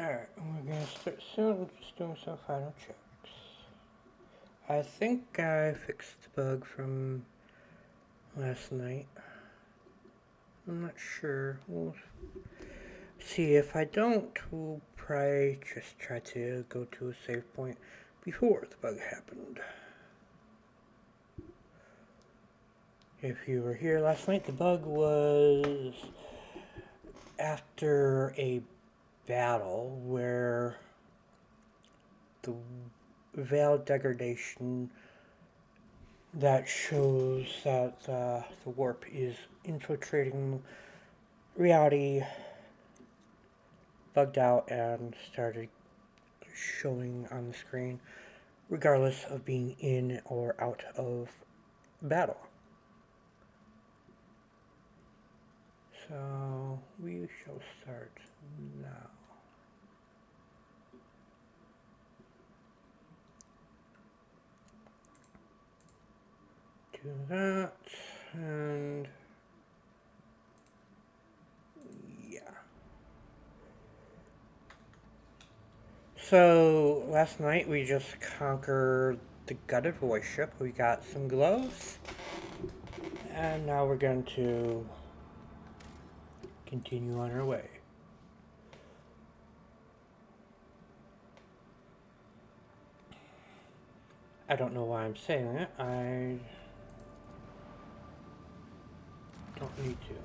Alright, we're gonna start soon, just doing some final checks. I think I fixed the bug from last night. I'm not sure. We'll see. If I don't, we'll probably just try to go to a save point before the bug happened. If you were here last night, the bug was after a battle where the veil degradation that shows that the warp is infiltrating reality bugged out and started showing on the screen regardless of being in or out of battle. So we shall start now. Do that, and yeah. So last night we just conquered the gutted voice ship. We got some gloves, and now we're going to continue on our way. I don't know why I'm saying it. I don't need to.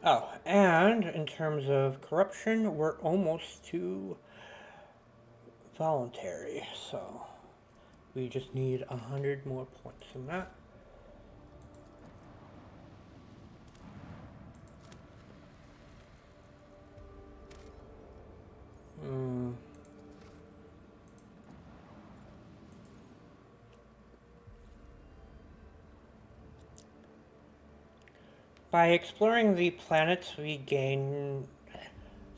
Oh, and in terms of corruption, we're almost to voluntary, so we just need 100 more points in that. By exploring the planets, we gain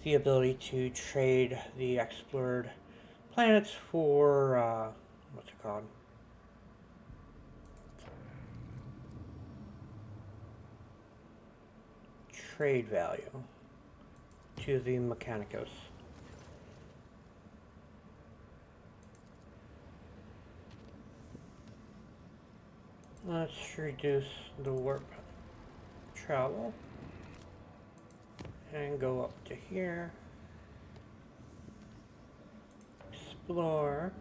the ability to trade the explored planets for, what's it called? Trade value to the Mechanicos. Let's reduce the warp travel and go up to here. Explore.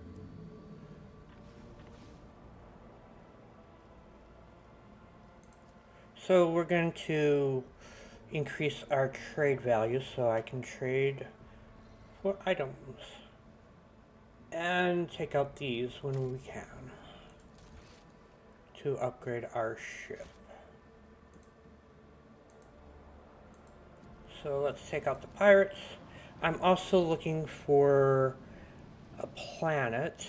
So we're going to increase our trade value so I can trade for items and take out these when we can to upgrade our ship. So let's take out the pirates. I'm also looking for a planet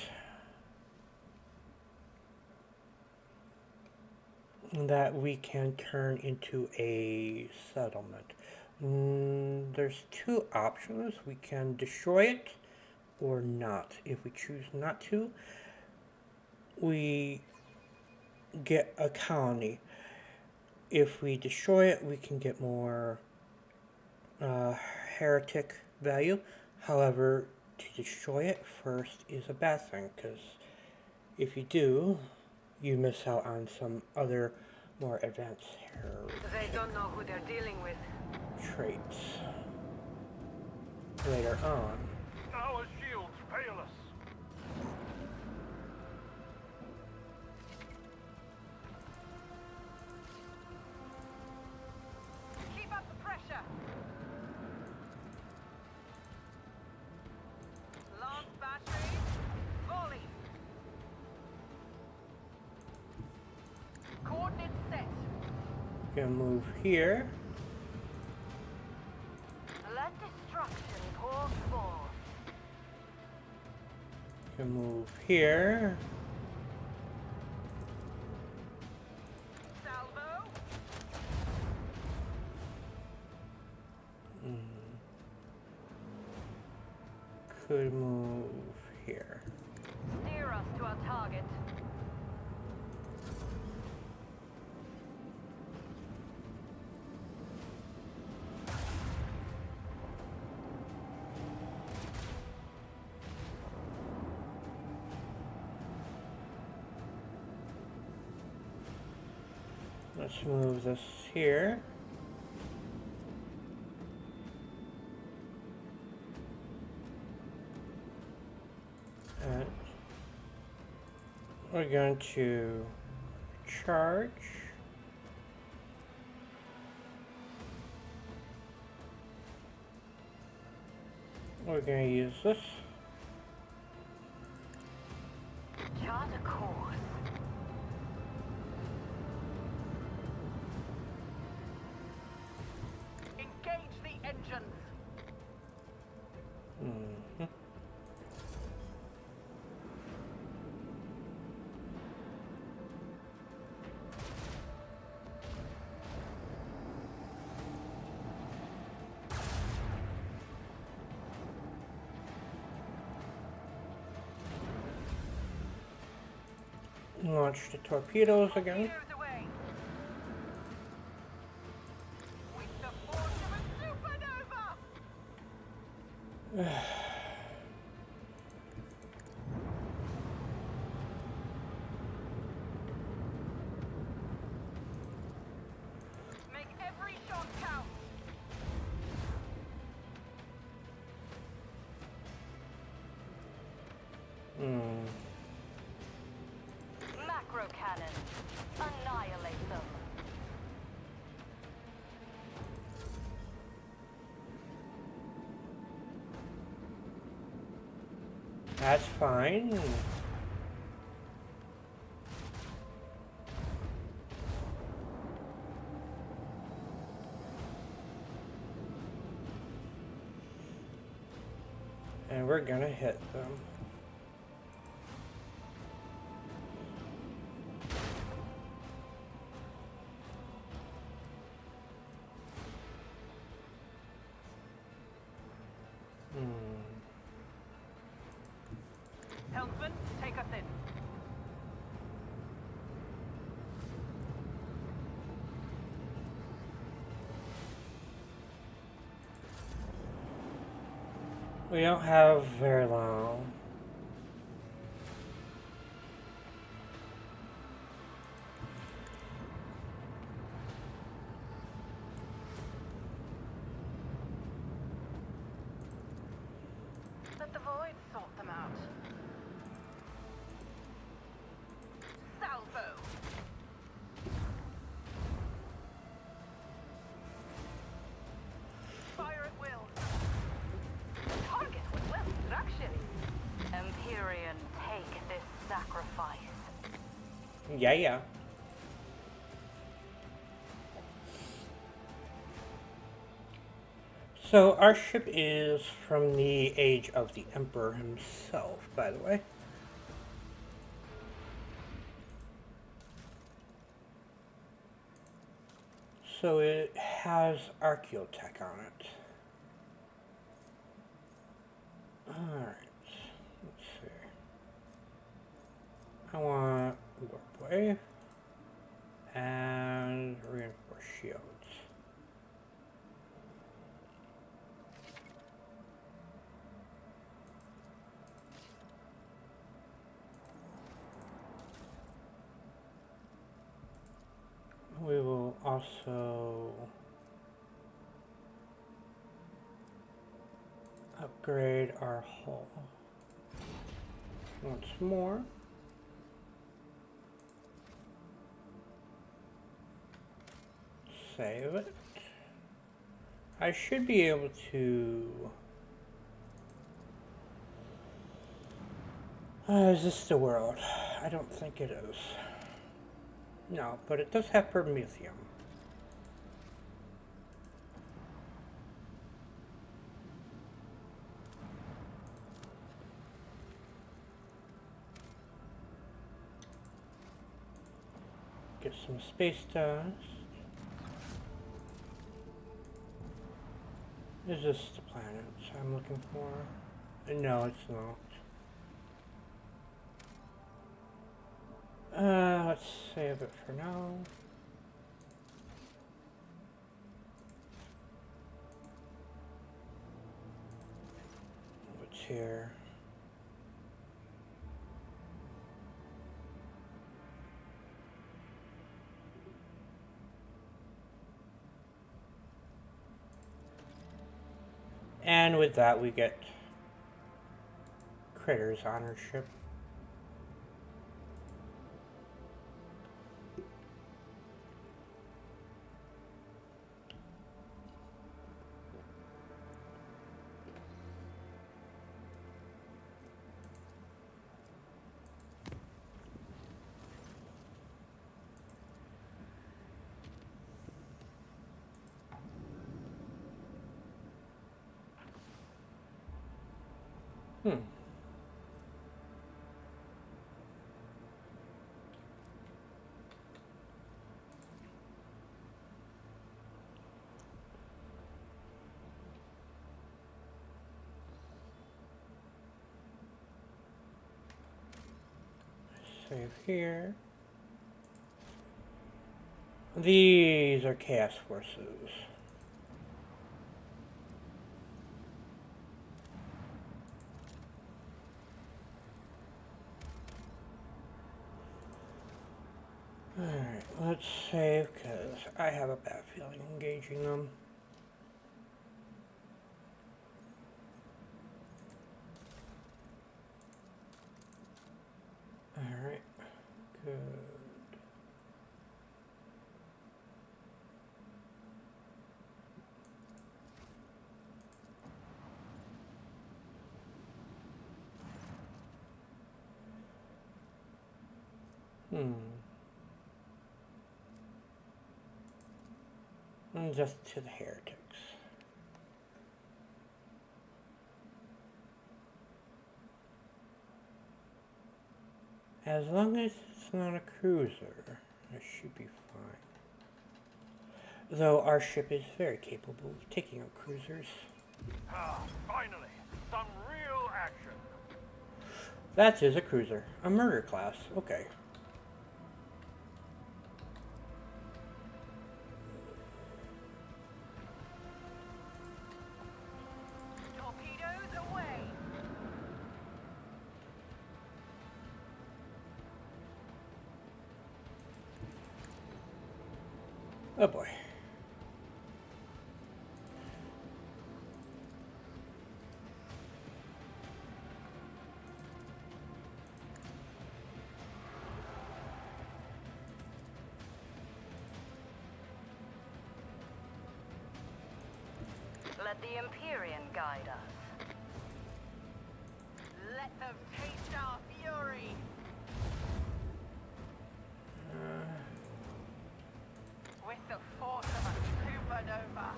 that we can turn into a settlement. There's two options. We can destroy it or not. If we choose not to, we get a colony. If we destroy it, we can get more heretic value. However, to destroy it first is a bad thing, because if you do, you miss out on some other more advanced They don't know who they're dealing with. Traits later on. Our shields fail us. Keep up the pressure. Launch batteries. Volley. Coordinates set. We can move here. Let destruction pour forth. We can move here. Salvo. could move here. Steer us to our target. Let's move this here. And we're going to charge. We're going to use this. Chart a course. Engage the engines. Mhm. Launch the torpedoes again. Torpedoes away. With the force of a supernova. Make every shot count. Macro cannon. Annihilate them. That's fine. And we're gonna hit them. Helmsman, take us in. We don't have very long. Let the void sort them out. Salvo. Fire at will. Target with well instruction. Empyrean, take this sacrifice. Yeah. So our ship is from the age of the Emperor himself, by the way. So it has archaeotech on it. Alright, let's see. I want warp wave and reinforced shields. We will also upgrade our hull once more. Save it. I should be able to... is this the world? I don't think it is. No, but it does have Promethium. Get some space dust. Is this the planet I'm looking for? No, it's not. Let's save it for now. What's here? And with that, we get critters on our ship. Hmm. Save here. These are chaos forces. Alright, let's save, because I have a bad feeling engaging them. Alright, good. And just to the heretics. As long as it's not a cruiser, it should be fine. Though our ship is very capable of taking out cruisers. Ah, finally, some real action. That is a cruiser. A murder class. Okay. Torpedoes away. Oh boy. Let the Empyrean guide us. Let them taste our fury. With the force of a supernova.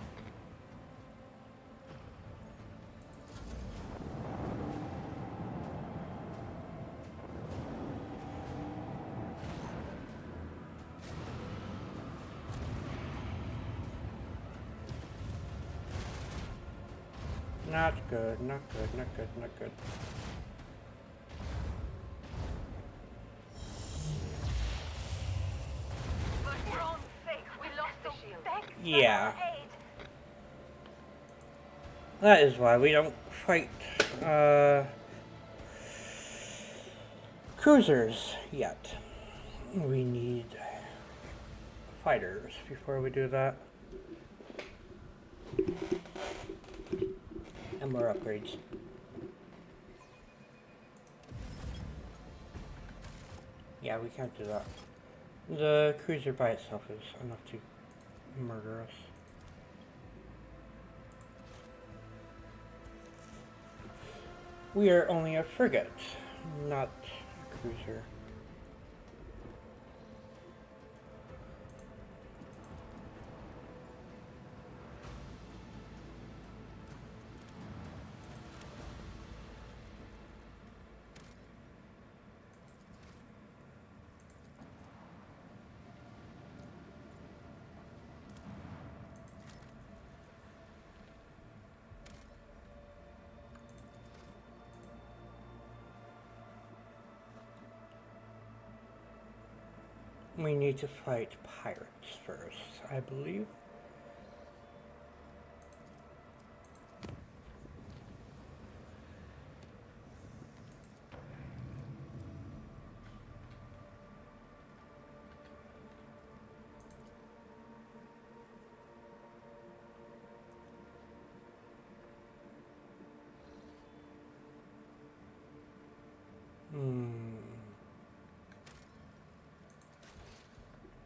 Not good, not good, not good, not good. For John's sake, we lost the shield. Thanks Yeah. for our aid. That is why we don't fight, cruisers yet. We need fighters before we do that. And more upgrades. Yeah, we can't do that. The cruiser by itself is enough to murder us. We are only a frigate, not a cruiser. We need to fight pirates first, I believe.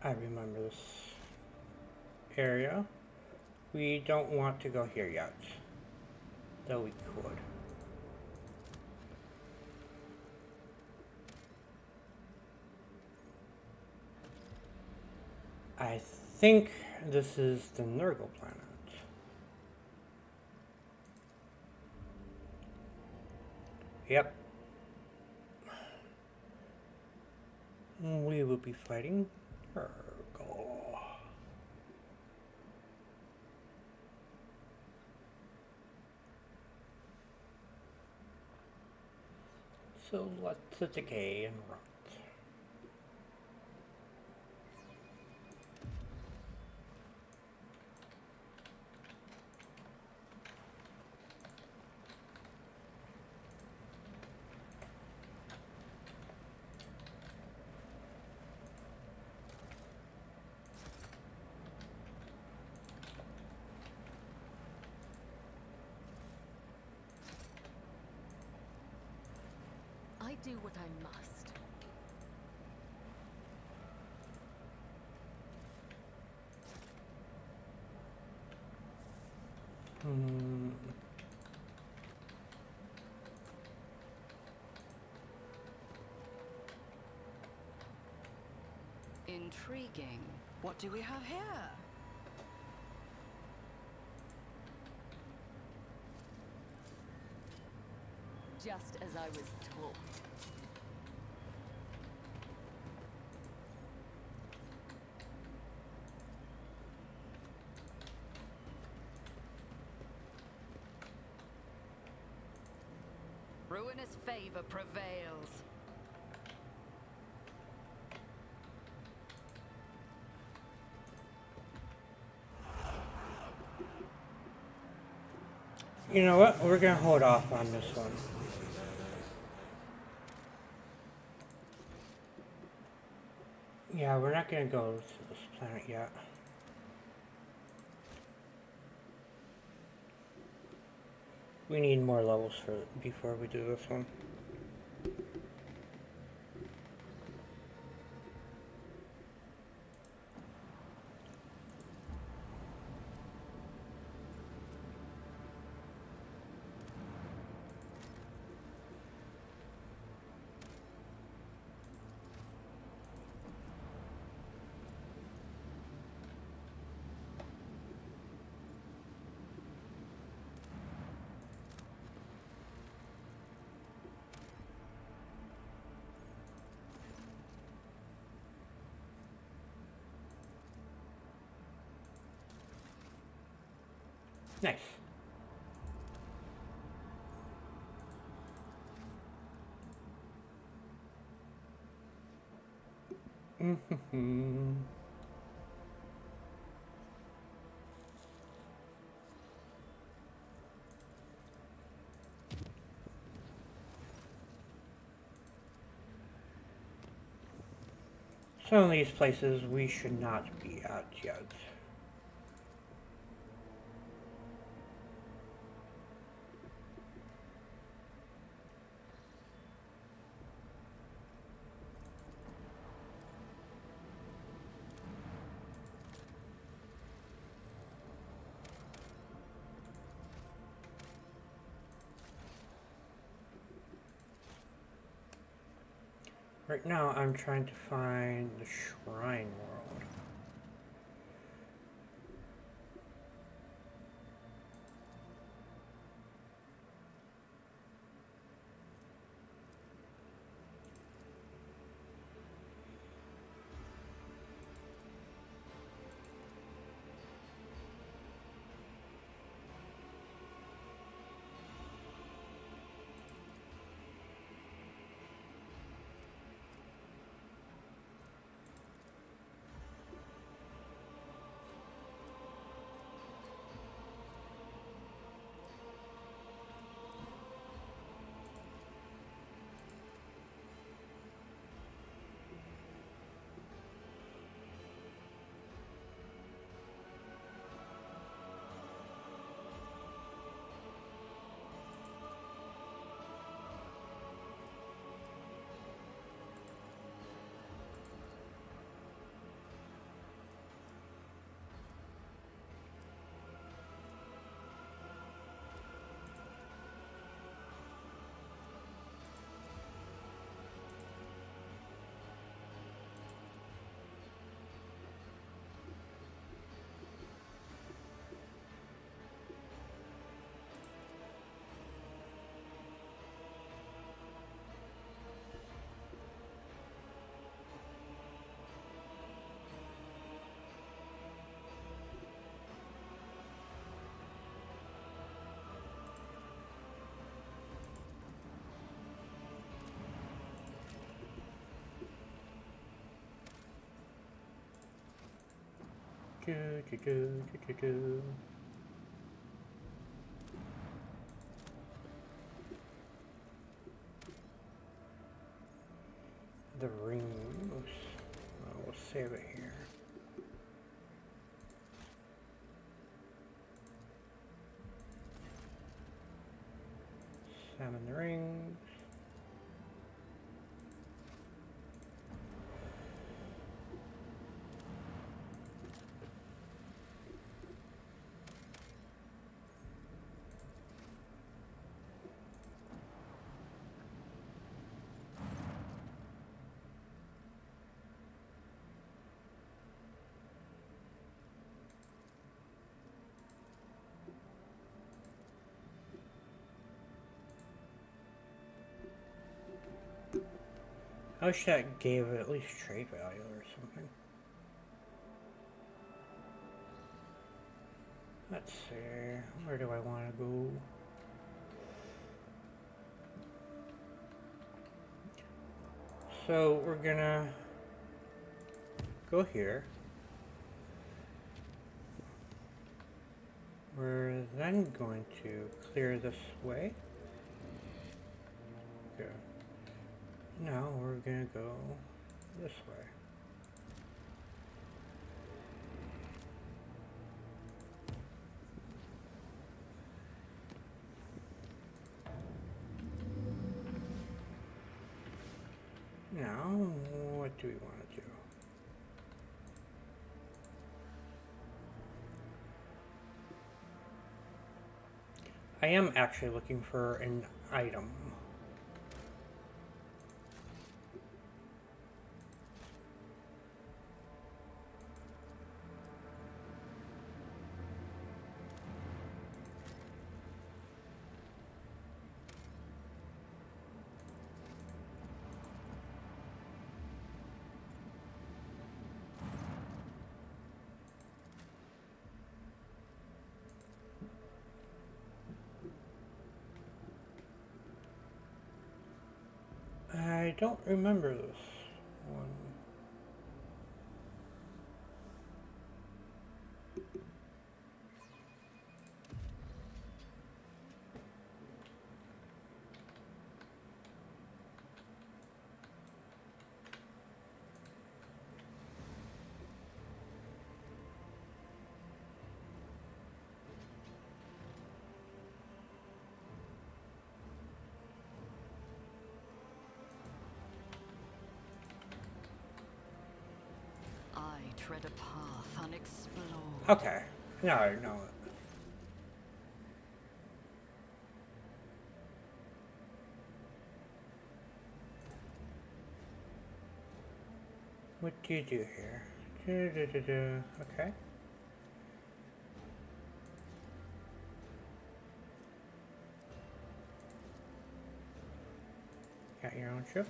I remember this area. We don't want to go here yet, though we could. I think this is the Nurgle planet. Yep. We will be fighting Nurgle. So let's decay and rot. I do what I must. Intriguing. What do we have here? Just as I was taught. Ruinous favor prevails. You know what? We're gonna hold off on this one. Yeah, we're not gonna go to this planet yet. We need more levels for before we do this one. Nice. Some of these places we should not be at yet. Right now, I'm trying to find the Shrine World. Do, do, do, do, do, do. The rings. We'll save it here. Summon the rings. I wish that gave it at least trade value or something. Let's see, where do I want to go? So we're gonna go here. We're then going to clear this way. Go. Now we're gonna go this way. Now, what do we want to do? I am actually looking for an item. I don't remember this one. I tread a path unexplored. Okay. Now I know it. What do you do here? Okay. Got your own ship?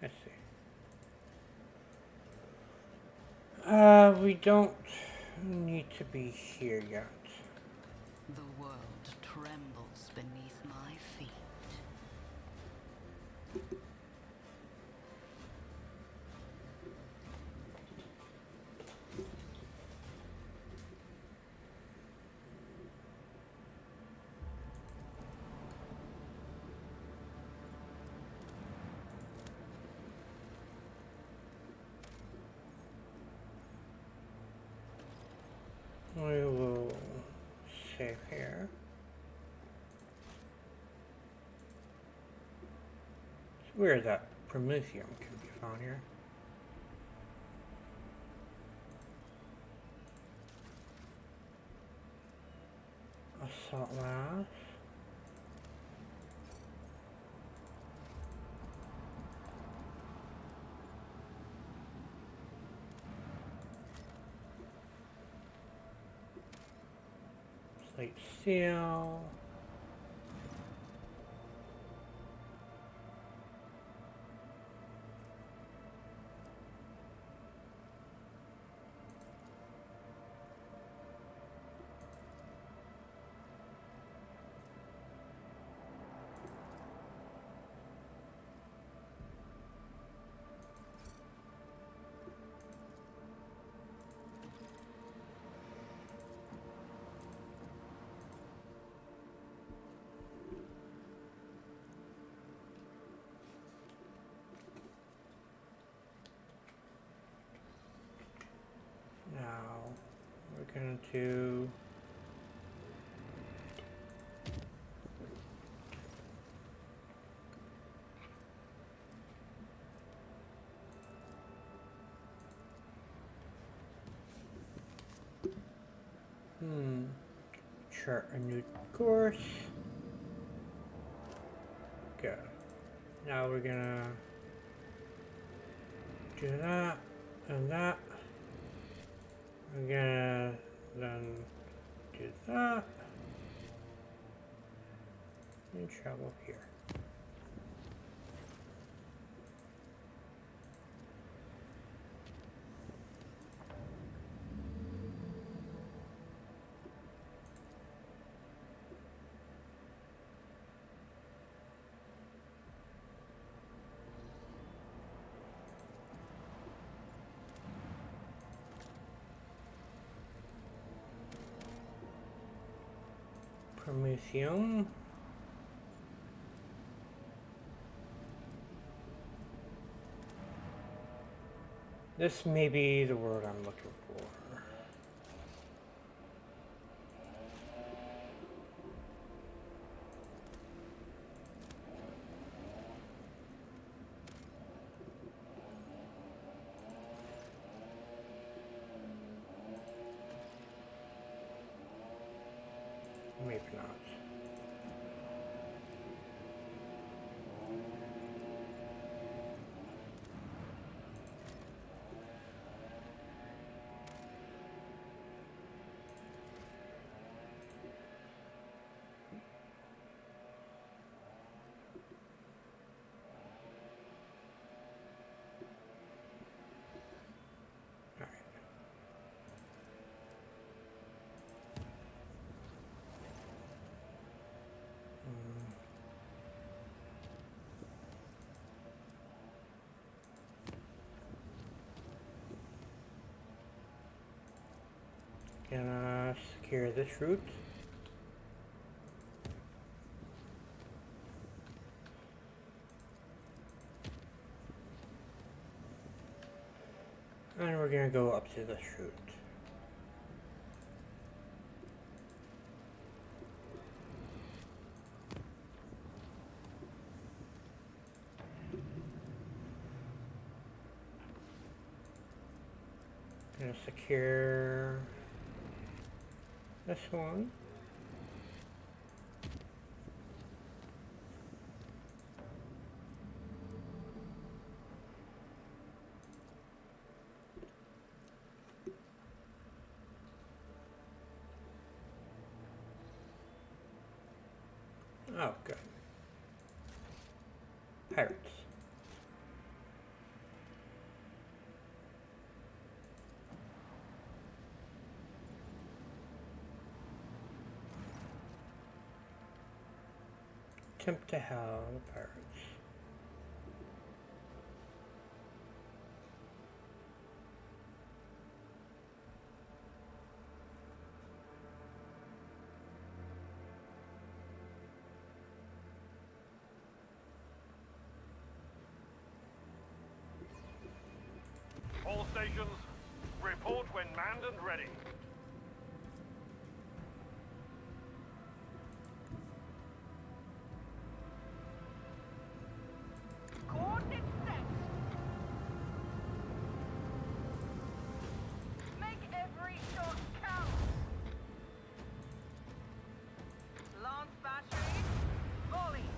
Let's see. We don't need to be here yet. The world trembles beneath my feet. We will save here. It's weird that Prometheum can be found here. Assault lass. Plate steel. to chart a new course. Go. Now we're gonna do that and that. We're gonna then do that and travel here. Prometheum. This may be the word I'm looking for. Maybe not. Gonna secure this route. And we're gonna go up to this route. Gonna secure this one. Oh, good. Pirates. Attempt to hell the pirates. All stations, report when manned and ready. Coordinates set. Make every shot count. Lance batteries, volley.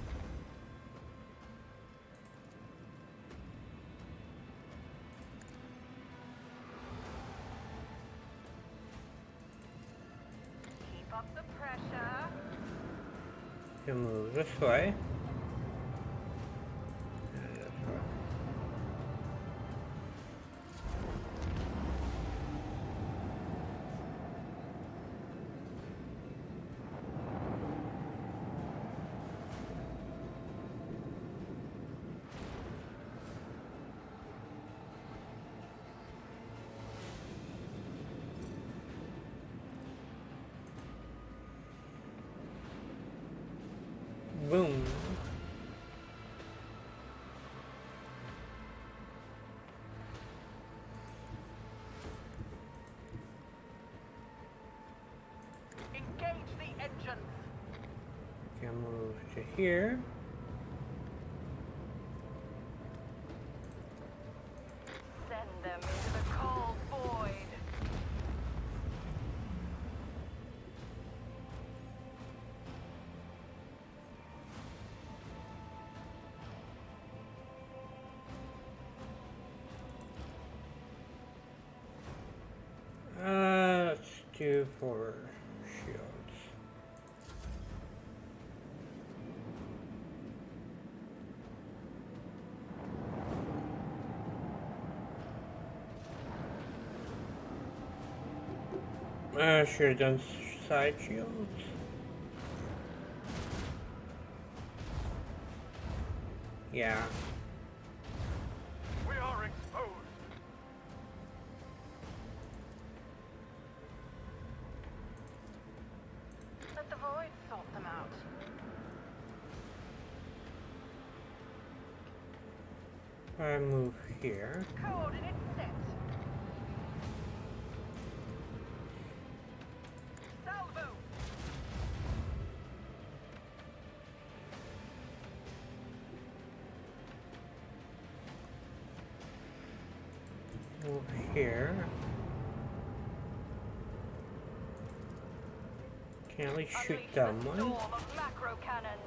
Keep up the pressure. You move this way. And this way. Boom. engines. Can move to here. Send them into the cold void. Let's do for shields. Should have done side shields. Yeah. We are exposed. Let the void sort them out. I move here. Coordinates set. Salvo. Move here. Can at least shoot Unleash them the one. storm of macro cannons.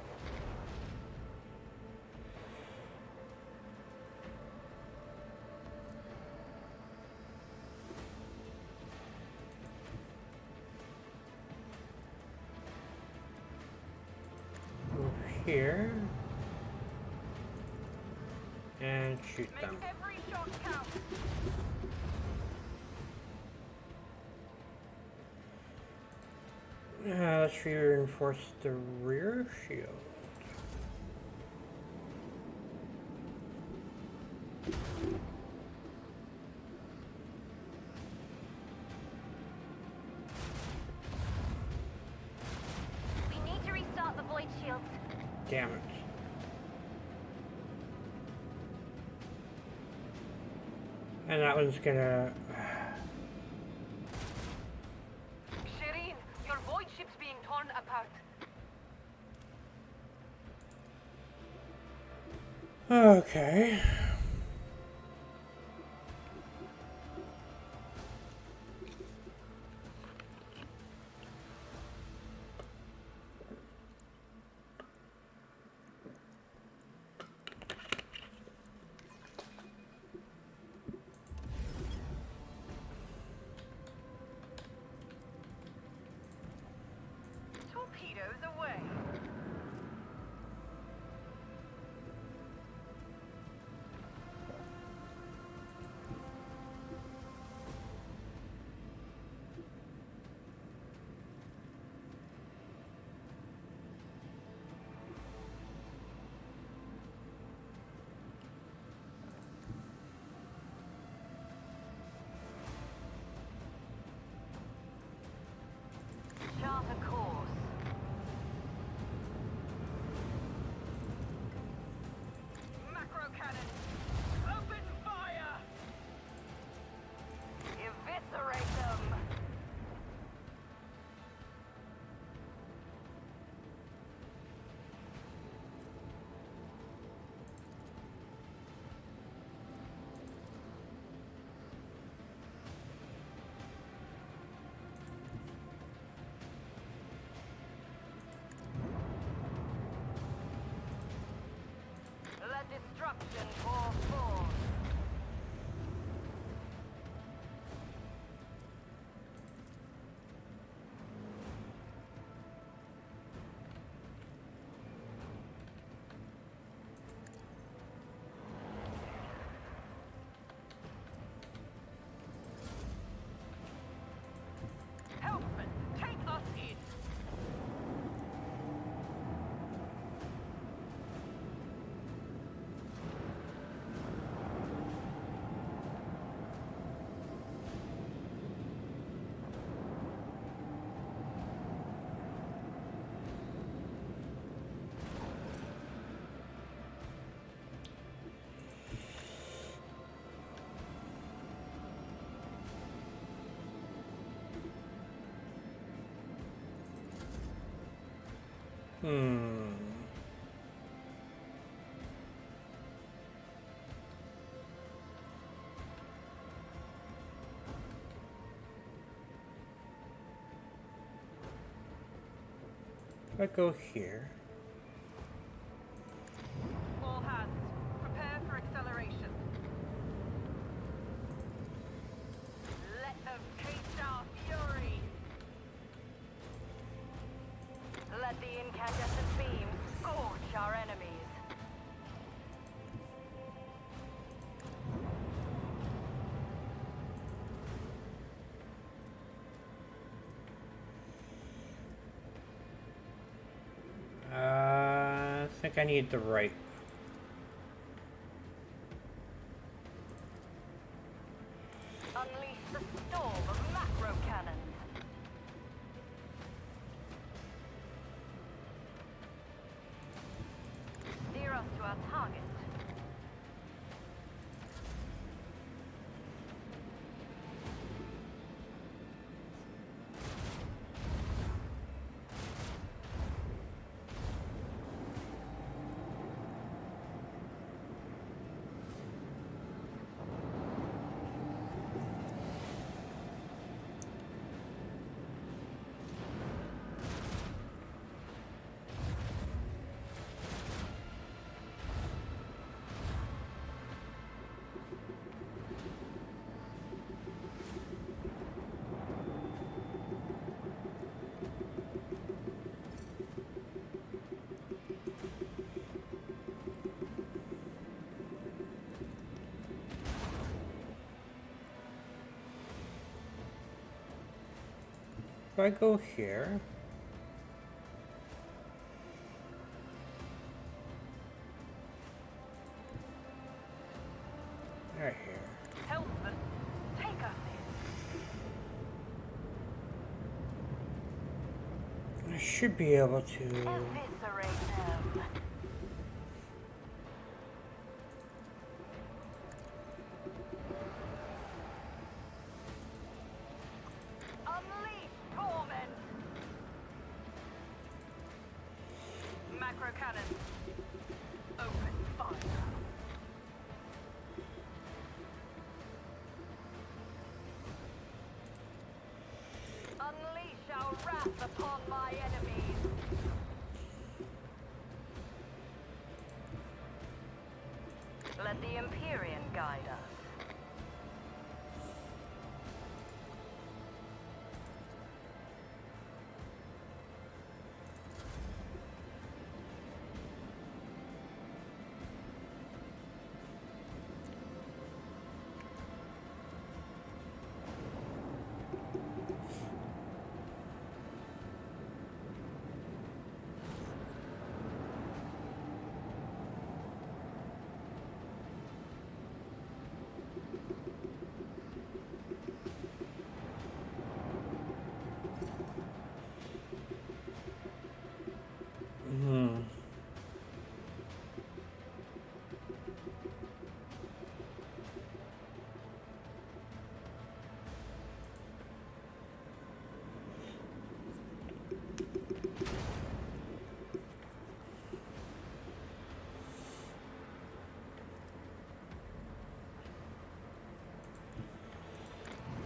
Move here. And shoot Make them. every shot count. Let's reinforce the rear shield. We need to restart the void shields. Damn it. And that one's gonna... Shireen, your void ship's being torn apart. Okay. Torpedoes away. Hmm. If I go here. All hands, prepare for acceleration. Let them taste our fury. Let the incandescent beams scorch our enemies. I think I need the right. Unleash the storm of macro cannons. Steer us to our target. If I go here. Right here. Helmsman, take us in. I should be able to. Eviscerate them. Unleash torment. Macro cannon. Open fire. Unleash our wrath upon my enemies. Let the Empyrean guide us. Hmm.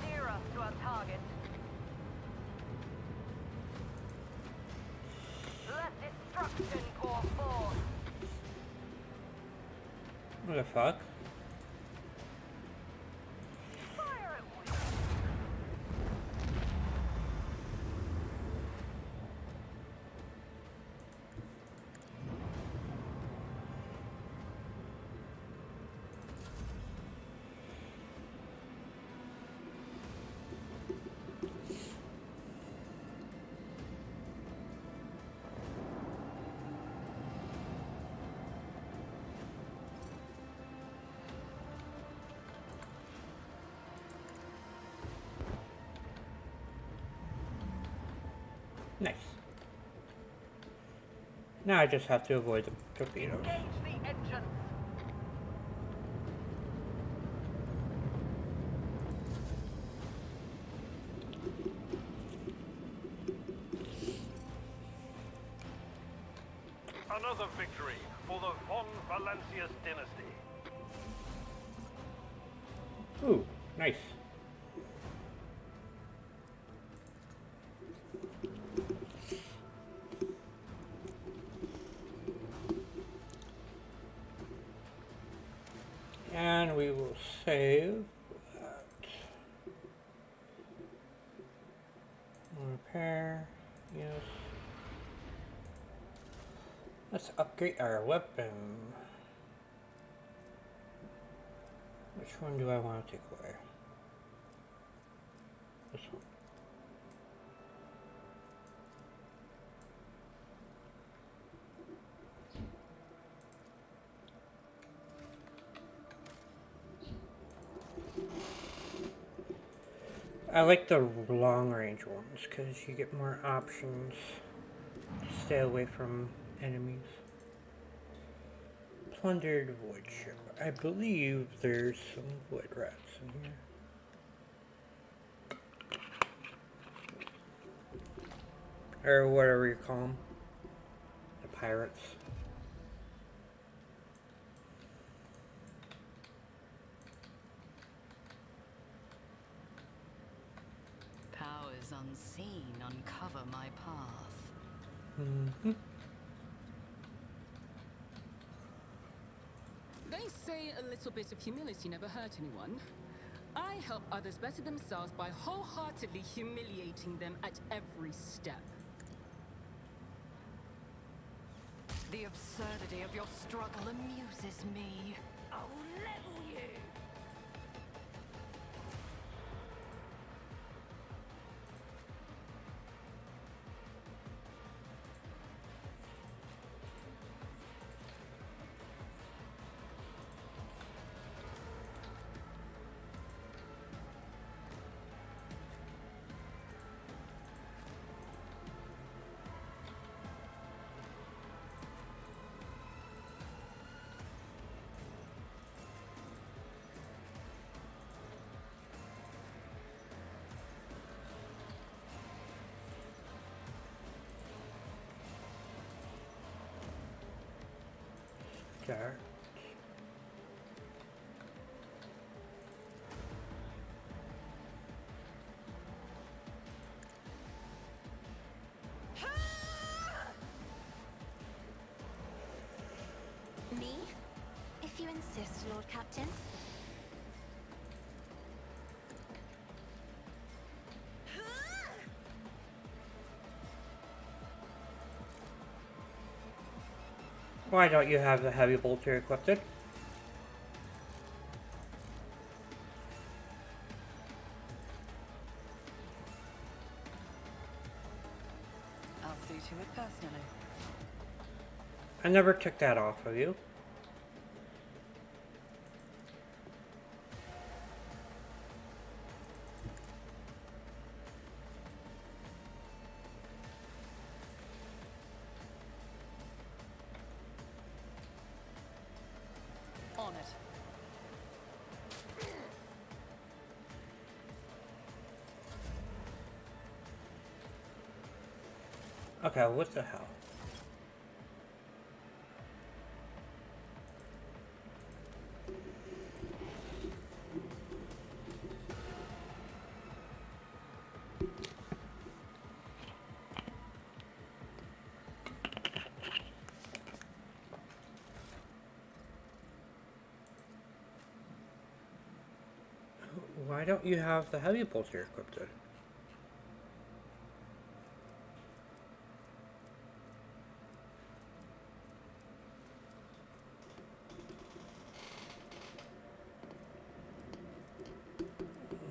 Steer us to our target. Let destruction pour forth. What the fuck? Fire at will. Nice. Now I just have to avoid the torpedoes. Engage the engines. Another victory for the Von Valancius dynasty. Ooh, nice. And we will save that. Repair, yes. Let's upgrade our weapon. Which one do I want to take away? This one. I like the long range ones because you get more options to stay away from enemies. Plundered wood ship. I believe there's some wood rats in here. Or whatever you call them. The pirates. Powers unseen uncover my path. Mm-hmm. They say a little bit of humility never hurt anyone. I help others better themselves by wholeheartedly humiliating them at every step. The absurdity of your struggle amuses me. I'll level you! There. Me? If you insist, Lord Captain. Why don't you have the heavy bolter equipped? I'll see to it personally. I never took that off of you. On it. Okay, what the hell? Why don't you have the heavy bolter equipped?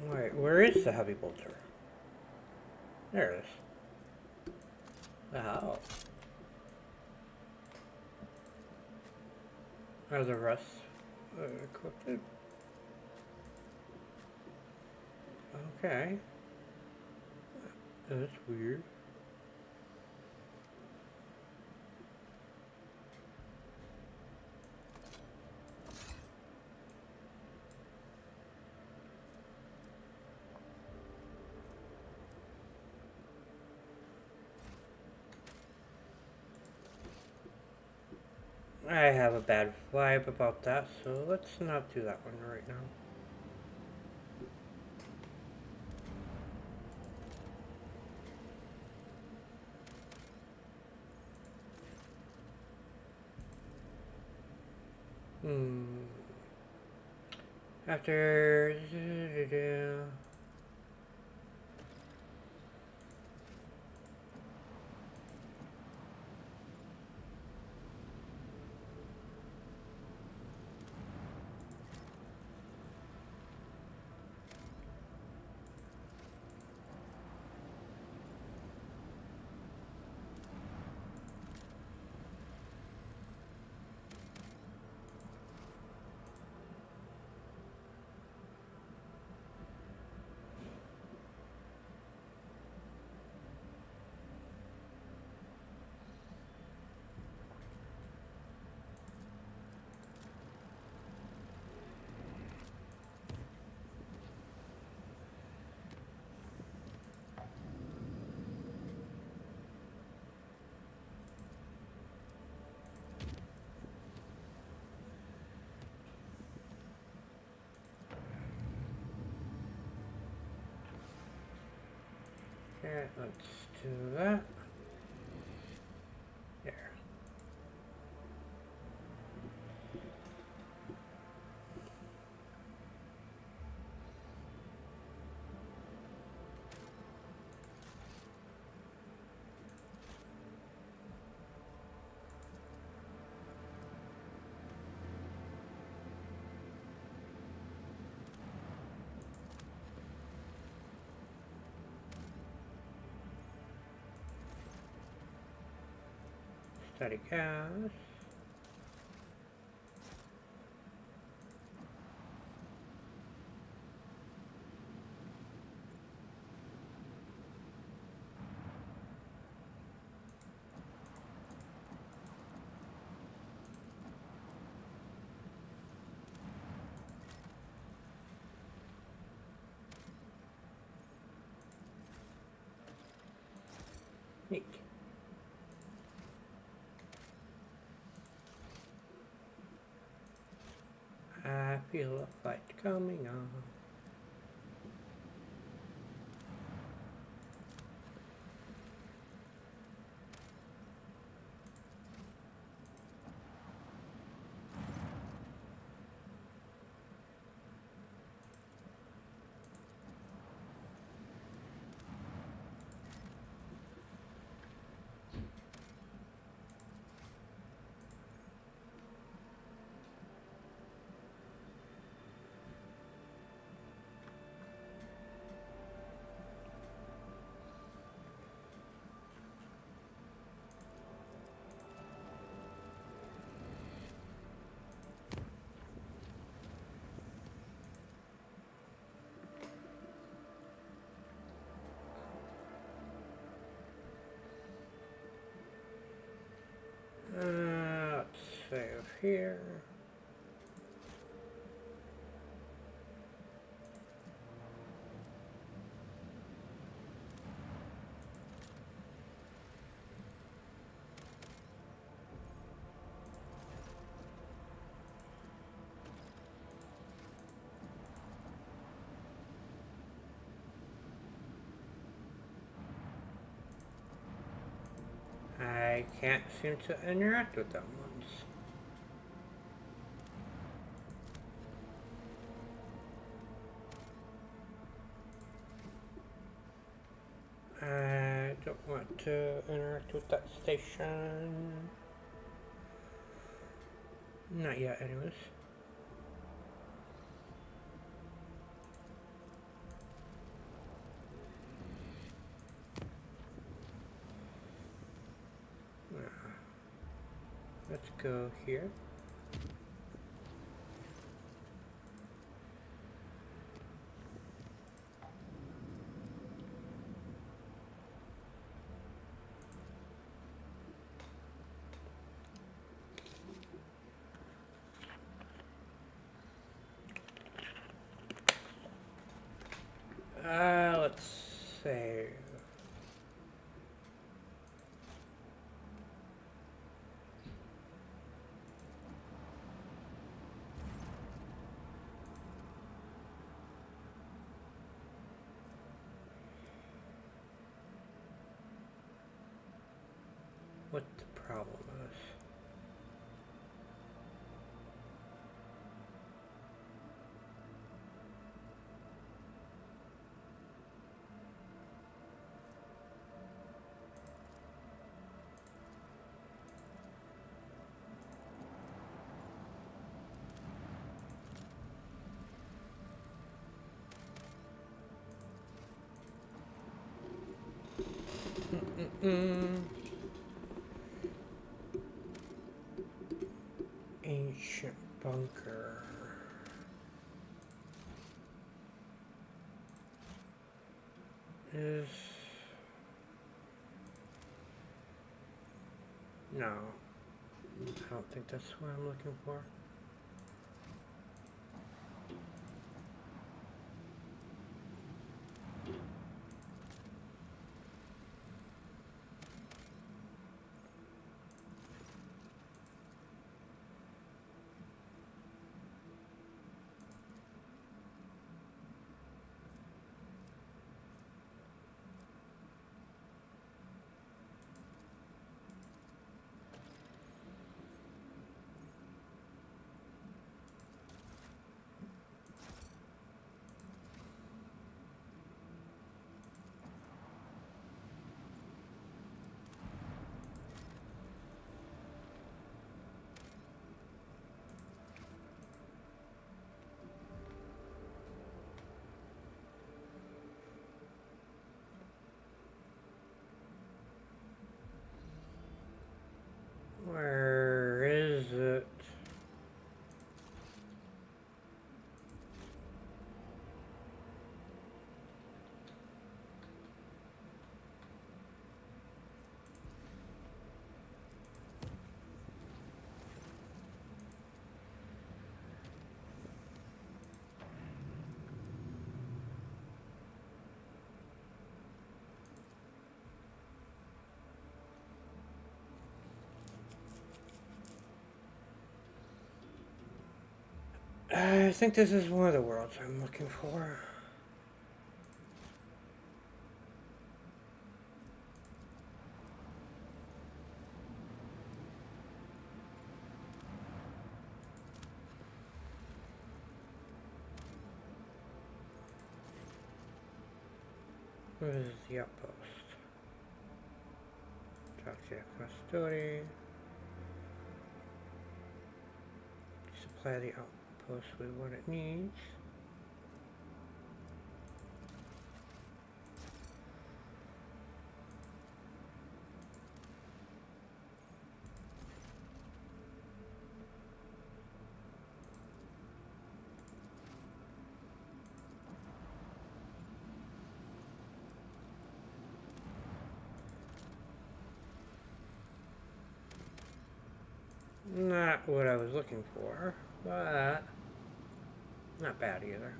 Wait, where is the heavy bolter? There it is. Wow. Are the rest equipped? Okay. That's weird. I have a bad vibe about that, so let's not do that one right now. After... Okay, let's do that. There. Study gas. Neat. I feel a fight coming on. Let's save here. I can't seem to interact with them ones. I don't want to interact with that station. Not yet, anyways. Let's go here. Let's save. what the problem is. Ancient bunker. Is... No. I don't think that's what I'm looking for. Where is it? I think this is one of the worlds I'm looking for. What is the outpost? Talk to the custody. Supply the outpost with what it needs. Not what I was looking for, but not bad either.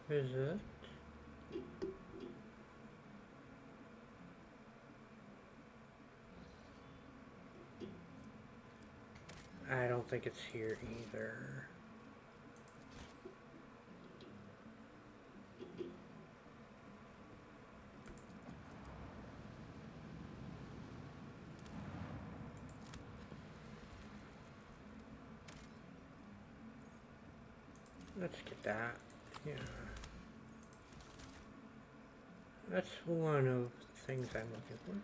Is it? I don't think it's here either. Let's get that. Yeah. That's one of the things I'm looking for.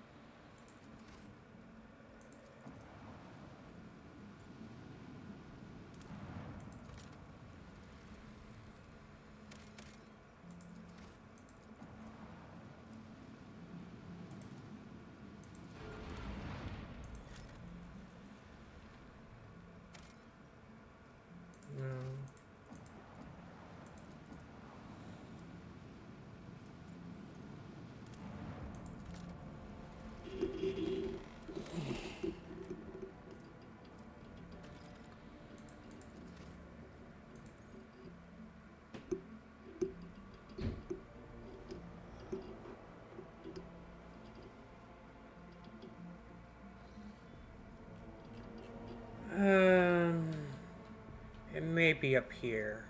may be up here.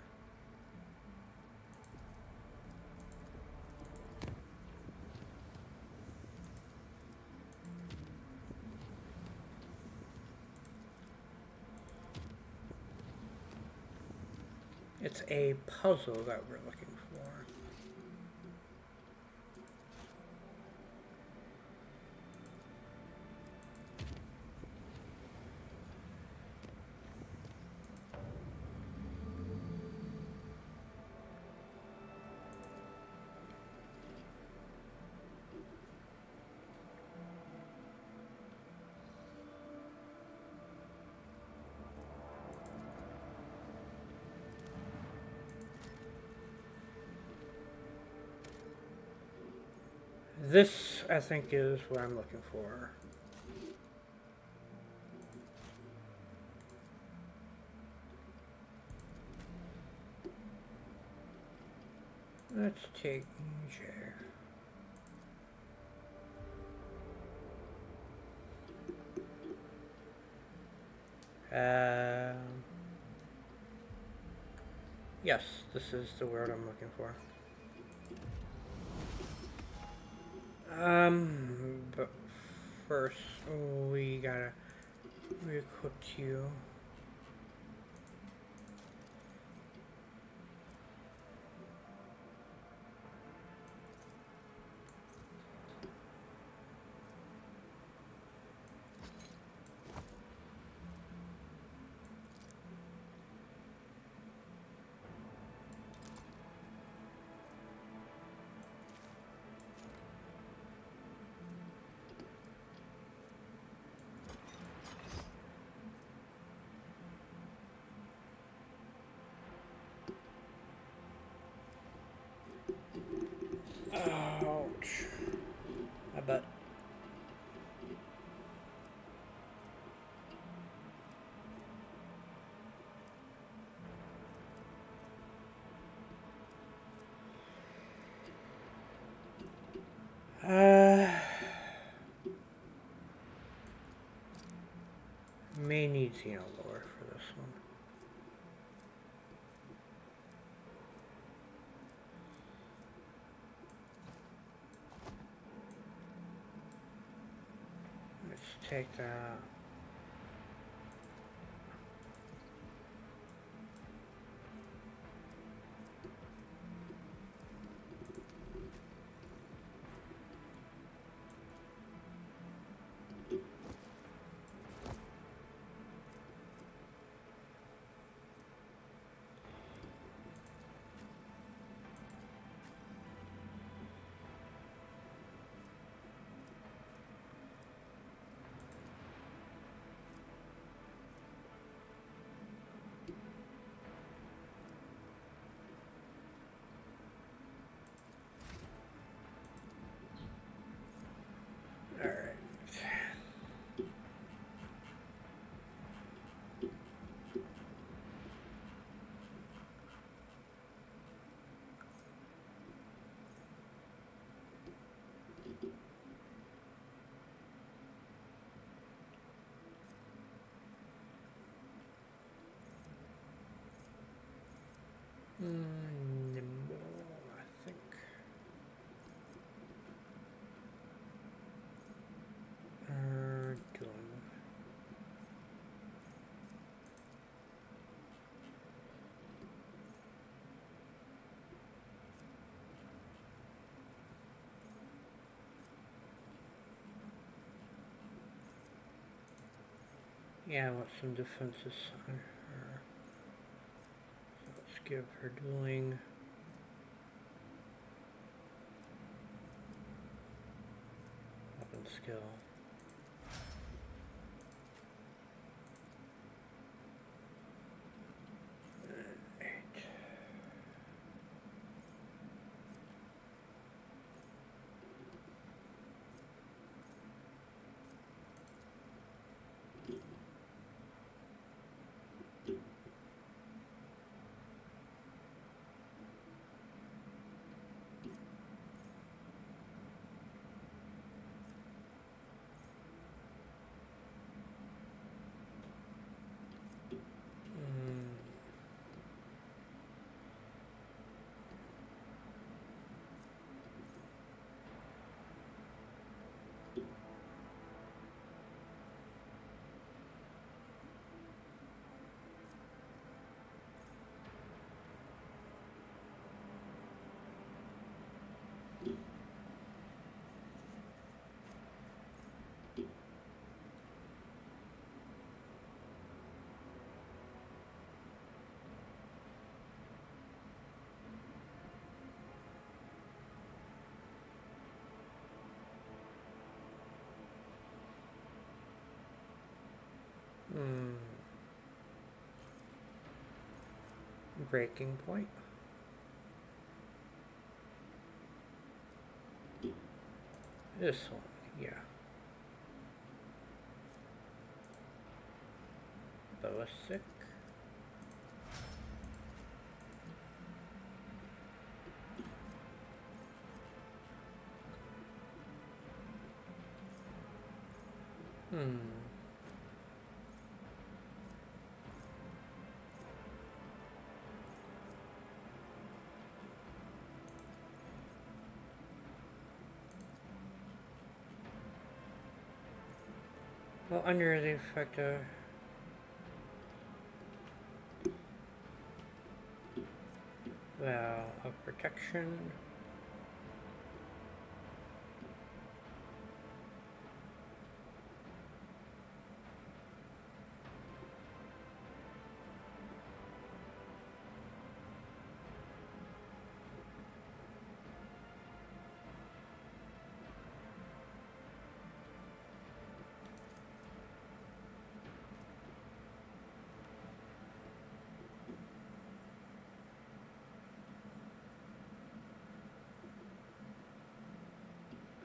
It's a puzzle that we're looking for. This, I think, is what I'm looking for. Let's take J. Yes, this is the word I'm looking for. But first, we gotta re-equip you. Ouch. I bet. May need Xenolore for this one. Let's take that. Alright. Nimble, I think. Doing. Yeah, I want some defenses on her. So let's give her dueling. Weapon skill. Eight. Hmm. Breaking point. This one, yeah. Ballistic. Hmm. Well, under the effect of protection.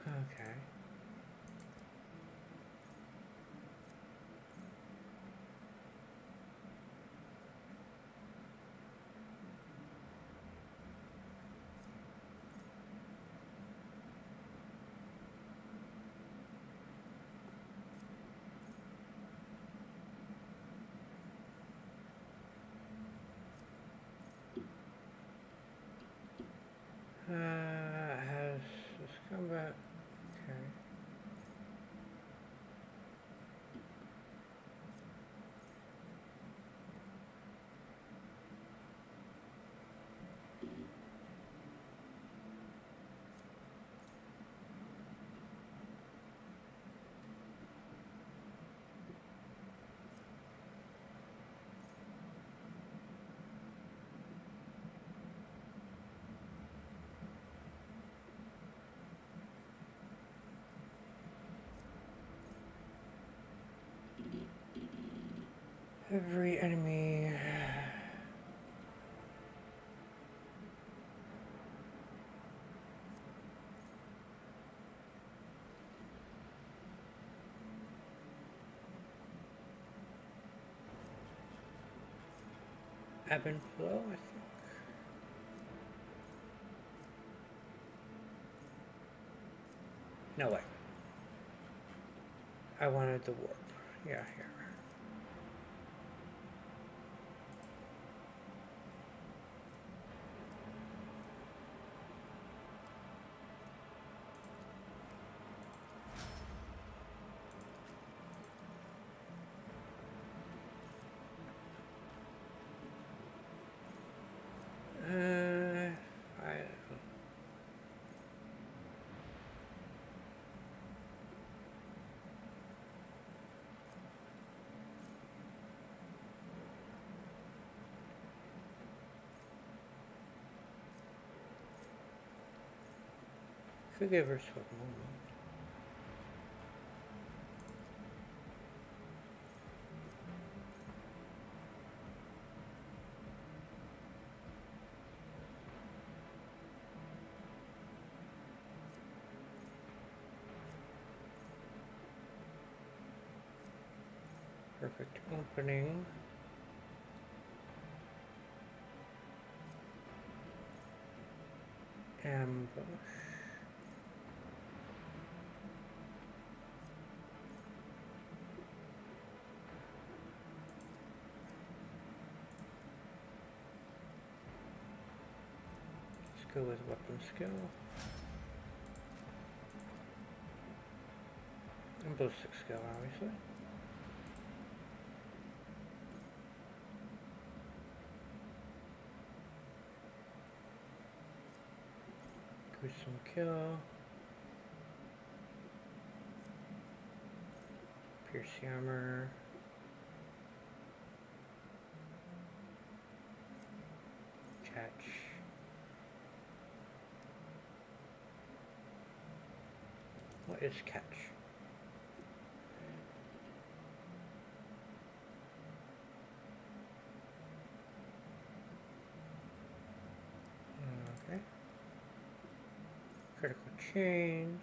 Okay. Has this combat? Okay. Every enemy. Ebb and flow, I think. No way. I wanted the warp. Yeah, here. I could give her swift movement. Perfect opening. Ambush. Let's go with weapon skill. And ballistic skill, obviously. Gruesome kill. Pierce armor. Catch. What is catch? chain.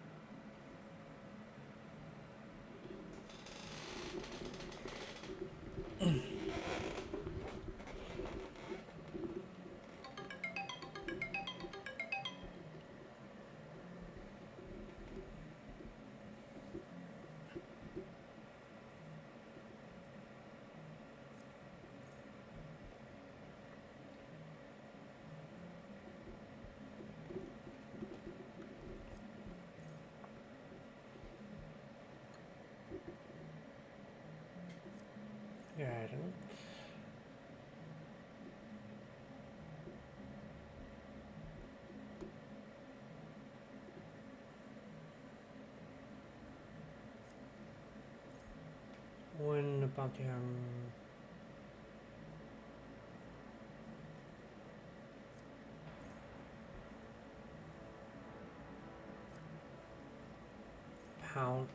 Guidance. When the bounty pounce.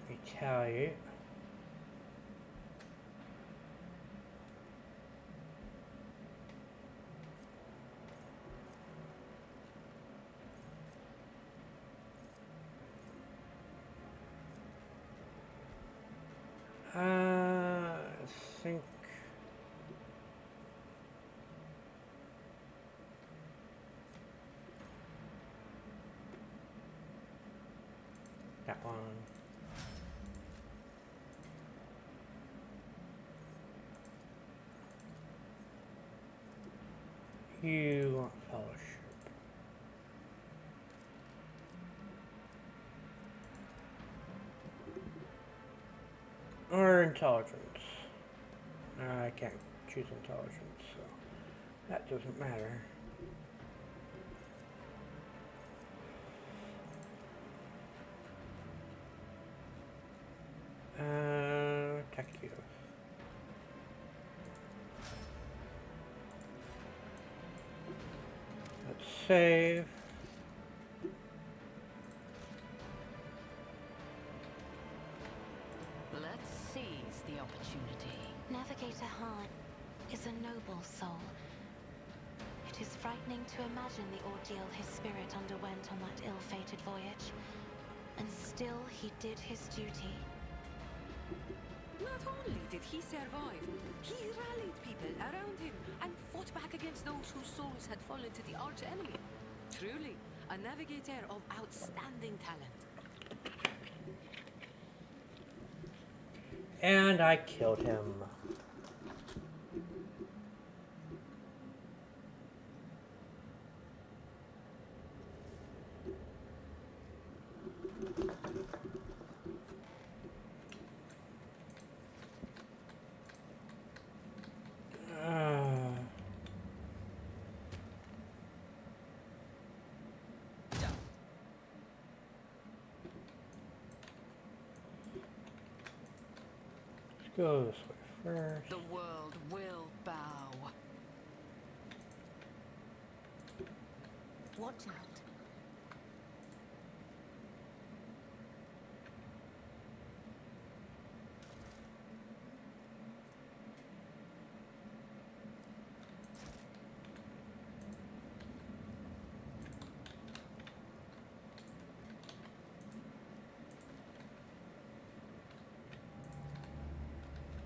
Retaliate. I think that one. You want fellowship. Or intelligence. I can't choose intelligence, so that doesn't matter. Tech you. Let's save. Let's seize the opportunity. Navigator Han is a noble soul. It is frightening to imagine the ordeal his spirit underwent on that ill-fated voyage. And still he did his duty. Not only did he survive, he rallied people around him and fought back against those whose souls had fallen to the arch-enemy. Truly, a navigator of outstanding talent. And I killed him. Let's go this way first. The world will bow. Watch out.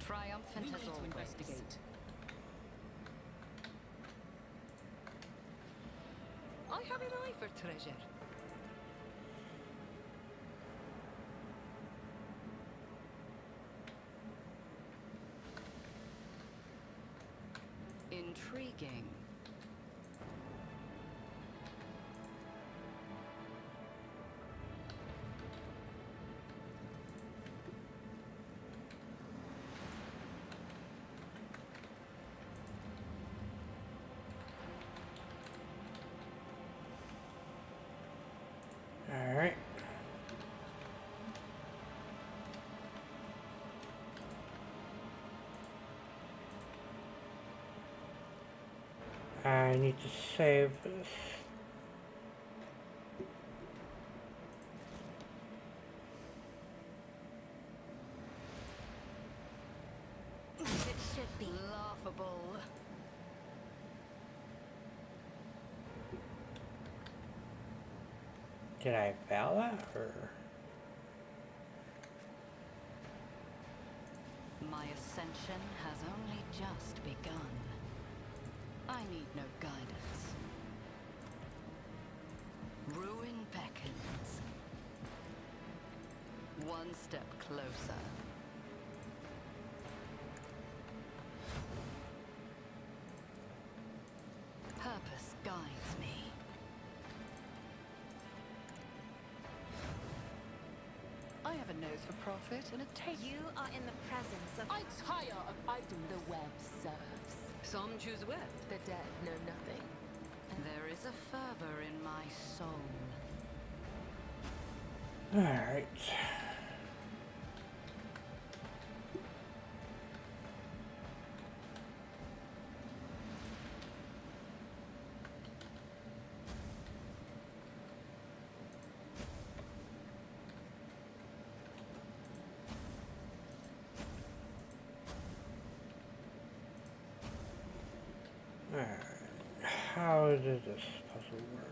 Triumphant We as need to always. investigate. I have an eye for treasure. Intriguing. Alright. I need to save this. It should be. Laughable Did I fail that, or? My ascension has only just begun. I need no guidance. Ruin beckons. One step closer. Purpose guides me. I have a nose for profit and a taste. You are in the presence of... I tire of idle. The web serves. Some choose web. The dead know nothing. There is a fervor in my soul. Alright. Alright. How does this puzzle work?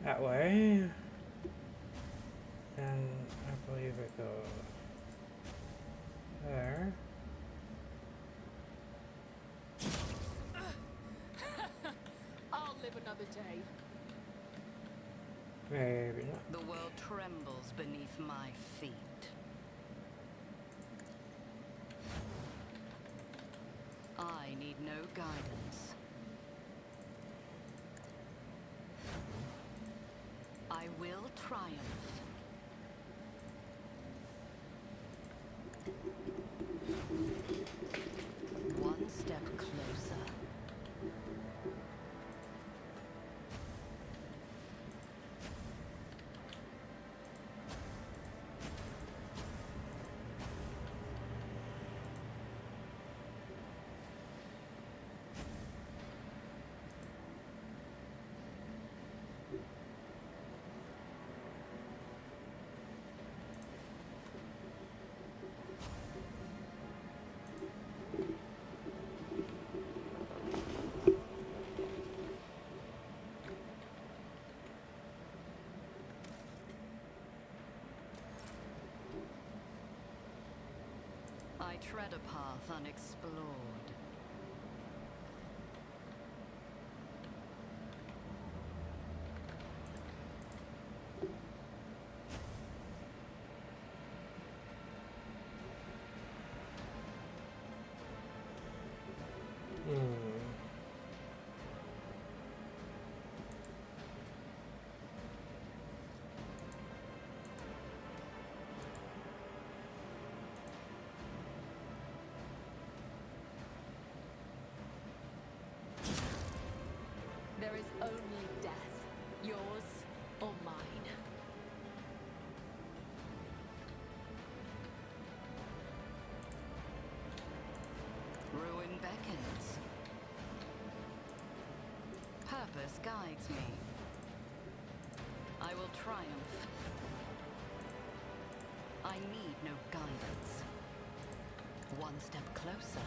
That way, and I believe it goes there. I'll live another day. Maybe not. The world trembles beneath my feet. I need no guidance. I will triumph. One step closer. I tread a path unexplored. There is only death, yours or mine. Ruin beckons. Purpose guides me. I will triumph. I need no guidance. One step closer.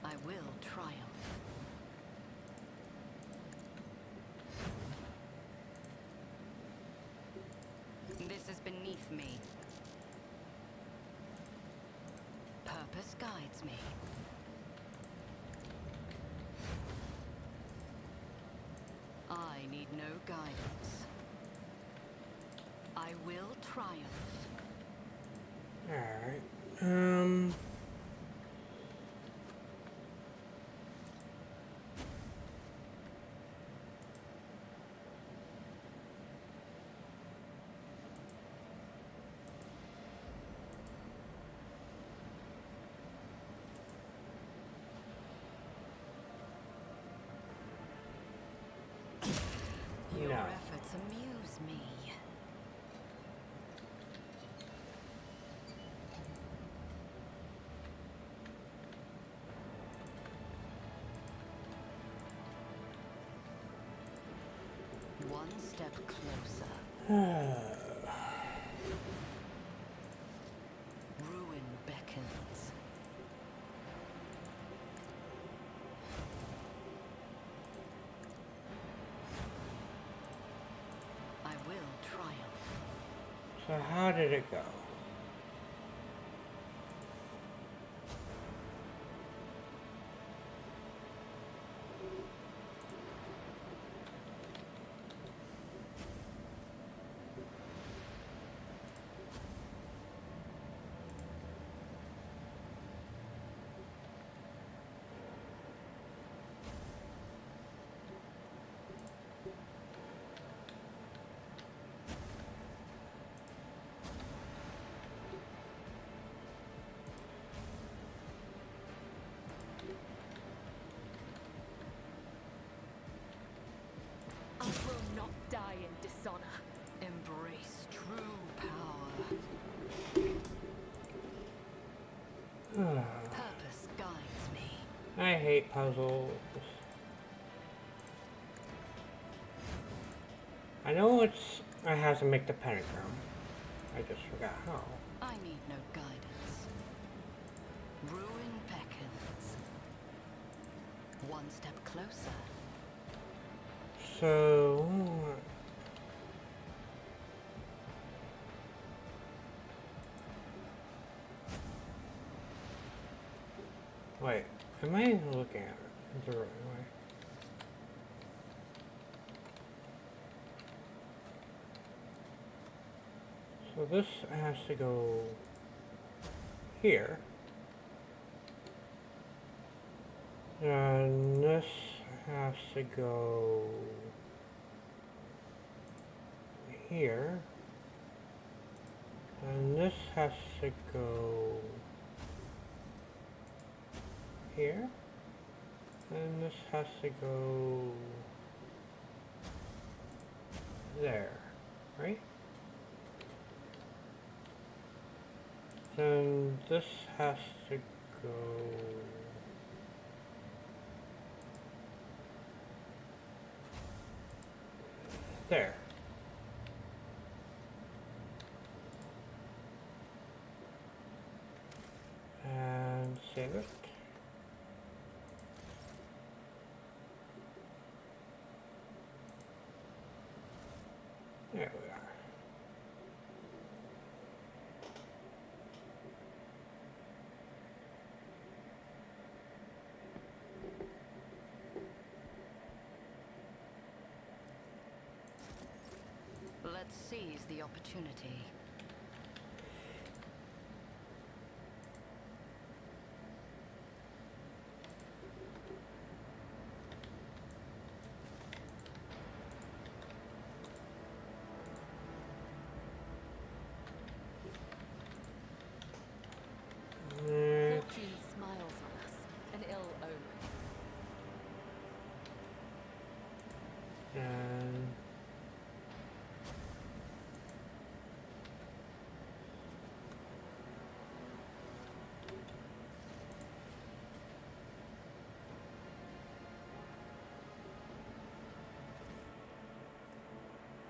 I will triumph. guides me. I need no guidance. I will triumph. Alright. Your No. efforts amuse me. One step closer. Ruin beckons. I will triumph. So how did it go? I will not die in dishonor. Embrace true power. Purpose guides me. I hate puzzles. I know I have to make the pentagram. I just forgot how. I need no guidance. Ruin beckons. One step closer. So... Wait, am I looking at it the right way? So this has to go here. And this has to go here. And this has to go here. And this has to go there, right? Then this has to go there. And save it. There we are. Let's seize the opportunity. Fortune smiles on us, an ill omen. And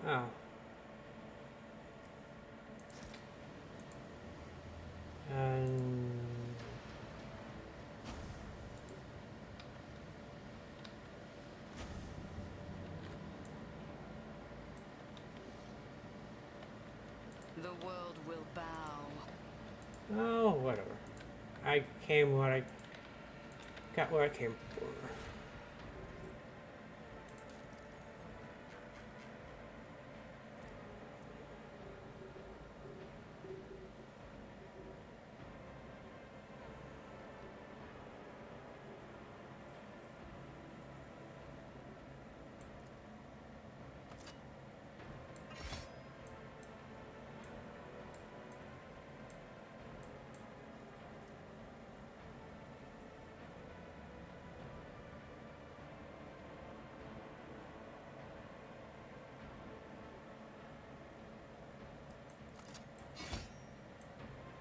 oh. And The world will bow. oh, whatever. I came what I got what I came for.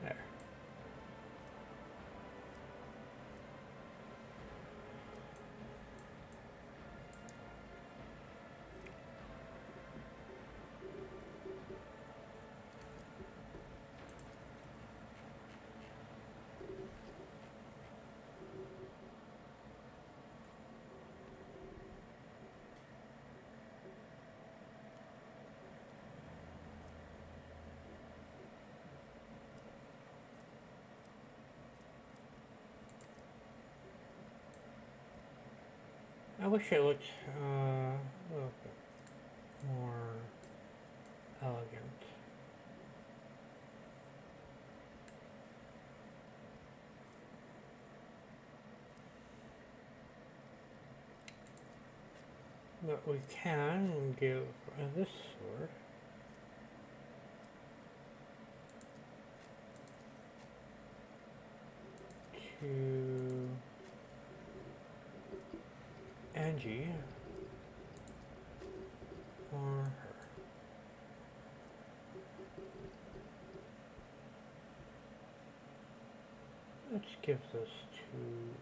There. I wish it looked a little bit more elegant. But we can give this sword to Angie or her. Let's give this to you.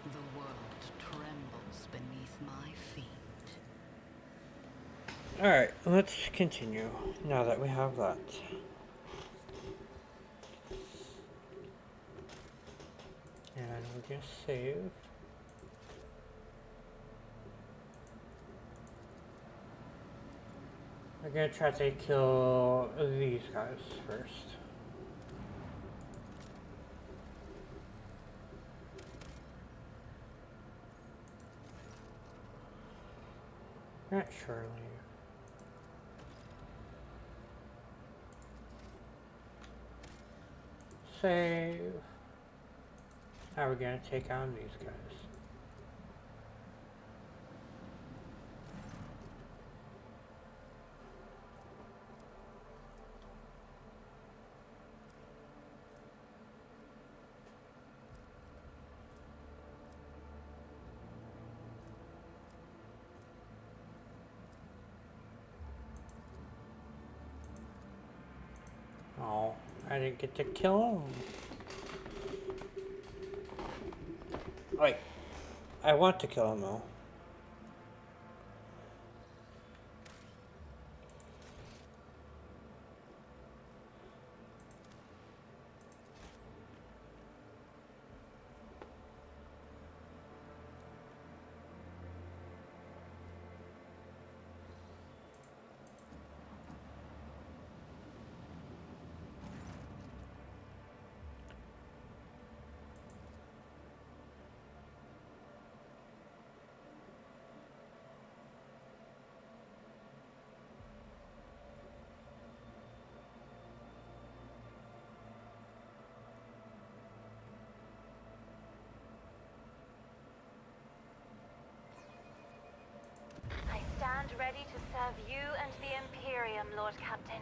The world trembles beneath my feet. Alright, let's continue now that we have that. And we'll just save. We're gonna try to kill these guys first. Not surely. Save. Now we're gonna take on these guys. Oh, I didn't get to kill him. Wait, I want to kill him though. ready to serve you and the Imperium, Lord Captain.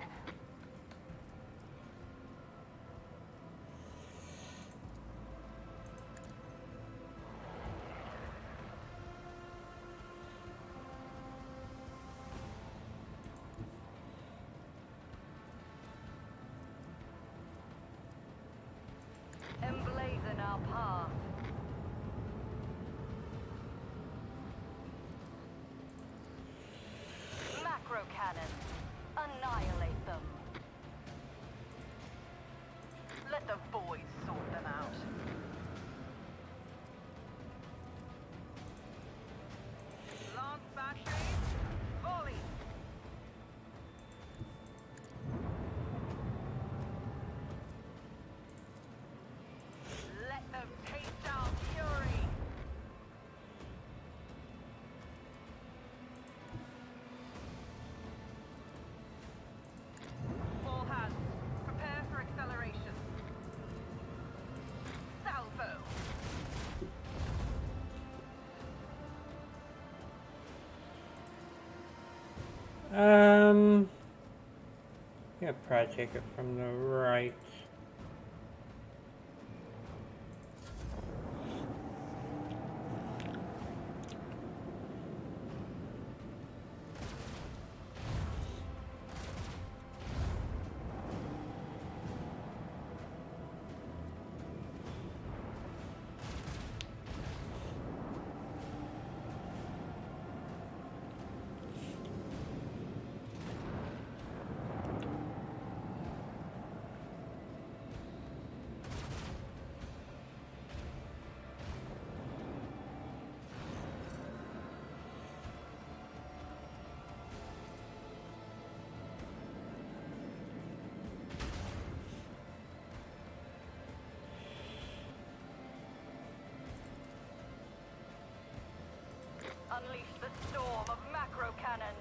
Emblazon our path. Macro cannon. Annihilate them. Let the void sort them out. Lance batteries. Volley. Let them taste our fury. All hands, prepare for acceleration. Salvo. Yeah, probably take it from the right. Unleash the storm of macro cannons.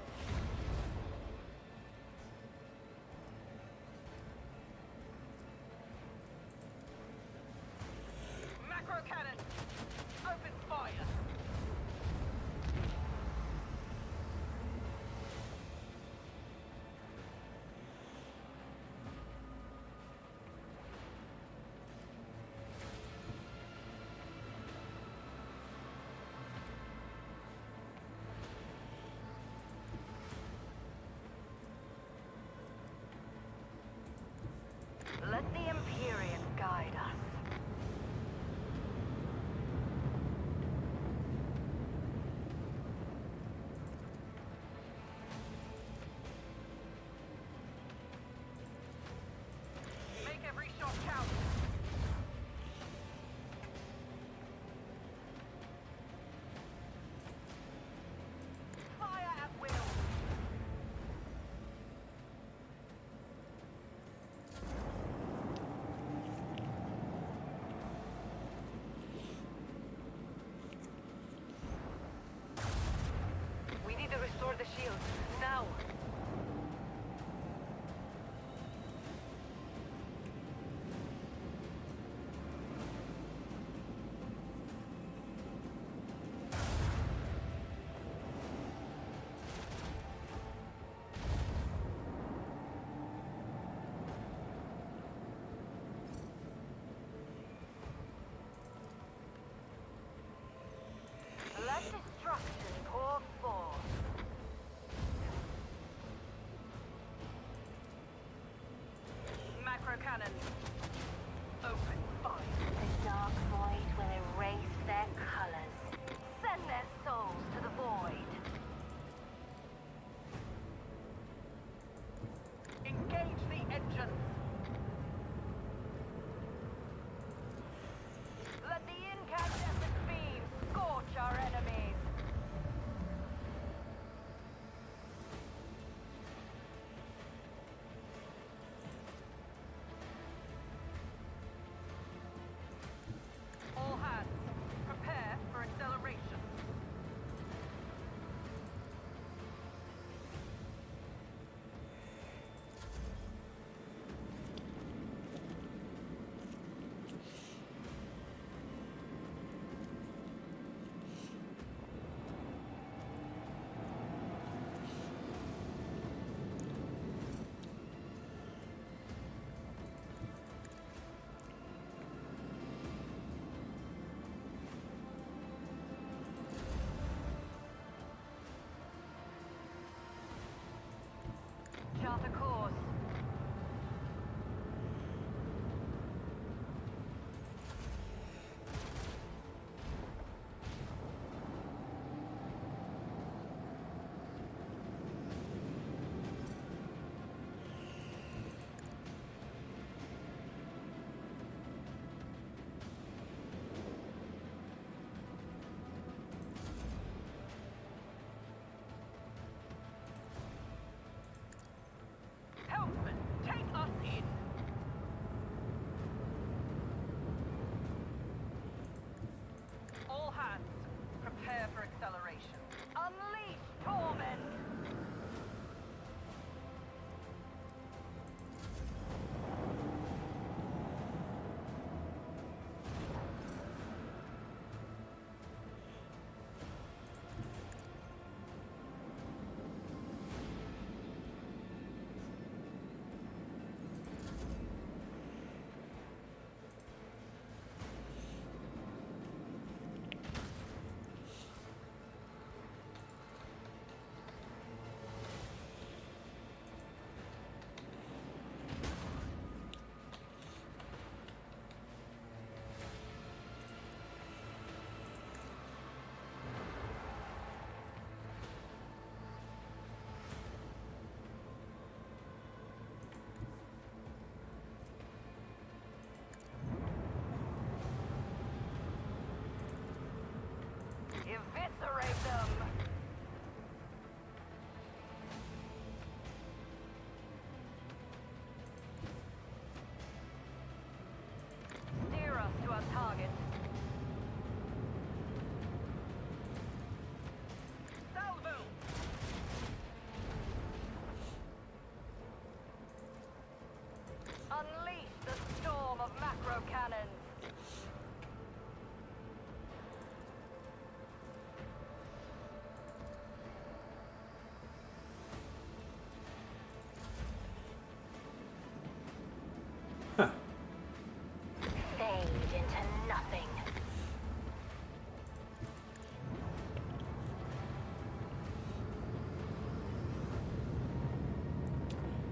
Macro cannon. Open fire. Let the Imperium guide us. Make every shot count. Fire at will. We need to restore the shield. Now! Let destruction pour forth. Macro cannon. Open fire. The dark void will erase their colors. Send their souls to the void. Engage the engines. Let the incandescent beam scorch our enemies.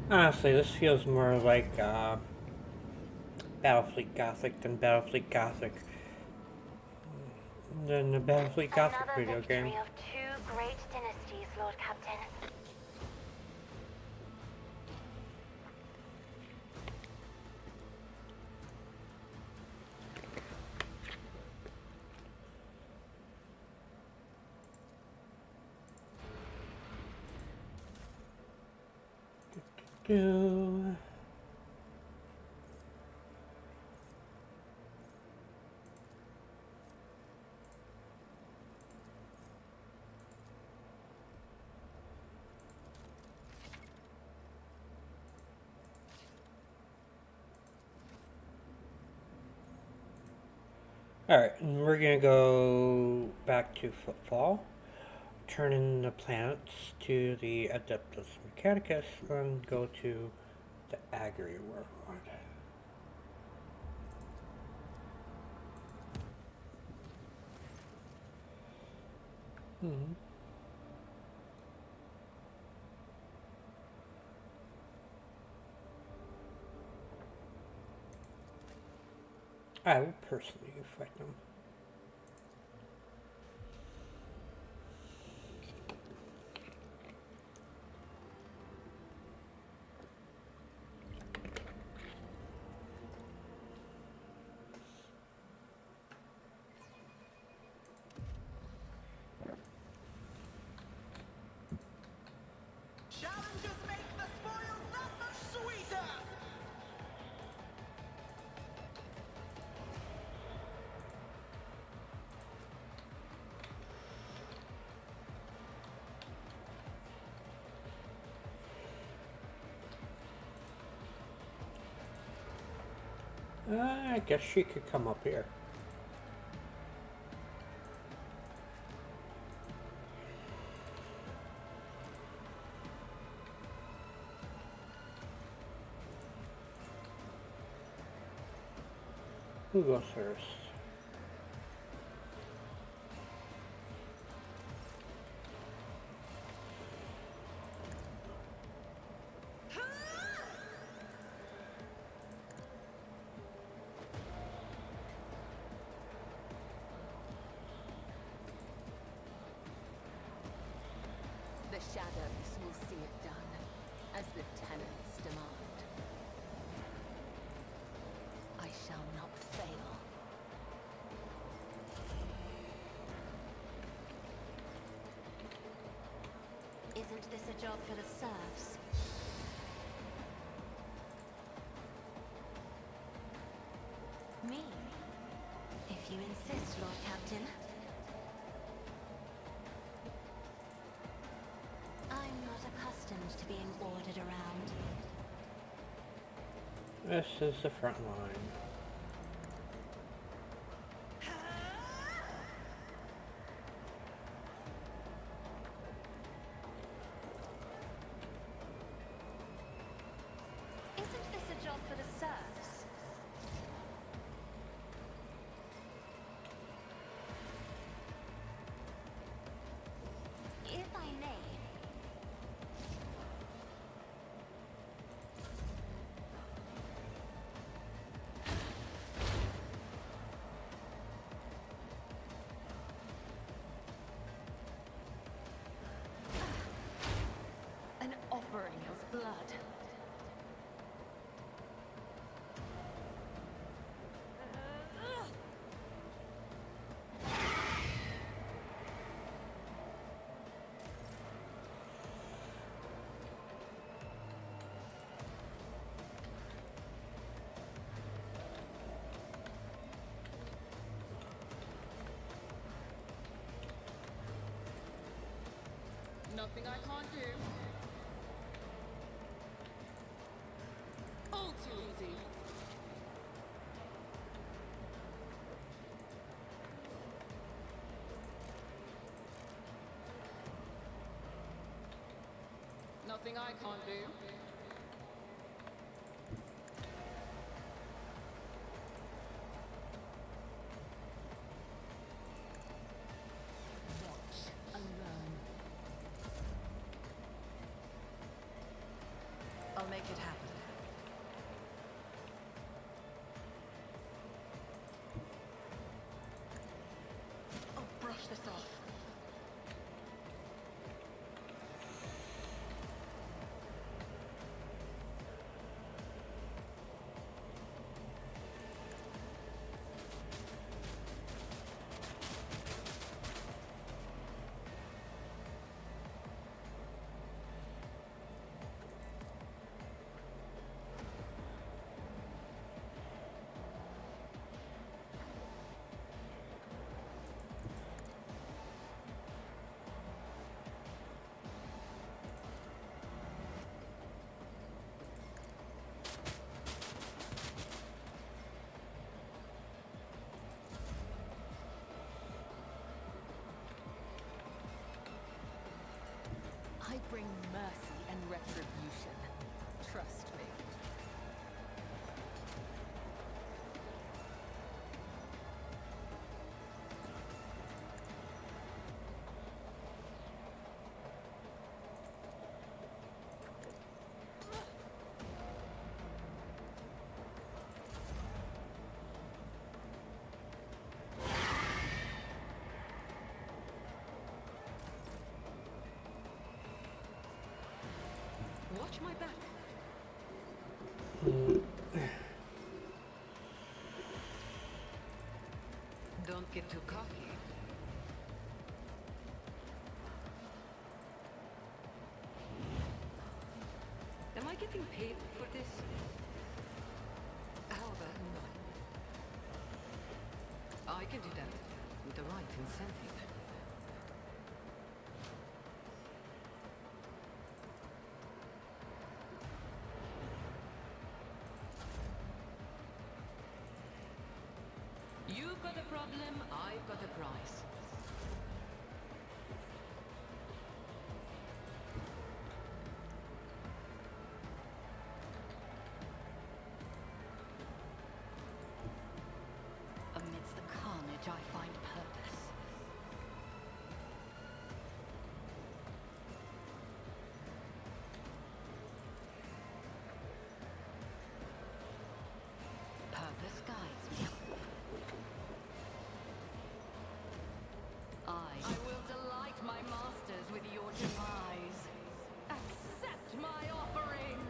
Honestly, this feels more like Battlefleet Gothic than the Battlefleet Gothic Another video game. victory of two great dynasties, Lord Captain. Do. Alright, and we're gonna go back to football, turn in the planets to the Adeptus Mechanicus, and go to the Agri world. Hmm. I will personally fight them. Challenges make the spoils that much sweeter! I guess she could come up here. Who goes first? The shadows will see it done, as the tenants demand. I shall not fail. Isn't this a job for the serfs? Me? If you insist, Lord Captain. I'm not accustomed to being ordered around. This is the front line. Isn't this a job for the serfs? If I may. An offering of blood. Nothing I can't do. All too easy. Nothing I can't do. Watch and learn. I'll make it happen. I'll brush this off. I bring mercy and retribution. Trust me. Watch my back. Don't get too cocky. Am I getting paid for this? However, no. I can do that with the right incentive. You've got a problem, I've got a price. Amidst the carnage, I find purpose. Purpose guides me. I will delight my masters with your demise. Accept my offering!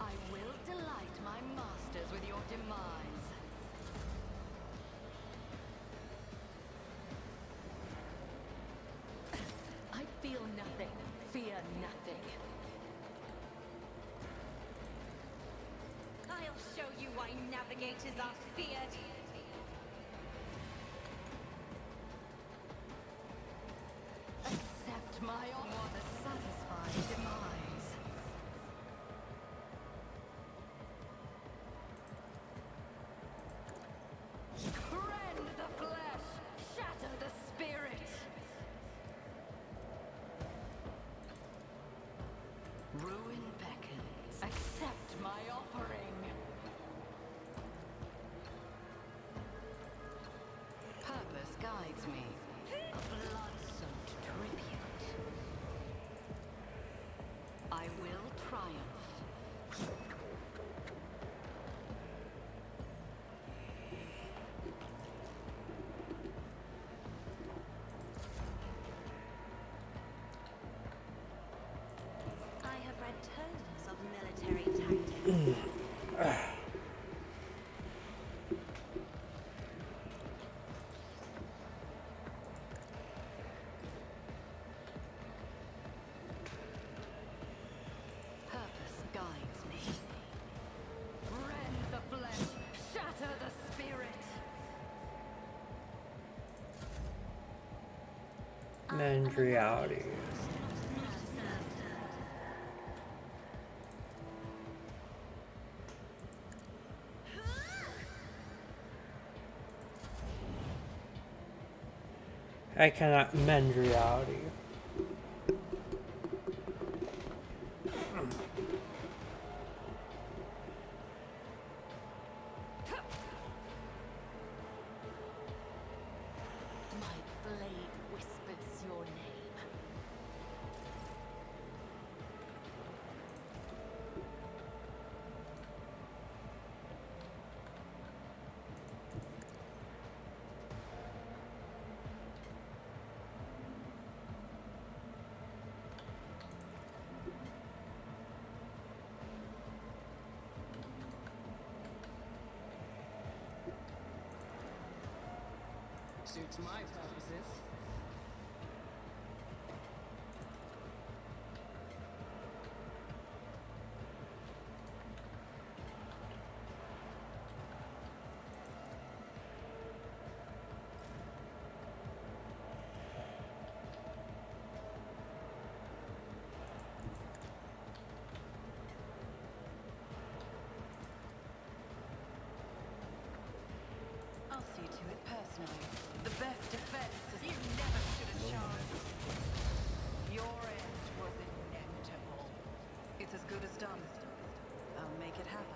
I will delight my masters with your demise. I feel nothing, fear nothing. I'll show you why navigators are feared. Accept my honor, the satisfied demise. Rend the flesh, shatter the spirit. Ruin beckons. Accept my offering. Purpose guides me. A blood-soaked tribute. I will triumph. I have read tomes of military tactics. Purpose guides me. Rend the flesh, shatter the spirit. Men's reality. I cannot mend reality. My blade whispers your name. Suits my purposes. I'll see to it personally. The best defense is you never stood a chance. Your end was inevitable. It's as good as done. I'll make it happen.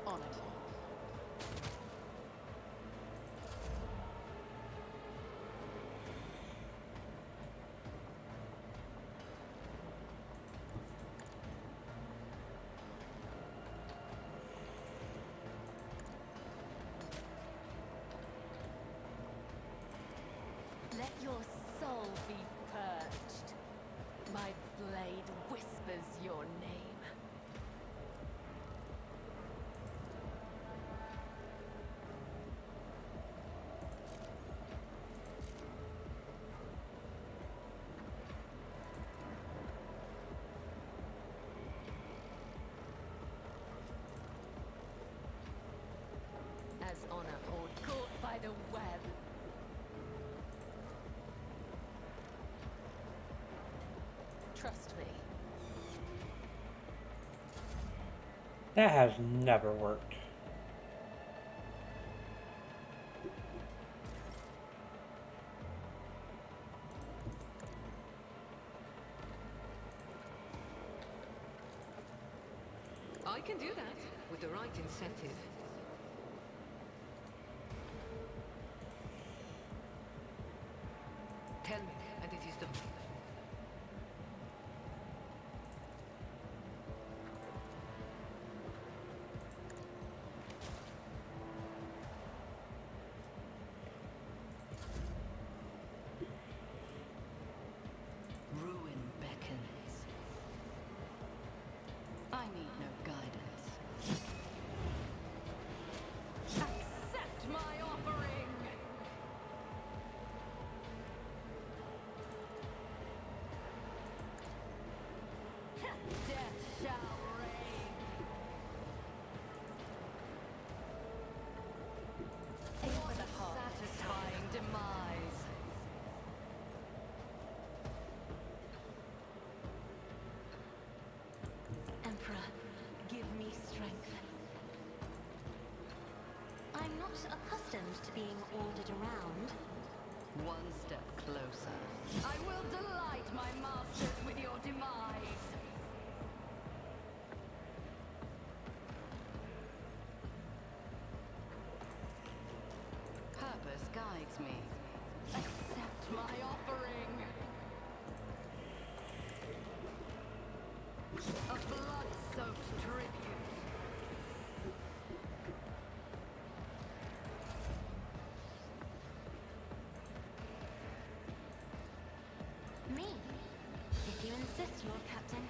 On it. Let your soul be purged. My blade whispers your name. As on a horde caught by the web. Trust me. That has never worked. I can do that with the right incentive. Tell me, and it is done. Ruin beckons. I need no guidance. Accept my offering! Death shall reign! For the satisfying demise. Emperor, give me strength. I'm not accustomed to being ordered around. One step closer. I will delight my masters with your demise. Purpose guides me. Accept my offering. A blood-soaked tribute. Me? If you insist, Lord Captain.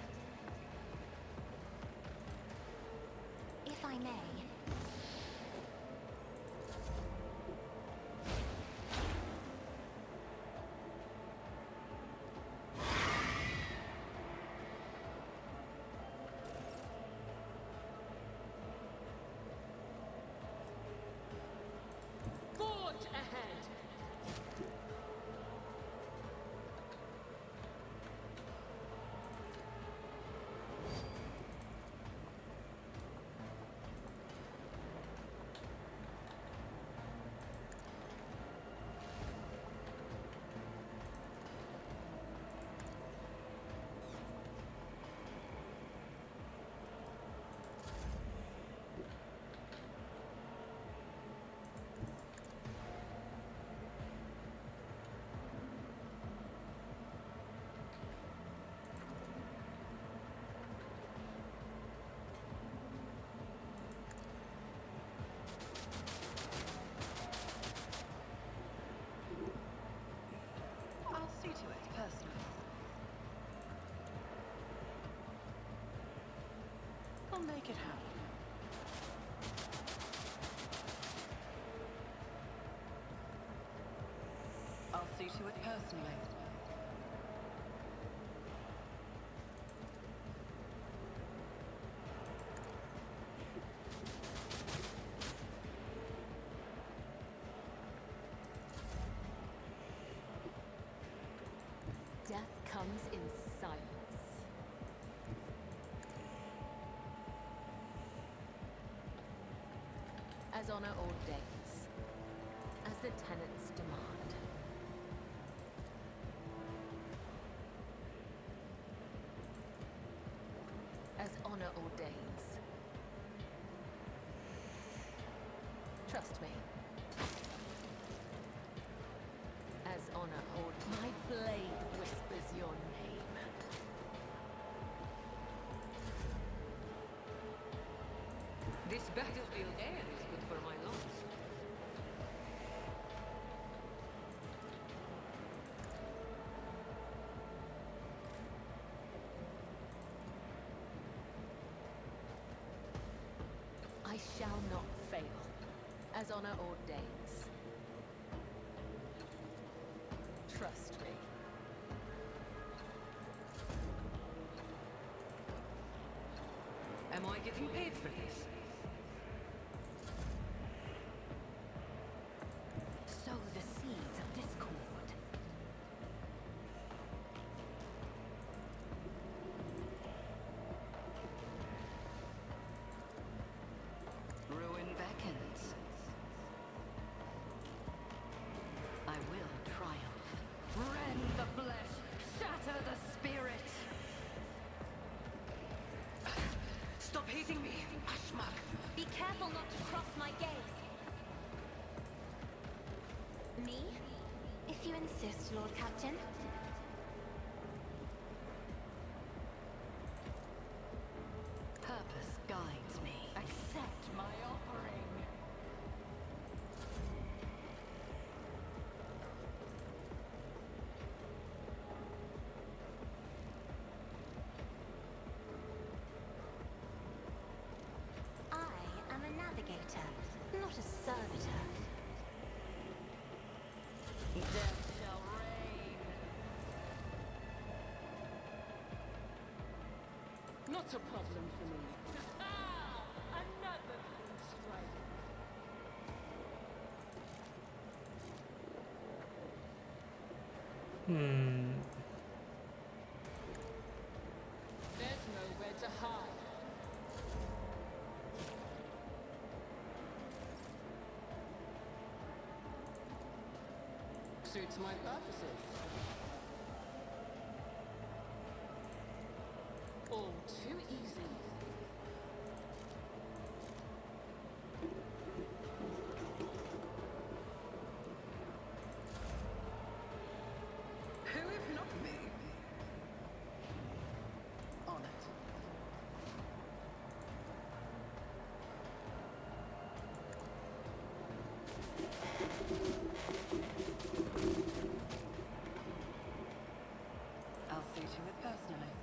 If I may. Forge ahead! make it happen. I'll see to it personally. Death comes in silence. As honor ordains, as the tenets demand. As honor ordains. Trust me. As honor ordains. My blade whispers your name. This battlefield air is good for my lungs. I shall not fail, as honor ordains. Trust me. Am I getting paid for this? Sow the seeds of discord. Ruin beckons. I will triumph. Rend the flesh, shatter the spirit. Stop hitting me, Ashmak. Be careful not to cross my gaze. Me? If you insist, Lord Captain. Purpose guides me. Accept my offering. I am a navigator, not a servitor. Death shall reign. Not a problem for me. Another blue strike. There's nowhere to hide. Suits my purposes. All too easy. Who if not me? On it. I'll see to it personally.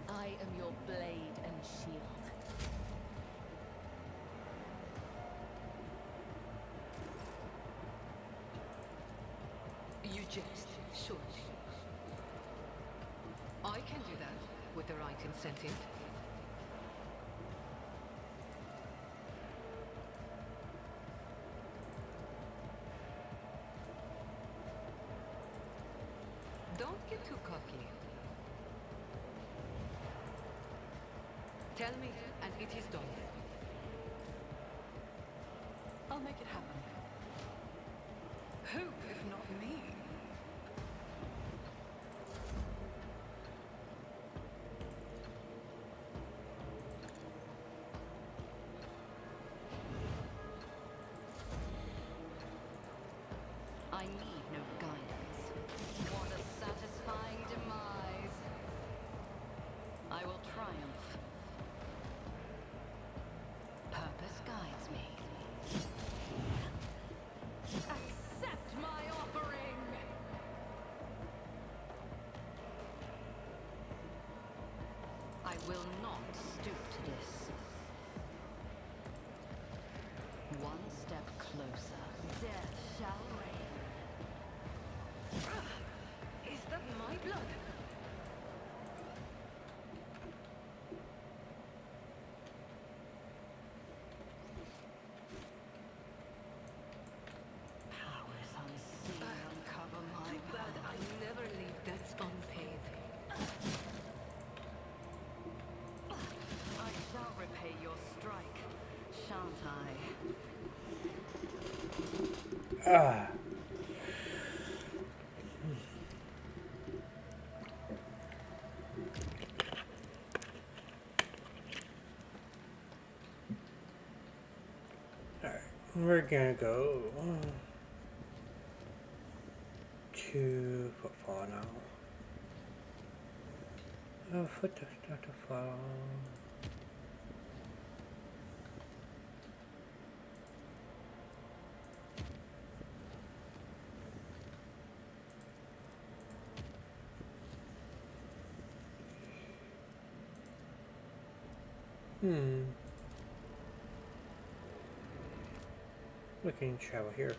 I am your blade and shield. You jest, surely. I can do that with the right incentive. Don't get too cocky. Tell me, and it is done. I'll make it happen. Who, if not me? I need no guidance. What a satisfying demise. I will triumph. Purpose guides. will not stoop to this. One step closer. Death shall reign. Is that my blood? Powers unseen uncover my Too bad I never leave debts unpaid. I shall repay your strike, shan't I? Ah. Alright, we're gonna go to footfall now. Oh, footsteps start to fall. We can travel here first.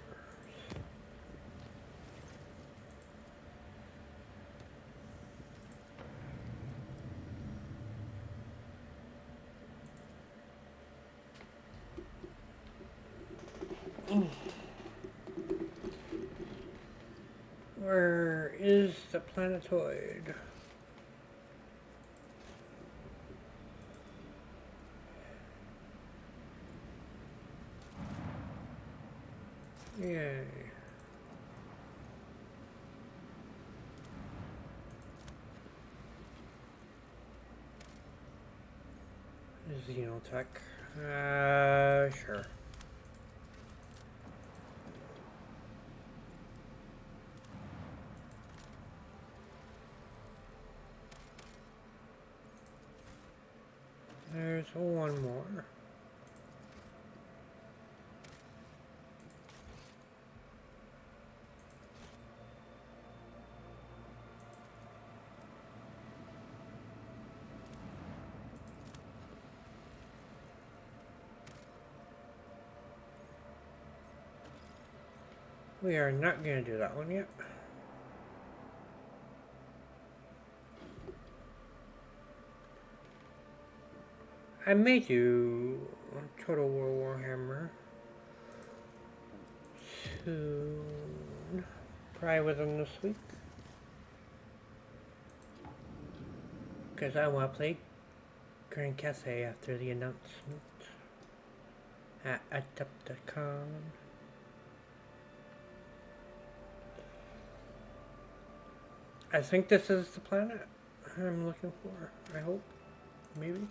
Where is the planetoid? Yay. Xenotech. Sure. There's one more. We are not going to do that one yet. I may do Total War Warhammer soon. Probably within this week. Because I want to play Grand Casse after the announcement at Adepticon. I think this is the planet I'm looking for. I hope. Maybe.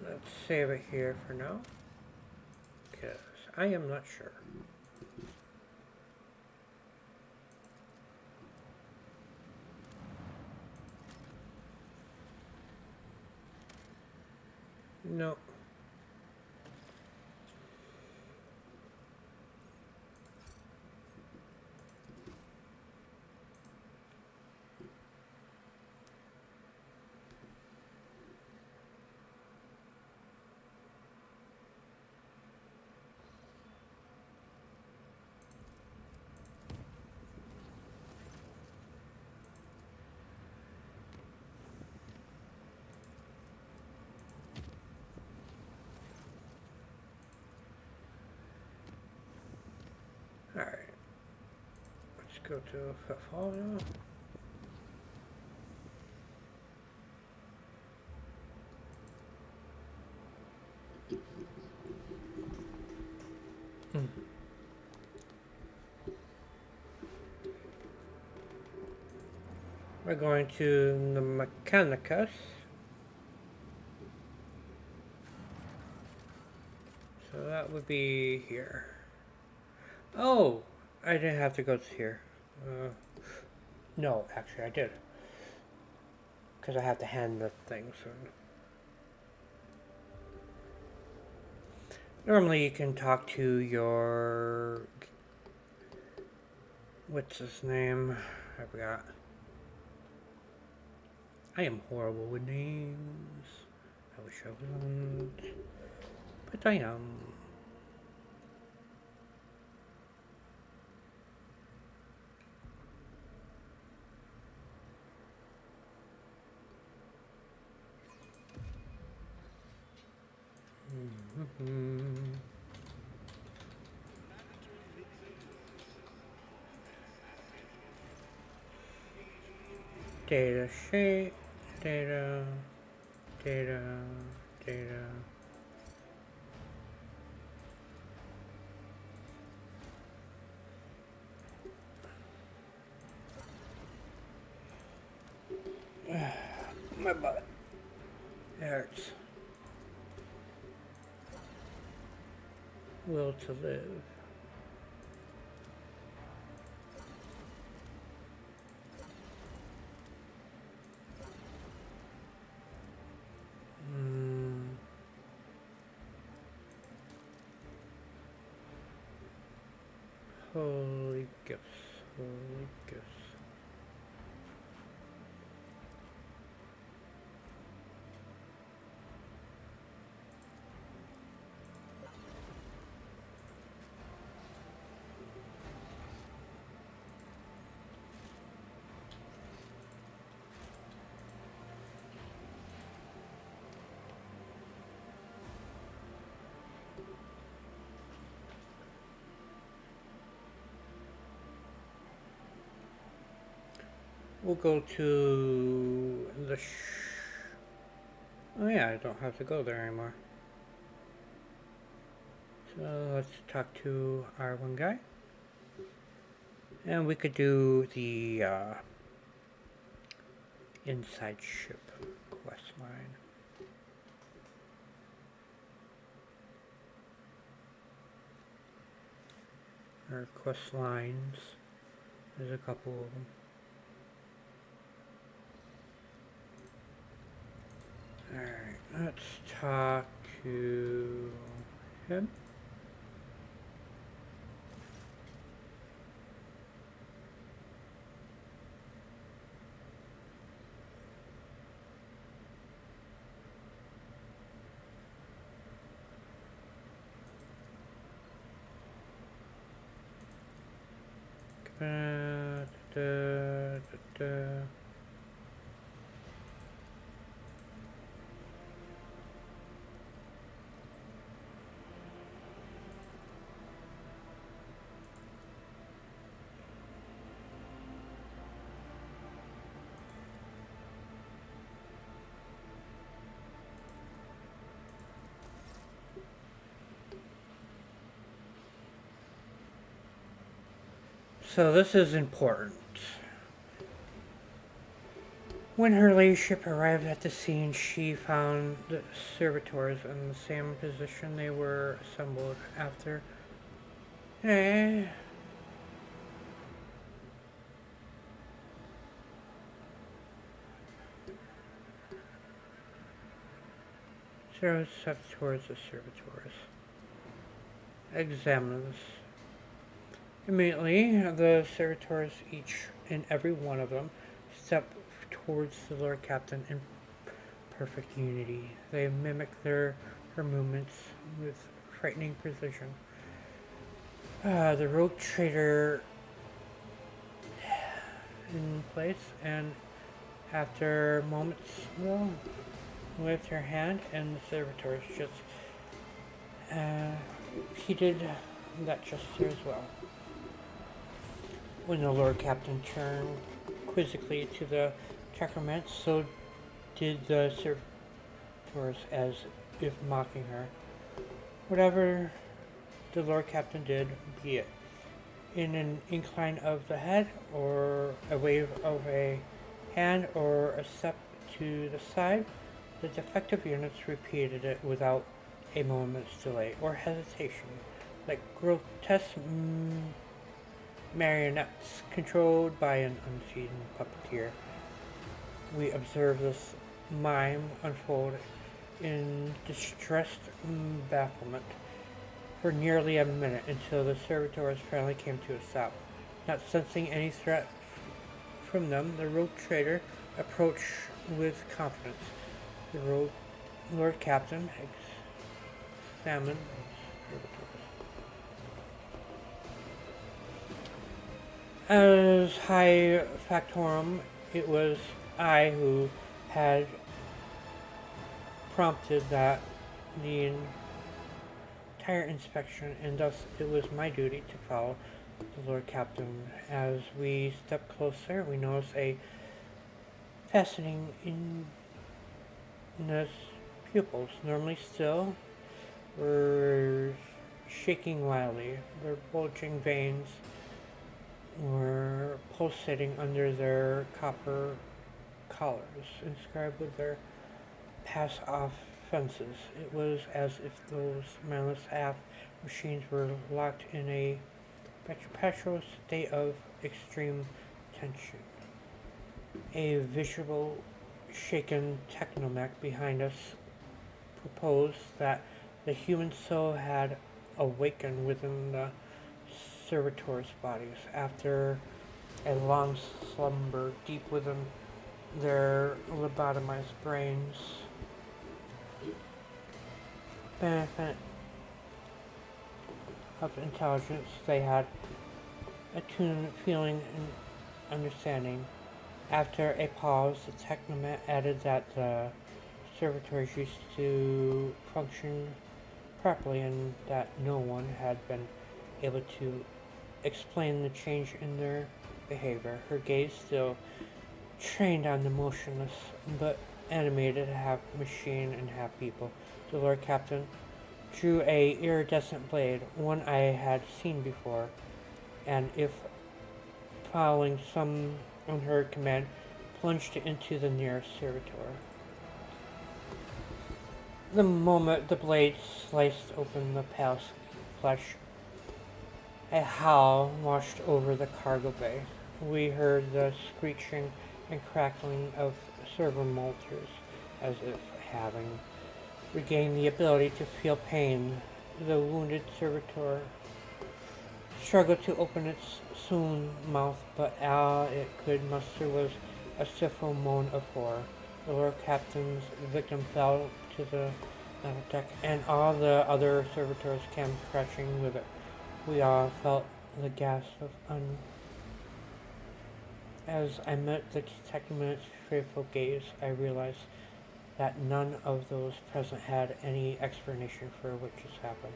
Let's save it here for now, because I am not sure. No. Alright. Let's go to Footfall now. We're going to the Mechanicus. So that would be here. Oh, I didn't have to go to here. No, actually I did. Because I have to hand the thing soon. Normally you can talk to your... What's his name? I forgot. I am horrible with names. I wish I wasn't. But I am. Data sheet, data, data, data. My butt. It hurts. Will to live. Holy gifts, holy gifts. We'll go to the oh yeah, I don't have to go there anymore. So let's talk to our one guy. And we could do the inside ship quest line. Or quest lines. There's a couple of them. Alright, let's talk to him. Da, da, da, da. So this is important. When her ladyship arrived at the scene, she found the servitors in the same position they were assembled after. Zero steps towards the servitors. Examines. Immediately, the servitors, each and every one of them, step towards the Lord Captain in perfect unity. They mimic her movements with frightening precision. The rogue trader in place, and after moments, well, with her hand and the servitors just he did that gesture as well. When the Lord Captain turned quizzically to the Chacraments, so did the servitors, as if mocking her. Whatever the Lord Captain did, be it in an incline of the head, or a wave of a hand, or a step to the side. The defective units repeated it without a moment's delay or hesitation, like grotesque marionettes controlled by an unseen puppeteer. We observed this mime unfold in distressed bafflement for nearly a minute until the servitors finally came to a stop. Not sensing any threat from them, the rogue trader approached with confidence. The Lord Captain examined the servitors. As High Factorum, it was I who had prompted the entire inspection, and thus it was my duty to follow the Lord Captain. As we stepped closer, we noticed a fastening in his pupils, normally still, were shaking wildly. Their bulging veins were pulsating under their copper collars, inscribed with their pass-off fences. It was as if those mindless half machines were locked in a perpetual state of extreme tension. A visual, shaken technomech behind us proposed that the human soul had awakened within the servitors' bodies after a long slumber deep within their lobotomized brains. Benefit of intelligence, they had attuned feeling and understanding. After a pause, the technomat added that the servitors used to function properly and that no one had been able to explain the change in their behavior. Her gaze still trained on the motionless but animated half machine and half people. The Lord Captain drew a iridescent blade, one I had seen before, and if following some unheard command, plunged into the nearest servitor. The moment the blade sliced open the pale flesh, a howl washed over the cargo bay. We heard the screeching and crackling of servo motors, as if having regained the ability to feel pain. The wounded servitor struggled to open its swoon mouth, but all it could muster was a stifled moan of horror. The Lord Captain's victim fell to the metal deck, and all the other servitors came crashing with it. We all felt the gasp of As I met the technomat's fearful gaze, I realized that none of those present had any explanation for what just happened.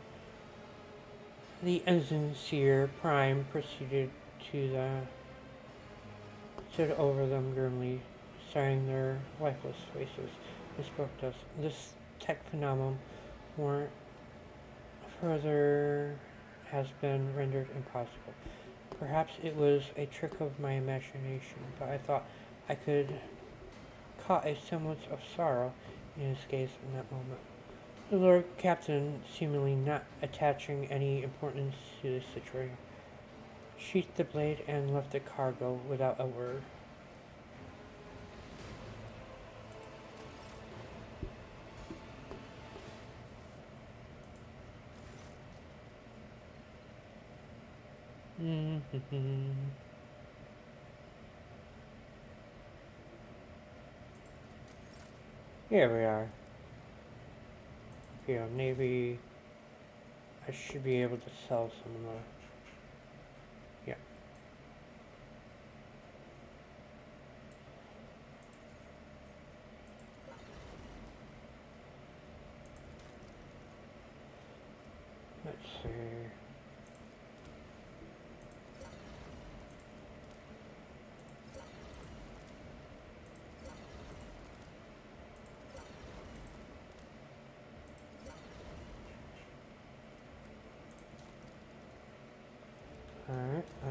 The Ensign Seer Prime proceeded stood over them grimly, staring their lifeless faces, and spoke to us. This tech phenomenon more further has been rendered impossible. Perhaps it was a trick of my imagination, but I thought I could caught a semblance of sorrow in his gaze in that moment. The Lord Captain, seemingly not attaching any importance to the situation, sheathed the blade and left the cargo without a word. Here we are. Yeah, maybe I should be able to sell some of the... Yeah. Let's see.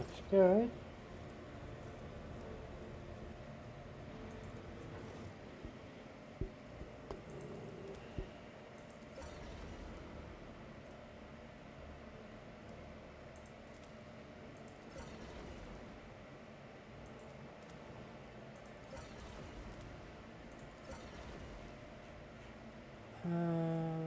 That's good. Um,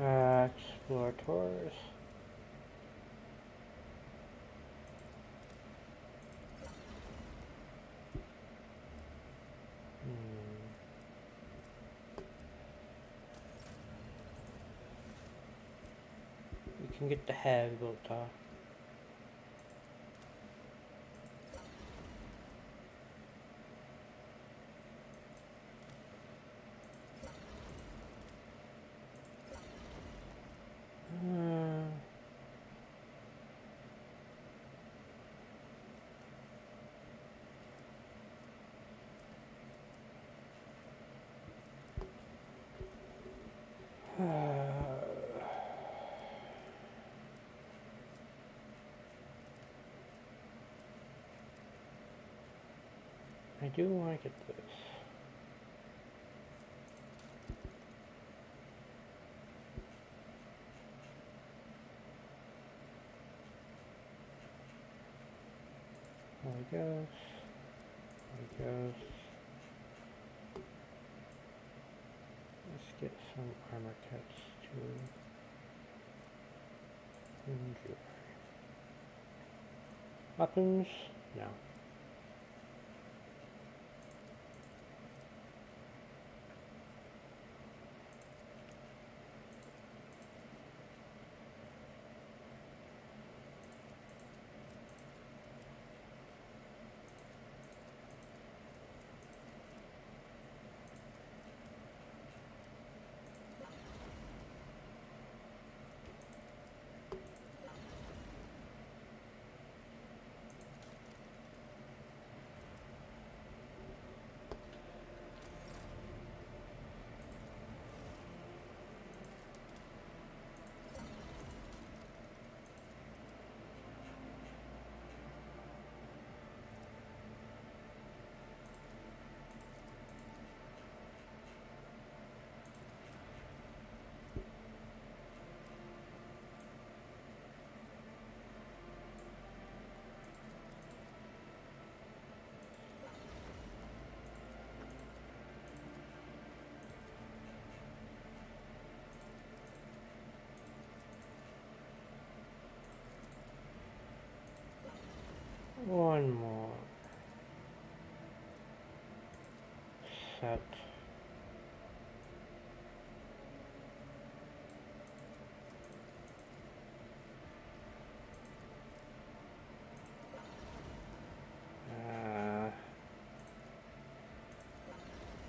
Explorators. We can get the head built off. I do want to get this. There he goes. There he goes. Let's get some armor kits to enjoy. Weapons? No. One more set.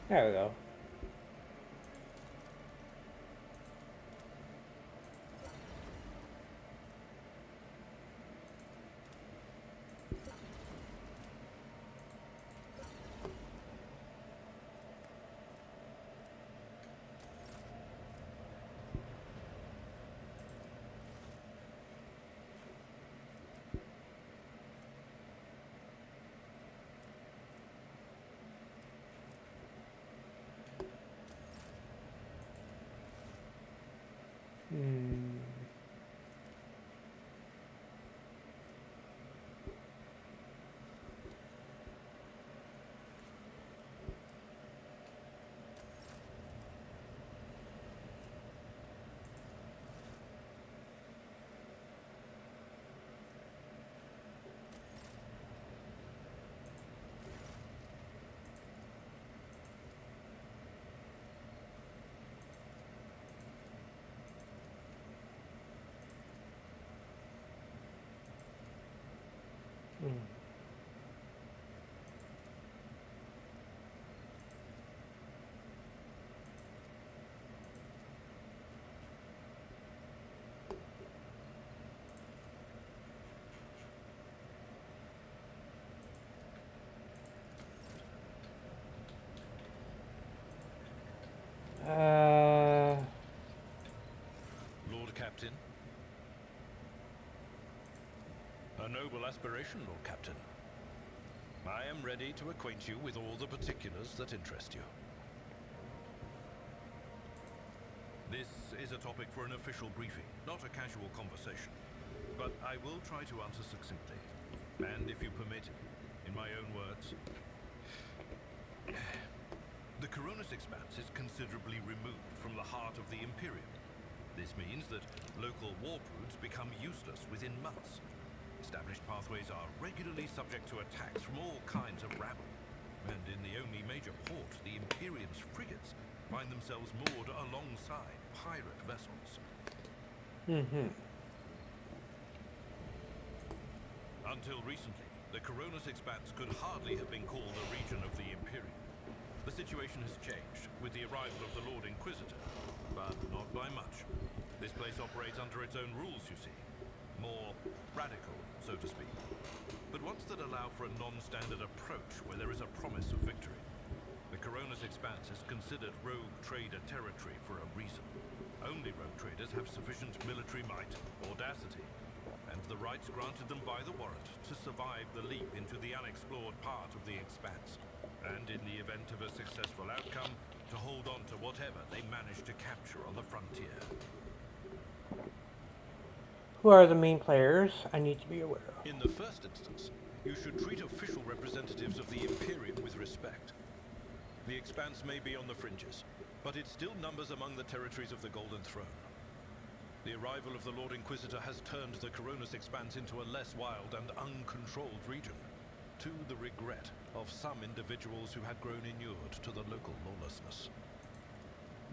There we go. A noble aspiration, Lord Captain. I am ready to acquaint you with all the particulars that interest you. This is a topic for an official briefing, not a casual conversation. But I will try to answer succinctly. And if you permit, in my own words, the Coronis Expanse is considerably removed from the heart of the Imperium. This means that local warbroods become useless within months. Established pathways are regularly subject to attacks from all kinds of rabble. And in the only major port, the Imperium's frigates find themselves moored alongside pirate vessels. Until recently, the Coronis Expanse could hardly have been called a region of the Imperium. The situation has changed with the arrival of the Lord Inquisitor, but not by much. This place operates under its own rules, you see. More radical, so to speak. But ones that allow for a non-standard approach where there is a promise of victory. The Coronis Expanse is considered rogue trader territory for a reason. Only rogue traders have sufficient military might, audacity, and the rights granted them by the warrant to survive the leap into the unexplored part of the Expanse. And in the event of a successful outcome, to hold on to whatever they manage to capture on the frontier. Who are the main players I need to be aware of? In the first instance, you should treat official representatives of the Imperium with respect. The Expanse may be on the fringes, but it still numbers among the territories of the Golden Throne. The arrival of the Lord Inquisitor has turned the Coronis Expanse into a less wild and uncontrolled region, to the regret of some individuals who had grown inured to the local lawlessness.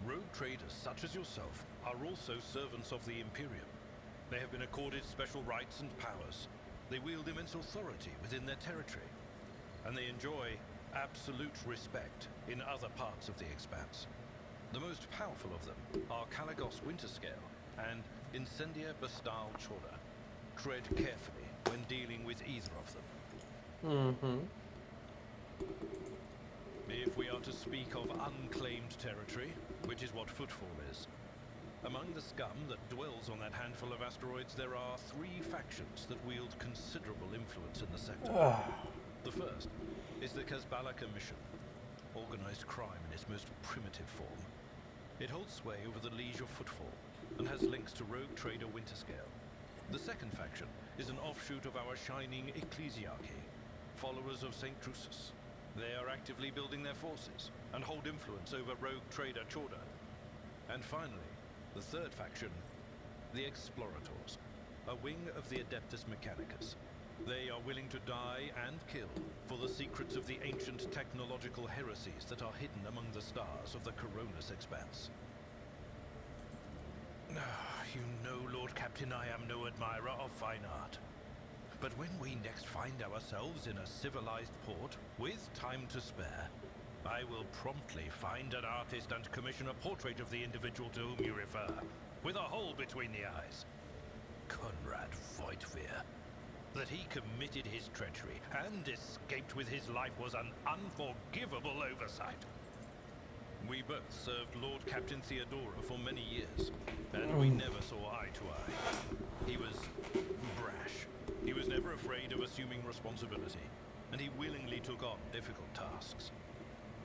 Rogue traders such as yourself are also servants of the Imperium. They have been accorded special rights and powers. They wield immense authority within their territory, and they enjoy absolute respect in other parts of the Expanse. The most powerful of them are Kalagos Winterscale and Incendia Bastal Chora. Tread carefully when dealing with either of them. If we are to speak of unclaimed territory, which is what Footfall is, among the scum that dwells on that handful of asteroids, there are 3 factions that wield considerable influence in the sector. The first is the Kazbalaka Mission, organized crime in its most primitive form. It holds sway over the Liege of Footfall and has links to rogue trader Winterscale. The second faction is an offshoot of our shining ecclesiarchy, followers of St. Drusus. They are actively building their forces and hold influence over rogue trader Chorda. And finally, the third faction, the Explorators, a wing of the Adeptus Mechanicus. They are willing to die and kill for the secrets of the ancient technological heresies that are hidden among the stars of the Coronis Expanse. You know, Lord Captain, I am no admirer of fine art. But when we next find ourselves in a civilized port, with time to spare, I will promptly find an artist and commission a portrait of the individual to whom you refer, with a hole between the eyes. Conrad Voigtveer. That he committed his treachery and escaped with his life was an unforgivable oversight. We both served Lord Captain Theodora for many years, and we never saw eye to eye. He was brash. He was never afraid of assuming responsibility, and he willingly took on difficult tasks.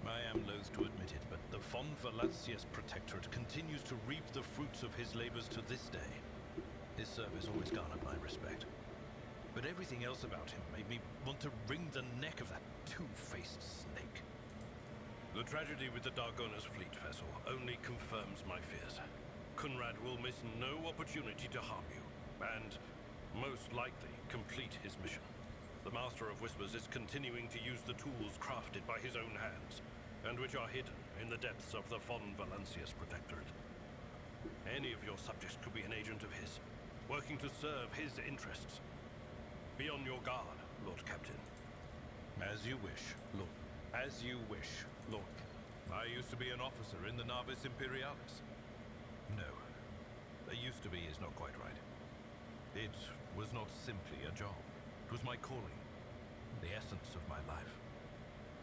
I am loath to admit it, but the Von Valancius Protectorate continues to reap the fruits of his labors to this day. His service always garnered my respect. But everything else about him made me want to wring the neck of that two-faced snake. The tragedy with the Dargona's fleet vessel only confirms my fears. Conrad will miss no opportunity to harm you, and most likely complete his mission. The Master of Whispers is continuing to use the tools crafted by his own hands, and which are hidden in the depths of the Von Valancius Protectorate. Any of your subjects could be an agent of his, working to serve his interests. Be on your guard, Lord Captain. As you wish, Lord. As you wish, Lord. I used to be an officer in the Navis Imperialis. No. Used to be is not quite right. It was not simply a job. It was my calling. The essence of my life.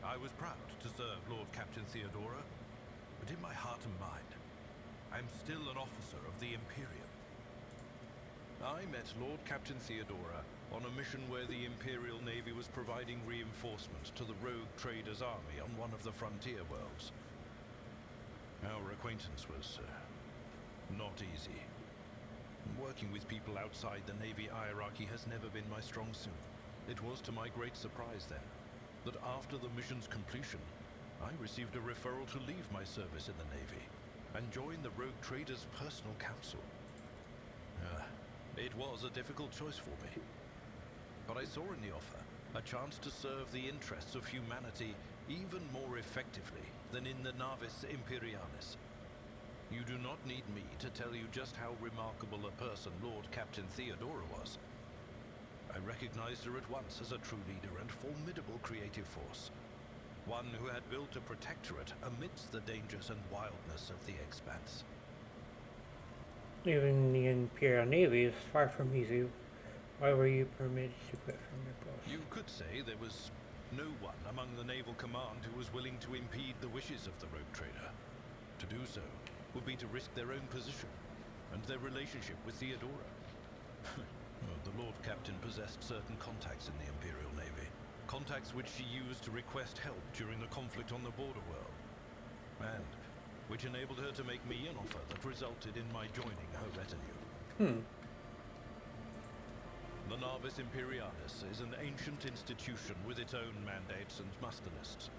I was proud to serve Lord Captain Theodora, but in my heart and mind, I'm still an officer of the Imperium. I met Lord Captain Theodora on a mission where the Imperial Navy was providing reinforcement to the rogue traders' army on one of the frontier worlds. Our acquaintance was not easy. Working with people outside the Navy hierarchy has never been my strong suit. It was to my great surprise then, that after the mission's completion, I received a referral to leave my service in the Navy and join the rogue traders' personal council. It was a difficult choice for me, but I saw in the offer a chance to serve the interests of humanity even more effectively than in the Navis Imperialis. You do not need me to tell you just how remarkable a person Lord Captain Theodora was. I recognized her at once as a true leader and formidable creative force. One who had built a protectorate amidst the dangers and wildness of the Expanse. Leaving the Imperial Navy is far from easy. Why were you permitted to quit from your post? You could say there was no one among the naval command who was willing to impede the wishes of the rogue trader. To do so would be to risk their own position and their relationship with Theodora. Well, the Lord Captain possessed certain contacts in the Imperial Navy. Contacts which she used to request help during the conflict on the border world. And which enabled her to make me an offer that resulted in my joining her retinue. The Navis Imperialis is an ancient institution with its own mandates and muster lists.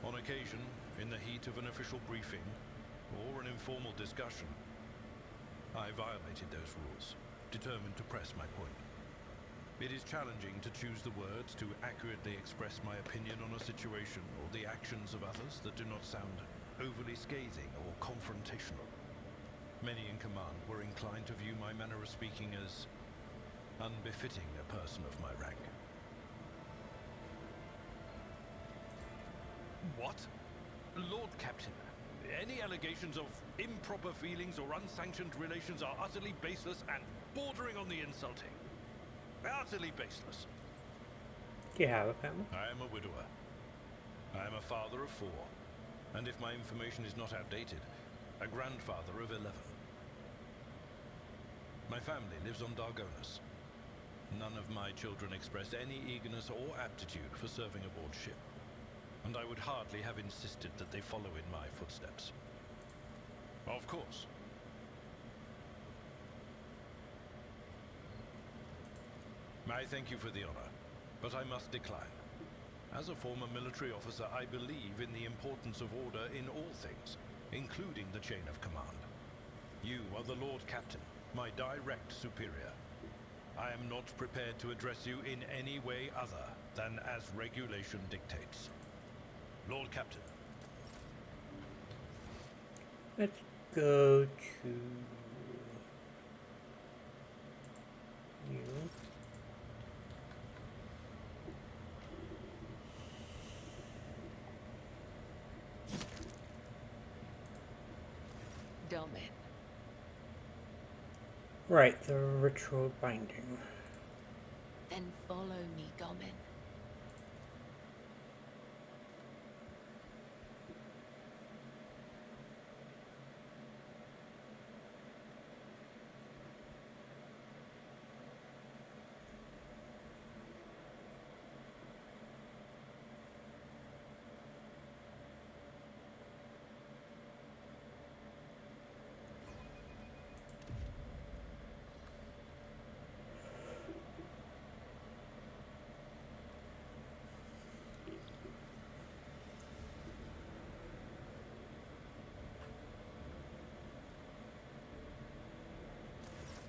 On occasion, in the heat of an official briefing, or an informal discussion, I violated those rules, determined to press my point. It is challenging to choose the words to accurately express my opinion on a situation or the actions of others that do not sound overly scathing or confrontational. Many in command were inclined to view my manner of speaking as unbefitting a person of my rank. What? Lord Captain, any allegations of improper feelings or unsanctioned relations are utterly baseless and bordering on the insulting. Utterly baseless. Do you have a family? I am a widower. I am a father of 4. And if my information is not outdated, a grandfather of 11. My family lives on Dargonus. None of my children express any eagerness or aptitude for serving aboard ship. And I would hardly have insisted that they follow in my footsteps. Of course. I thank you for the honor, but I must decline. As a former military officer, I believe in the importance of order in all things, including the chain of command. You are the Lord Captain, my direct superior. I am not prepared to address you in any way other than as regulation dictates. Lord Captain. Let's go to you. Domin. Right, the ritual binding. Then follow me, Domin.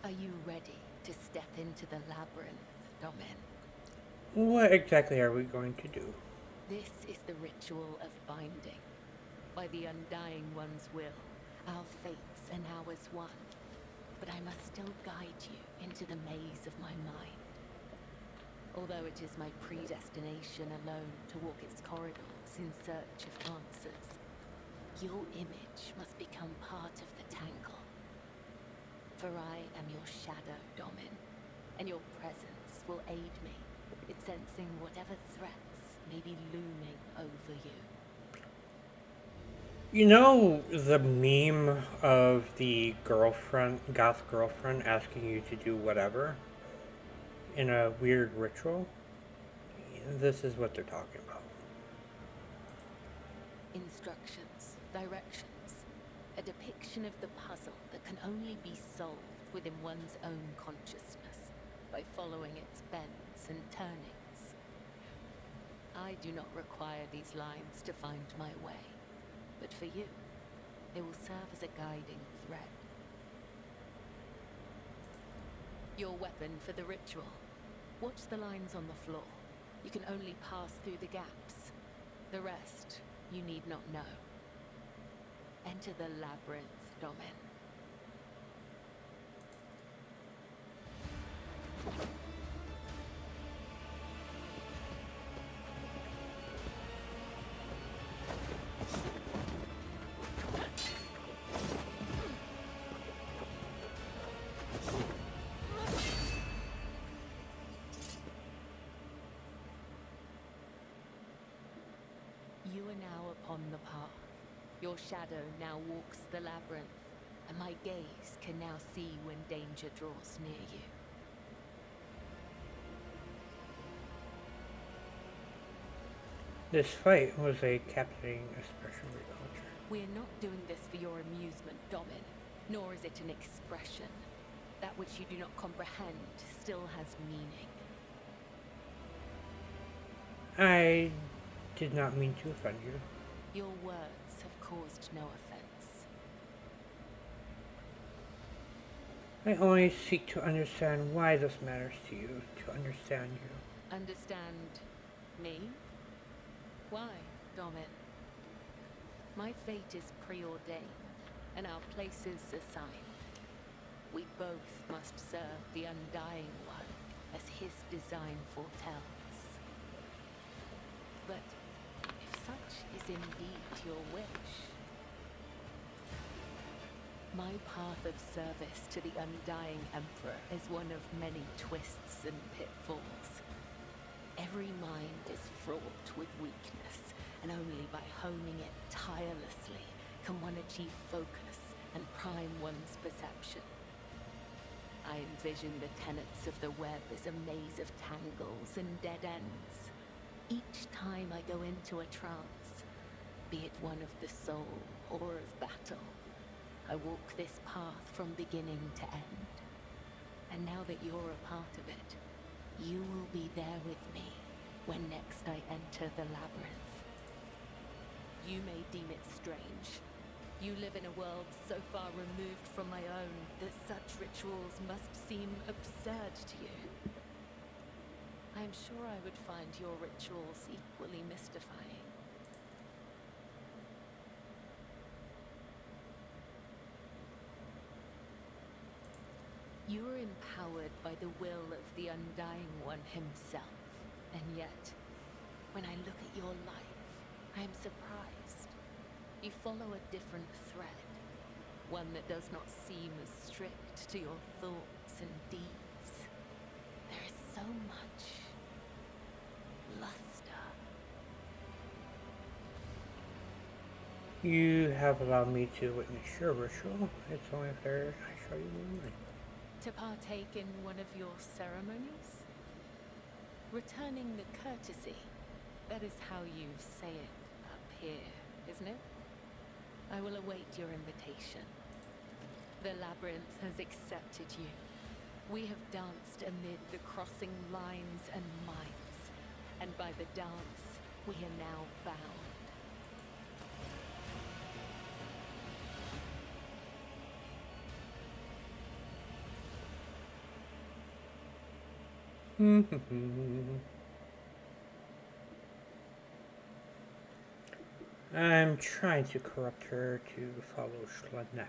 Are you ready to step into the labyrinth, Domin? What exactly are we going to do? This is the ritual of binding. By the Undying One's will, our fates and ours one. But I must still guide you into the maze of my mind. Although it is my predestination alone to walk its corridors in search of answers, your image must become part of the tangle. For I am your shadow, Domin, and your presence will aid me in sensing whatever threats may be looming over you. You know the meme of the girlfriend, goth girlfriend, asking you to do whatever? in a weird ritual, this is what they're talking about. Instructions, directions, a depiction of the puzzle that can only be solved within one's own consciousness by following its bends and turnings. I do not require these lines to find my way, but for you, they will serve as a guiding thread. Your weapon for the ritual. Watch the lines on the floor. You can only pass through the gaps. The rest, you need not know. Enter the labyrinth, Domin. You are now upon the path. Your shadow now walks the labyrinth, and my gaze can now see when danger draws near you. This fight was a captivating expression of your culture. We are not doing this for your amusement, Domin, nor is it an expression. That which you do not comprehend still has meaning. I did not mean to offend you. Your words have caused no offense. I only seek to understand why this matters to you, to understand you. Understand me? Why, Domin? My fate is preordained, and our places assigned. We both must serve the Undying One, as his design foretells. But if such is indeed your wish, my path of service to the Undying Emperor is one of many twists and pitfalls. Every mind is fraught with weakness, and only by honing it tirelessly can one achieve focus and prime one's perception. I envision the tenets of the web as a maze of tangles and dead ends. Each time I go into a trance, be it one of the soul or of battle, I walk this path from beginning to end. And now that you're a part of it, you will be there with me when next I enter the labyrinth. You may deem it strange. You live in a world so far removed from my own that such rituals must seem absurd to you. I am sure I would find your rituals equally mystifying. You are empowered by the will of the Undying One himself. And yet, when I look at your life, I am surprised. You follow a different thread, one that does not seem as strict to your thoughts and deeds. There is so much luster. You have allowed me to witness your ritual. It's only fair I show you mine. To partake in one of your ceremonies? Returning the courtesy. That is how you say it up here, isn't it? I will await your invitation. The labyrinth has accepted you. We have danced amid the crossing lines and minds, and by the dance, we are now bound. I'm trying to corrupt her to follow Slanesh.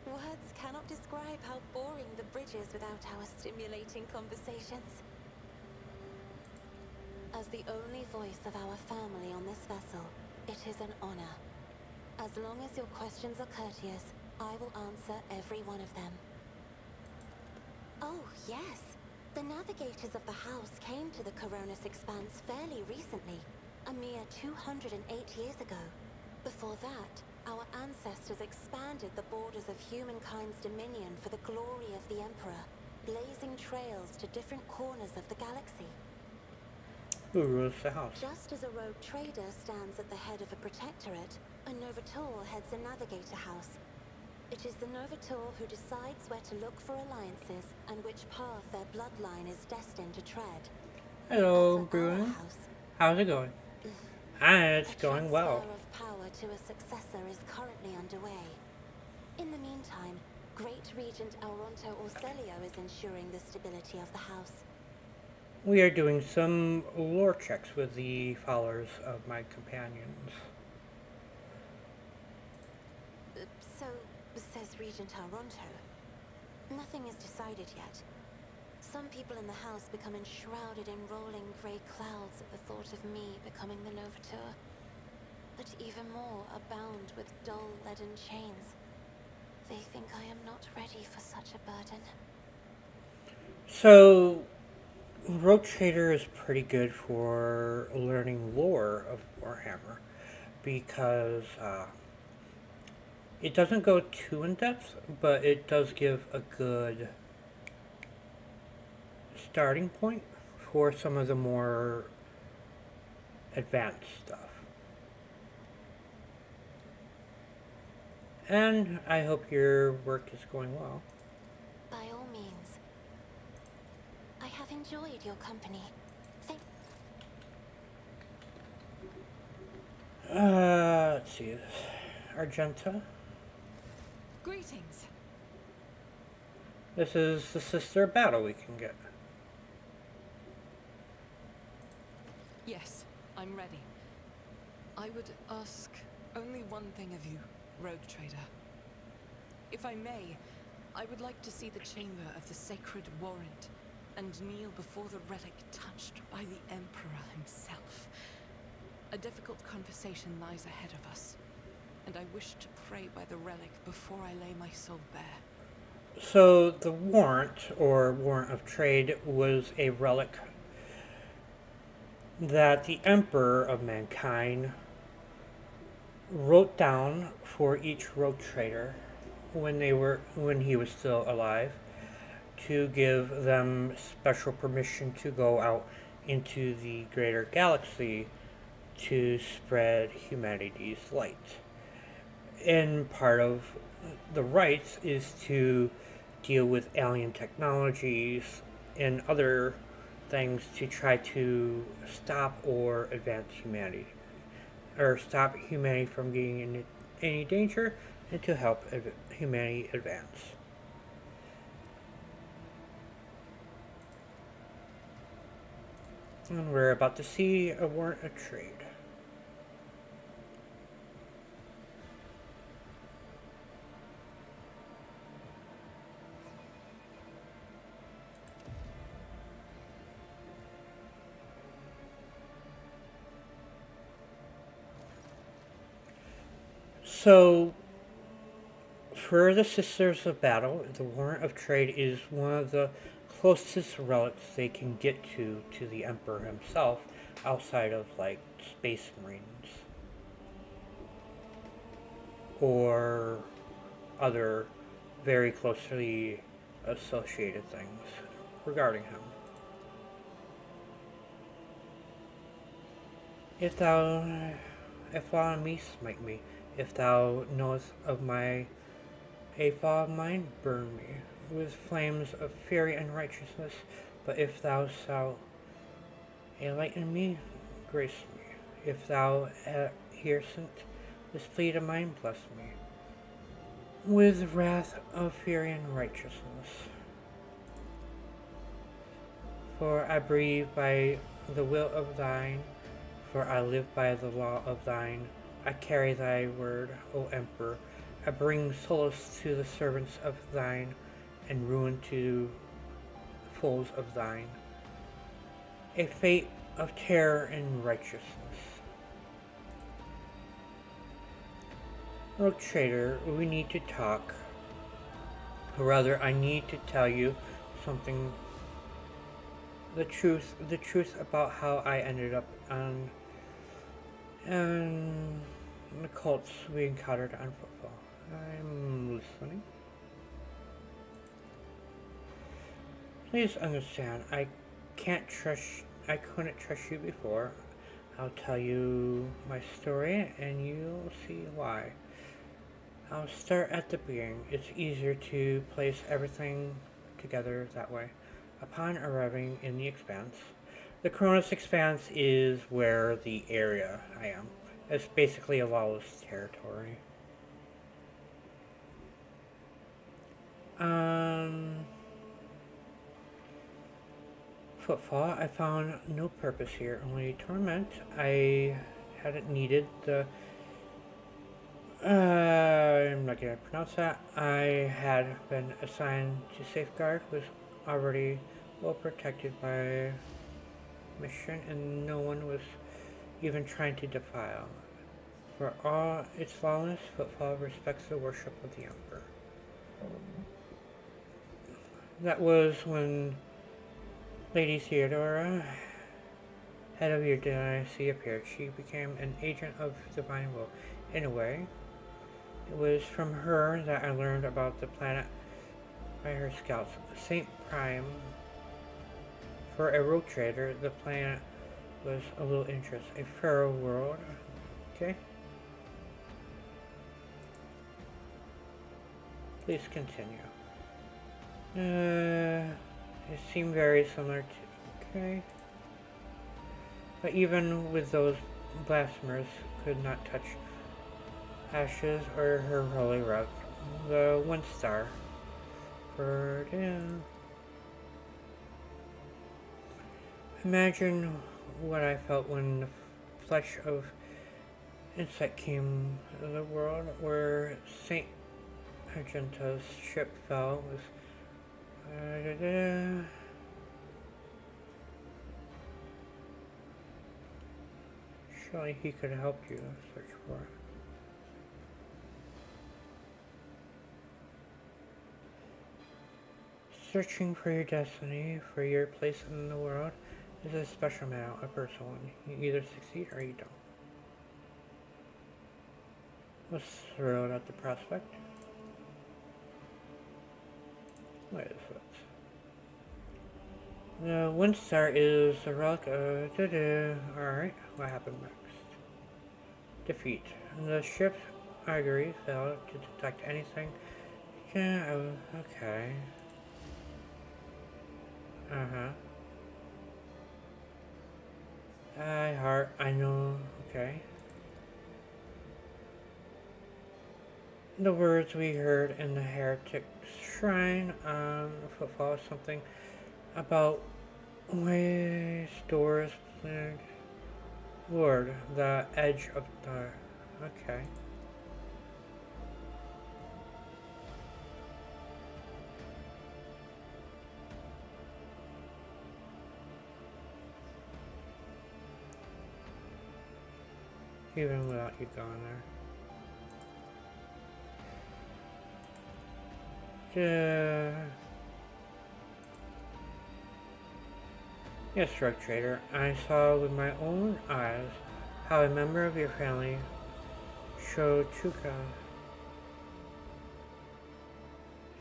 Words cannot describe how boring the bridge is without our stimulating conversations. As the only voice of our family on this vessel, it is an honor. As long as your questions are courteous, I will answer every one of them. Oh, yes. The navigators of the house came to the Coronis Expanse fairly recently, a mere 208 years ago. Before that, our ancestors expanded the borders of humankind's dominion for the glory of the Emperor, blazing trails to different corners of the galaxy. Who rules the house? Just as a rogue trader stands at the head of a protectorate, a Novator heads a navigator house. It is the Novator who decides where to look for alliances and which path their bloodline is destined to tread. Hello, As for our Bruin. house, How's it going? It's a going well. transfer of power to a successor is currently underway. In the meantime, Great Regent Auronto Orselio is ensuring the stability of the house. We are doing some lore checks with the followers of my companions. So, says Regent Auronto. Nothing is decided yet. Some people in the house become enshrouded in rolling grey clouds at the thought of me becoming the Novator. But even more are bound with dull leaden chains. They think I am not ready for such a burden. So, Rogue Trader is pretty good for learning lore of Warhammer because it doesn't go too in depth, but it does give a good starting point for some of the more advanced stuff. And I hope your work is going well. By all means. I have enjoyed your company. Let's see. Argenta. Greetings. This is the sister battle we can get. Yes, I'm ready. I would ask only one thing of you, Rogue Trader. If I may, I would like to see the chamber of the Sacred Warrant and kneel before the relic touched by the Emperor himself. A difficult conversation lies ahead of us, and I wish to pray by the relic before I lay my soul bare. So the warrant, or warrant of trade, was a relic that the Emperor of Mankind wrote down for each rogue trader when he was still alive, to give them special permission to go out into the greater galaxy to spread humanity's light. And part of the rites is to deal with alien technologies and other things to try to stop or advance humanity, or stop humanity from getting in any danger, and to help humanity advance. And we're about to see a warrant of trade. So, for the Sisters of Battle, the Warrant of Trade is one of the closest relics they can get to the Emperor himself, outside of, like, Space Marines or other very closely associated things regarding him. If thou on me, smite me. If thou knowest of my a foul of mine, burn me with flames of fury and righteousness. But if thou shalt enlighten me, grace me. If thou hearest this plea of mine, bless me with wrath of fury and righteousness. For I breathe by the will of thine, for I live by the law of thine. I carry thy word, O Emperor, I bring solace to the servants of thine, and ruin to foes of thine. A fate of terror and righteousness. Look, trader, we need to talk. Or rather, I need to tell you something. The truth about how I ended up on the cults we encountered on football. I'm listening. Please understand, I couldn't trust you before. I'll tell you my story and you'll see why. I'll start at the beginning. It's easier to place everything together that way. Upon arriving in the Expanse, the Cronus Expanse is where the area I am. It's basically a lawless territory. Footfall, I found no purpose here, only torment. I hadn't needed the I'm not gonna pronounce that. I had been assigned to safeguard, was already well protected by mission, and no one was even trying to defile. For all its lawless, Footfall respects the worship of the Emperor. That was when Lady Theodora, head of your dynasty, appeared. She became an agent of divine will. In a way, it was from her that I learned about the planet by her scouts. Saint Prime. For a rogue trader, the planet was a little interest. A pharaoh world. Okay. Please continue. It seemed very similar to... Okay. But even with those blasphemers, could not touch Ashes or her holy rock. The one star. Imagine what I felt when the flesh of insect came to the world where Saint Argenta's ship fell. Surely he could help you search for it. Searching for your destiny, for your place in the world, is a special man, a personal one. You either succeed or you don't. I was thrilled at the prospect. What is it? The Wind Star is the relic of... Alright, what happened next? Defeat. The ship's augury failed to detect anything. Okay. I know, okay. The words we heard in the heretic's shrine on Footfall, something about ways, doors, Lord, the edge of the... Okay. Even without you going there. Yes, drug trader. I saw with my own eyes how a member of your family, Shochuka.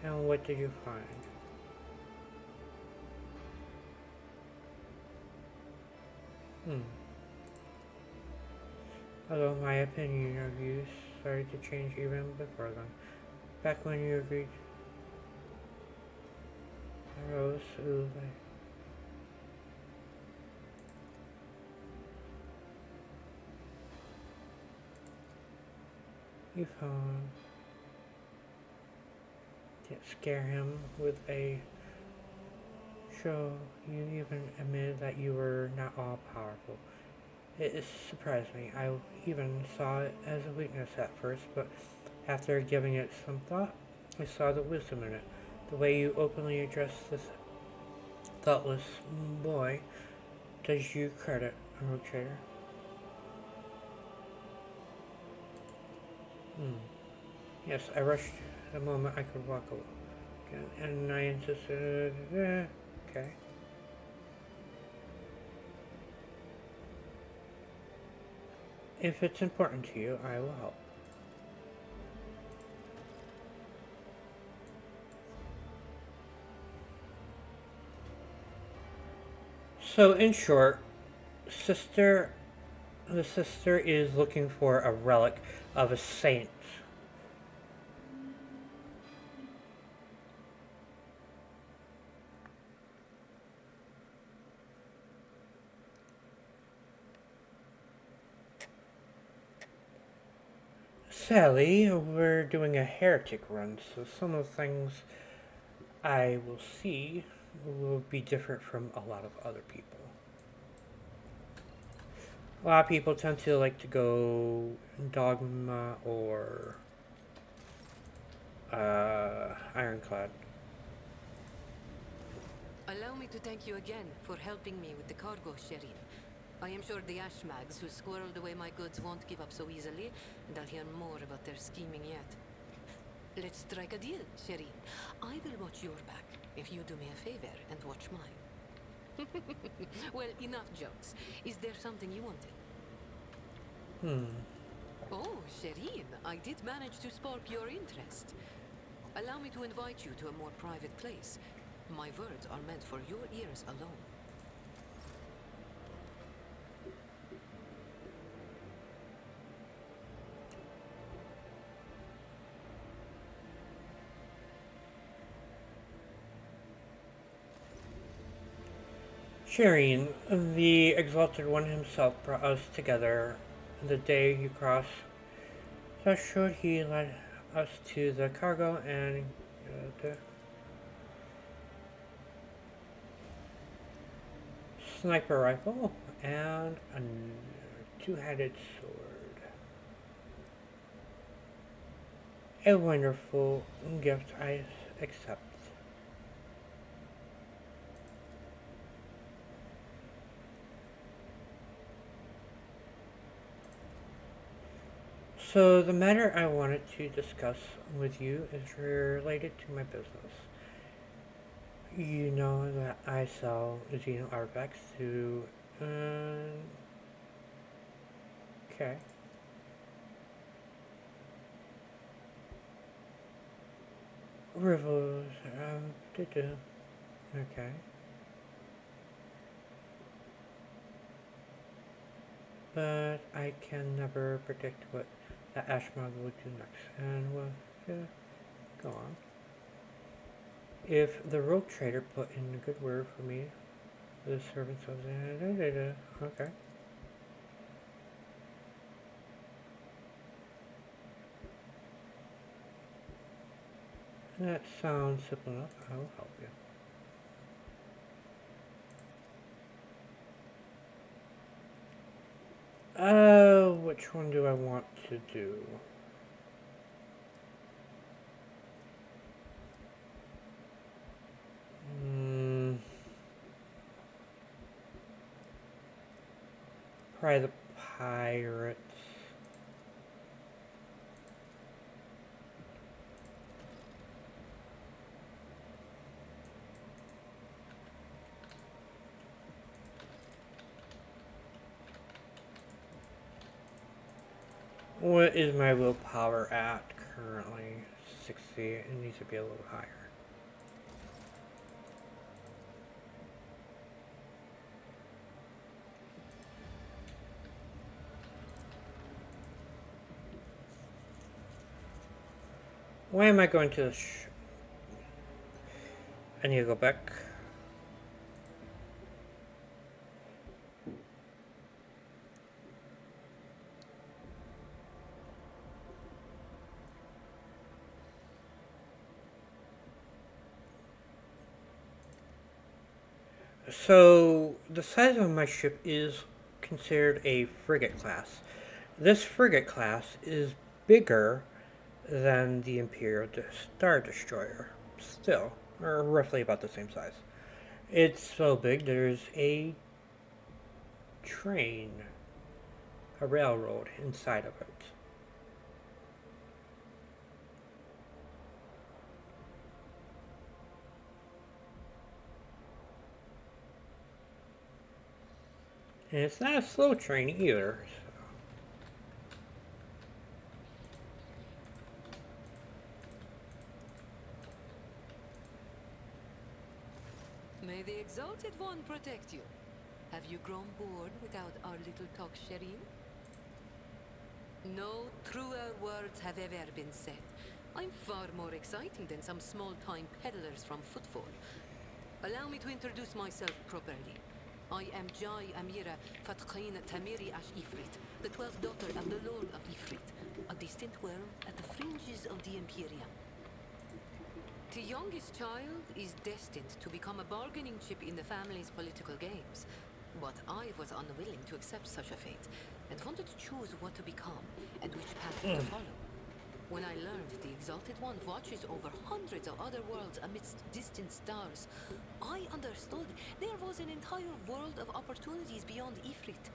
And what did you find? Although my opinion of you started to change even before then. Back when you agreed. Rose, you found to scare him with a show. You even admitted that you were not all powerful. It surprised me. I even saw it as a weakness at first, but After giving it some thought, I saw the wisdom in it. The way you openly address this thoughtless boy does you credit, Road Trader. Yes, I rushed the moment I could walk away. And I insisted, okay. If it's important to you, I will help. So, in short, the sister is looking for a relic of a saint. Sally, we're doing a heretic run, so some of the things I will see will be different from a lot of other people. A lot of people tend to like to go Dogma or Ironclad. Allow me to thank you again for helping me with the cargo, Sherin. I am sure the Ashmags who squirreled away my goods won't give up so easily, and I'll hear more about their scheming yet. Let's strike a deal, Sherin. I will watch your back if you do me a favor and watch mine. Well, enough jokes. Is there something you wanted? Oh, Sherin, I did manage to spark your interest. Allow me to invite you to a more private place. My words are meant for your ears alone. Shireen, the Exalted One himself brought us together the day you crossed. Thus should he led us to the cargo and the sniper rifle and a two-headed sword. A wonderful gift I accept. So the matter I wanted to discuss with you is related to my business. You know that I sell Xeno artifacts to, okay. Rivers, okay. But I can never predict what the Ashmog will do next, and we'll go on. If the rogue trader put in a good word for me, the servants of the okay. That sounds simple enough. I will help you. Which one do I want to do? Probably the pirates. What is my willpower at currently? 60. It needs to be a little higher. Why am I going to I need to go back. So, the size of my ship is considered a frigate class. This frigate class is bigger than the Imperial Star Destroyer. Still, or roughly about the same size. It's so big there's a train, a railroad inside of it. And it's not a slow train either. May the Exalted One protect you. Have you grown bored without our little talk, Shireen? No truer words have ever been said. I'm far more exciting than some small-time peddlers from Footfall. Allow me to introduce myself properly. I am Jai Amira Fatqin Tamiri Ash Ifrit, the 12th daughter of the Lord of Ifrit, a distant world at the fringes of the Imperium. The youngest child is destined to become a bargaining chip in the family's political games. But I was unwilling to accept such a fate, and wanted to choose what to become, and which path to follow. When I learned the Exalted One watches over hundreds of other worlds amidst distant stars, I understood there was an entire world of opportunities beyond Ifrit.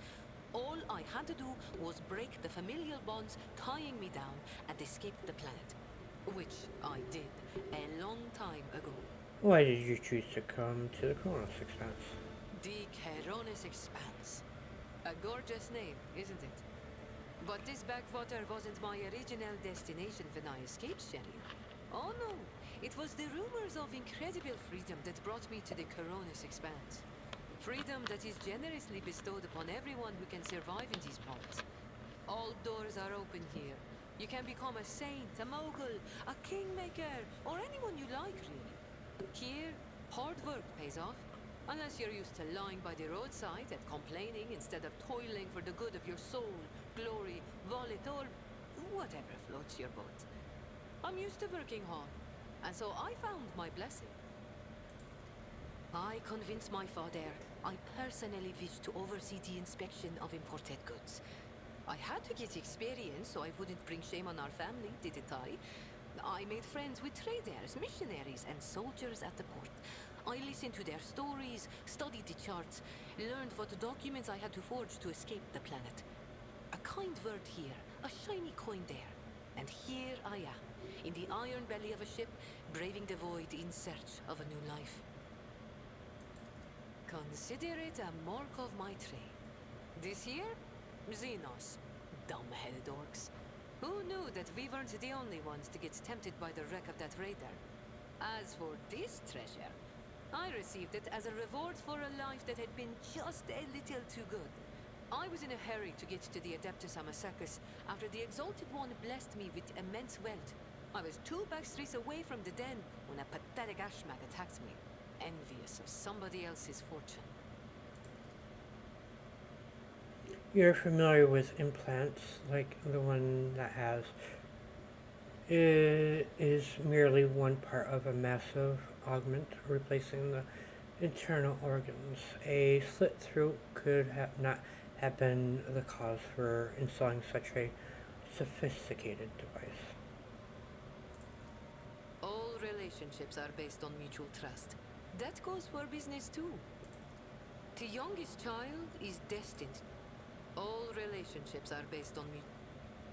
All I had to do was break the familial bonds tying me down and escape the planet. Which I did a long time ago. Why did you choose to come to the Kronos Expanse? The Keronis Expanse. A gorgeous name, isn't it? But this backwater wasn't my original destination when I escaped Shelly. Oh no, it was the rumors of incredible freedom that brought me to the Keronis Expanse. Freedom that is generously bestowed upon everyone who can survive in these parts. All doors are open here. You can become a saint, a mogul, a kingmaker, or anyone you like, really. Here, hard work pays off. Unless you're used to lying by the roadside and complaining instead of toiling for the good of your soul, glory, wallet, or whatever floats your boat. I'm used to working hard, and so I found my blessing. I convinced my father I personally wished to oversee the inspection of imported goods. I had to get experience so I wouldn't bring shame on our family, didn't I? I made friends with traders, missionaries, and soldiers at the port. I listened to their stories, studied the charts, learned what documents I had to forge to escape the planet. A kind word here, a shiny coin there. And here I am, in the iron belly of a ship, braving the void in search of a new life. Consider it a mark of my trade. This here? Xenos. Dumb-headed orcs. Who knew that we weren't the only ones to get tempted by the wreck of that raider? As for this treasure, I received it as a reward for a life that had been just a little too good. I was in a hurry to get to the Adeptus Amacacus after the Exalted One blessed me with immense wealth. I was 2 backstreets away from the den when a pathetic ashmag attacked me, envious of somebody else's fortune. You're familiar with implants, like the one that has. It is merely one part of a massive augment replacing the internal organs. A slit throat could not have been the cause for installing such a sophisticated device. All relationships are based on mutual trust. That goes for business too. The youngest child is destined. All relationships are based on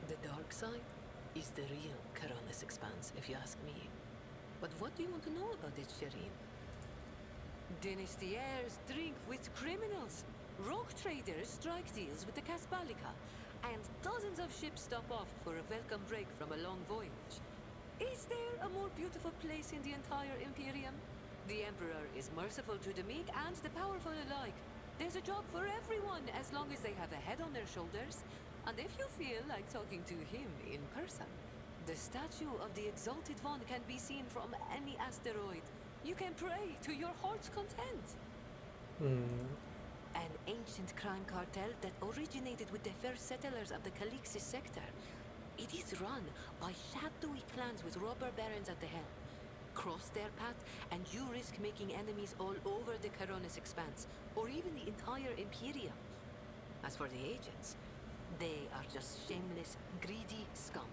the dark side is the real Keronis Expanse, if you ask me. But what do you want to know about it, Shireen? Dynasty heirs drink with criminals. Rogue traders strike deals with the Casbalica. And dozens of ships stop off for a welcome break from a long voyage. Is there a more beautiful place in the entire Imperium? The Emperor is merciful to the meek and the powerful alike. There's a job for everyone as long as they have a head on their shoulders. And if you feel like talking to him in person, the statue of the Exalted One can be seen from any asteroid. You can pray to your heart's content. An ancient crime cartel that originated with the first settlers of the Calixis sector. It is run by shadowy clans with robber barons at the helm. Cross their path, and you risk making enemies all over the Keronis Expanse, or even the entire Imperium. As for the agents, they are just shameless, greedy scum.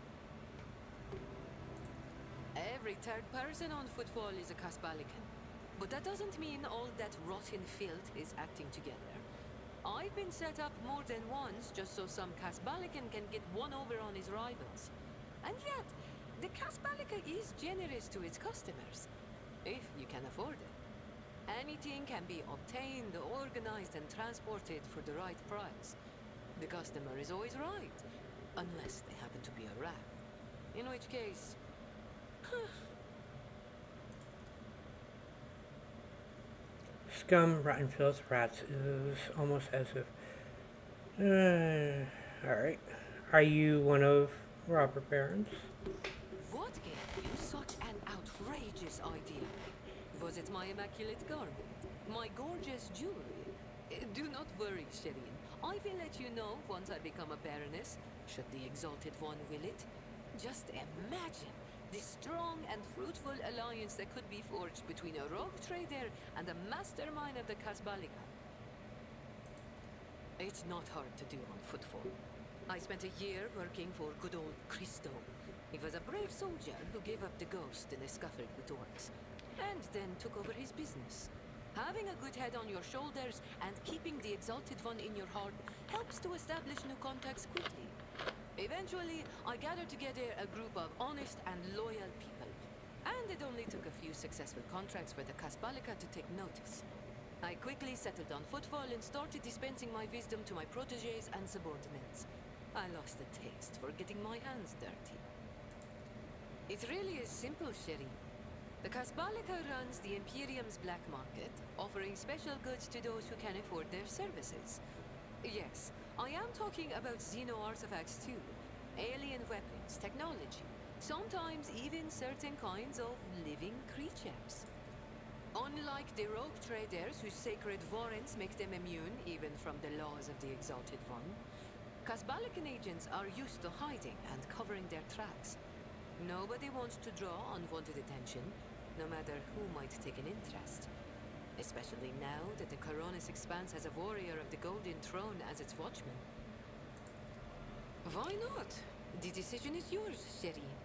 Every third person on footfall is a Casbalican. But that doesn't mean all that rotten filth is acting together. I've been set up more than once just so some Casbalican can get one over on his rivals. And yet, the Casbalica is generous to its customers, if you can afford it. Anything can be obtained, organized, and transported for the right price. The customer is always right, unless they happen to be a rat. In which case... Scum, rotten filth, rats is almost as if... Alright. Are you one of robber barons? What gave you such an outrageous idea? Was it my immaculate garment? My gorgeous jewelry? Do not worry, Shireen. I will let you know once I become a baroness, should the Exalted One will it. Just imagine the strong and fruitful alliance that could be forged between a rogue trader and the mastermind of the Casbalica. It's not hard to do on footfall. I spent a year working for good old Christo. He was a brave soldier who gave up the ghost in a scuffle with orcs, and then took over his business. Having a good head on your shoulders and keeping the Exalted One in your heart helps to establish new contacts quickly. Eventually, I gathered together a group of honest and loyal people, and it only took a few successful contracts for the Casbalica to take notice. I quickly settled on footfall and started dispensing my wisdom to my protégés and subordinates. I lost the taste for getting my hands dirty. It really is simple, Sherry. The Casbalica runs the Imperium's black market, offering special goods to those who can afford their services. Yes, I am talking about Xeno artifacts too. Alien weapons, technology, sometimes even certain kinds of living creatures. Unlike the rogue traders whose sacred warrants make them immune even from the laws of the Exalted One, Casbalican agents are used to hiding and covering their tracks. Nobody wants to draw unwanted attention, no matter who might take an interest. Especially now that the Coronis Expanse has a warrior of the Golden Throne as its watchman. Why not? The decision is yours, Shireen.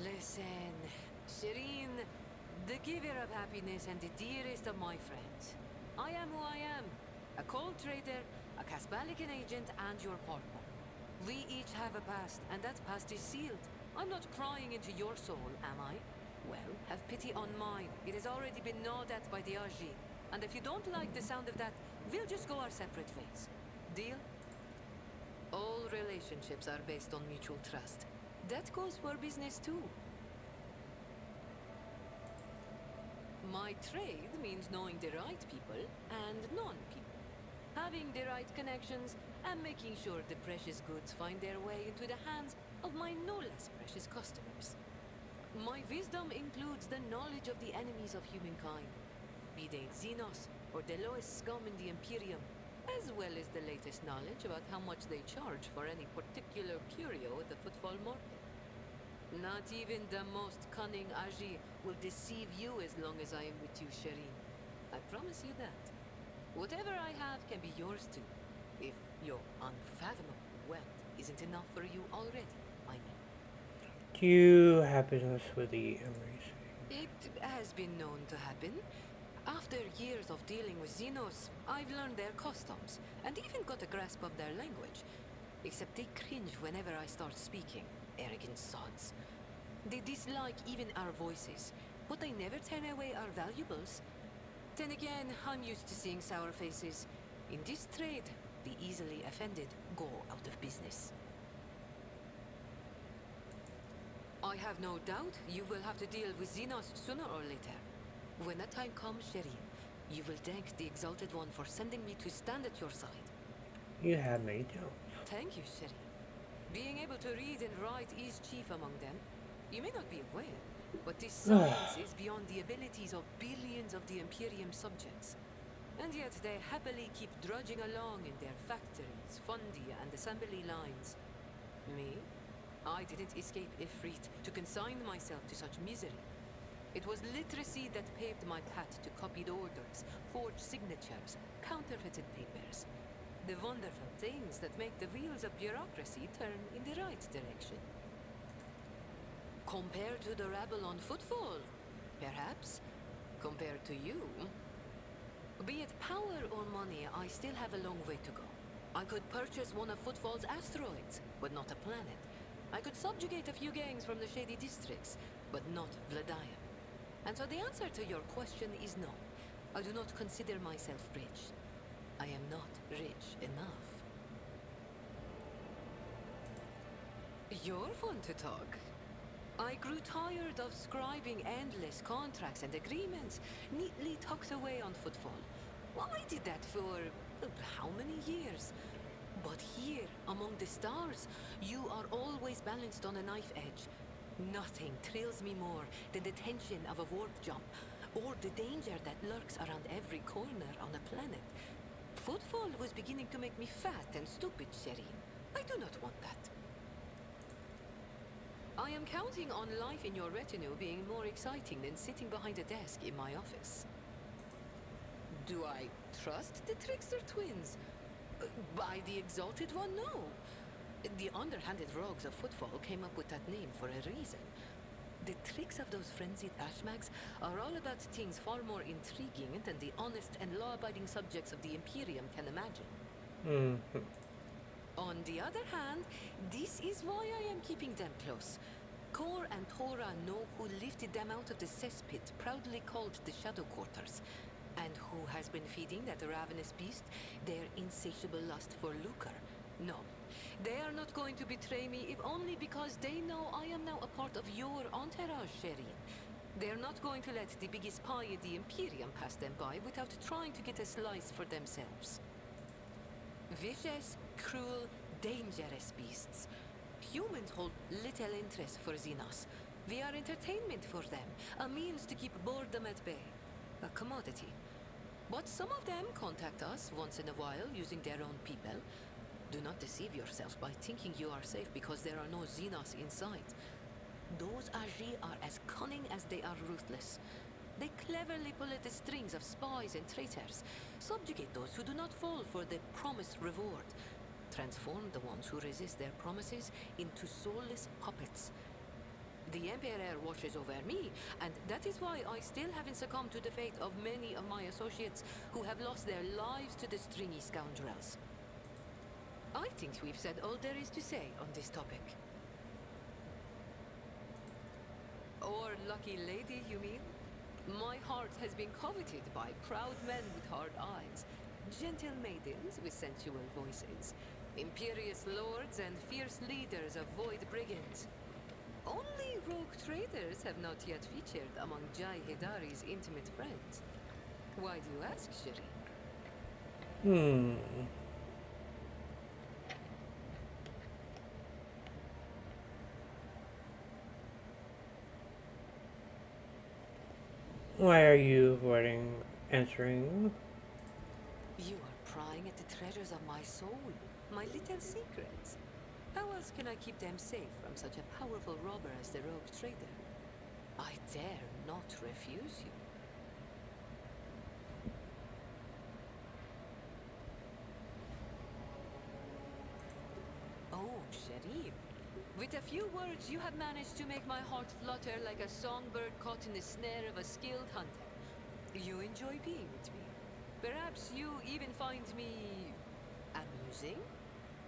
Listen, Shireen, the giver of happiness and the dearest of my friends. I am who I am. A cold trader, a Casbalican agent, and your partner. We each have a past, and that past is sealed. I'm not prying into your soul, am I? Well, have pity on mine. It has already been gnawed at by the Aji. And if you don't like the sound of that, we'll just go our separate ways. Deal? All relationships are based on mutual trust. That goes for business too. My trade means knowing the right people and non-people. Having the right connections and making sure the precious goods find their way into the hands of my no less precious customers. My wisdom includes the knowledge of the enemies of humankind, be they Xenos or the lowest scum in the Imperium, as well as the latest knowledge about how much they charge for any particular curio at the footfall market. Not even the most cunning Aji will deceive you as long as I am with you, Shireen. I promise you that. Whatever I have can be yours too, if your unfathomable wealth isn't enough for you already, I mean. Do you have business with the Emeries? It has been known to happen. After years of dealing with Xenos, I've learned their customs, and even got a grasp of their language. Except they cringe whenever I start speaking, arrogant sods. They dislike even our voices, but they never turn away our valuables. Then again, I'm used to seeing sour faces. In this trade, the easily offended go out of business. I have no doubt you will have to deal with Xenos sooner or later. When that time comes, Shireen, you will thank the Exalted One for sending me to stand at your side. You have many talents. Thank you, Shireen. Being able to read and write is chief among them. You may not be aware, but this science is beyond the abilities of billions of the Imperium subjects. And yet they happily keep drudging along in their factories, fundi, and assembly lines. Me? I didn't escape Ifrit to consign myself to such misery. It was literacy that paved my path to copied orders, forged signatures, counterfeited papers. The wonderful things that make the wheels of bureaucracy turn in the right direction. Compared to the rabble on footfall, perhaps. Compared to you. Be it power or money, I still have a long way to go. I could purchase one of Footfall's asteroids, but not a planet. I could subjugate a few gangs from the shady districts, but not Vladium. And so the answer to your question is no. I do not consider myself rich. I am not rich enough. You're fun to talk. I grew tired of scribing endless contracts and agreements neatly tucked away on Footfall. Well, I did that for how many years? But here, among the stars, you are always balanced on a knife edge. Nothing thrills me more than the tension of a warp jump, or the danger that lurks around every corner on a planet. Footfall was beginning to make me fat and stupid, Shireen. I do not want that. I am counting on life in your retinue being more exciting than sitting behind a desk in my office. Do I trust the trickster twins? By the Exalted One, no. The underhanded rogues of Footfall came up with that name for a reason. The tricks of those frenzied ashmags are all about things far more intriguing than the honest and law-abiding subjects of the Imperium can imagine. On the other hand, this is why I am keeping them close. Kor and Tora know who lifted them out of the cesspit proudly called the Shadow Quarters, and who has been feeding that ravenous beast their insatiable lust for lucre. No, they are not going to betray me if only because they know I am now a part of your entourage, Shireen. They're not going to let the biggest pie in the Imperium pass them by without trying to get a slice for themselves. Vicious, cruel, dangerous beasts. Humans hold little interest for Xenos. We are entertainment for them, a means to keep boredom at bay. A commodity. But some of them contact us once in a while using their own people. Do not deceive yourself by thinking you are safe because there are no Xenos in sight. Those Agi are as cunning as they are ruthless. They cleverly pull at the strings of spies and traitors, subjugate those who do not fall for the promised reward, transform the ones who resist their promises into soulless puppets. The Emperor watches over me, and that is why I still haven't succumbed to the fate of many of my associates who have lost their lives to the stringy scoundrels. I think we've said all there is to say on this topic. Or lucky lady, you mean? My heart has been coveted by proud men with hard eyes, gentle maidens with sensual voices, imperious lords and fierce leaders of void brigands. Only rogue traders have not yet featured among Jai Hidari's intimate friends. Why do you ask, Shireen? Why are you avoiding answering? You are prying at the treasures of my soul, my little secrets. How else can I keep them safe from such a powerful robber as the rogue trader? I dare not refuse you. Oh, Shireen. With a few words, you have managed to make my heart flutter like a songbird caught in the snare of a skilled hunter. You enjoy being with me. Perhaps you even find me amusing?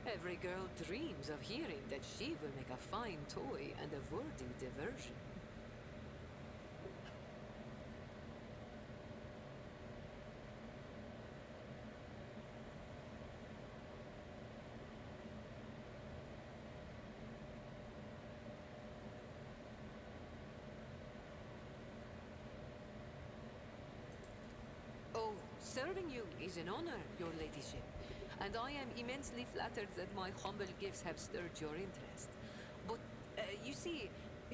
Every girl dreams of hearing that she will make a fine toy and a worthy diversion. Oh, serving you is an honor, your ladyship. And I am immensely flattered that my humble gifts have stirred your interest. But, you see,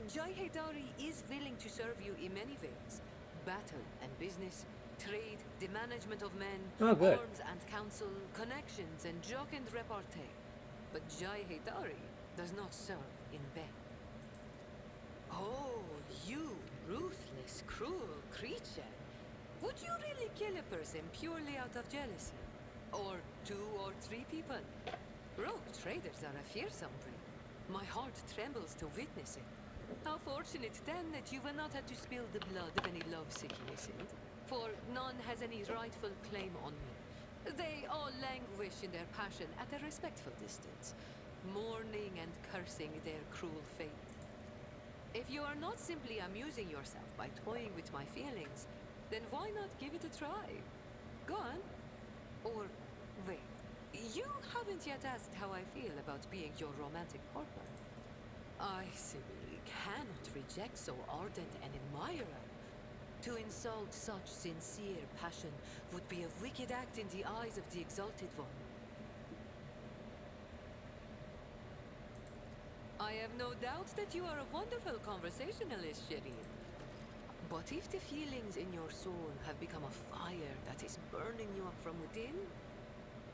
Jai Hidari is willing to serve you in many ways. Battle and business, trade, the management of men, Oh, good. arms and counsel, connections and jocund repartee. But Jai Hidari does not serve in bed. Oh, you ruthless, cruel creature. Would you really kill a person purely out of jealousy? Or 2 or 3 people? Rogue traders are a fearsome breed. My heart trembles to witness it. How fortunate then that you will not have to spill the blood of any lovesick innocent, for none has any rightful claim on me. They all languish in their passion at a respectful distance, mourning and cursing their cruel fate. If you are not simply amusing yourself by toying with my feelings, then why not give it a try? Go on. Or, wait, you haven't yet asked how I feel about being your romantic partner. I simply cannot reject so ardent an admirer. To insult such sincere passion would be a wicked act in the eyes of the exalted one. I have no doubt that you are a wonderful conversationalist, Shireen. But if the feelings in your soul have become a fire that is burning you up from within,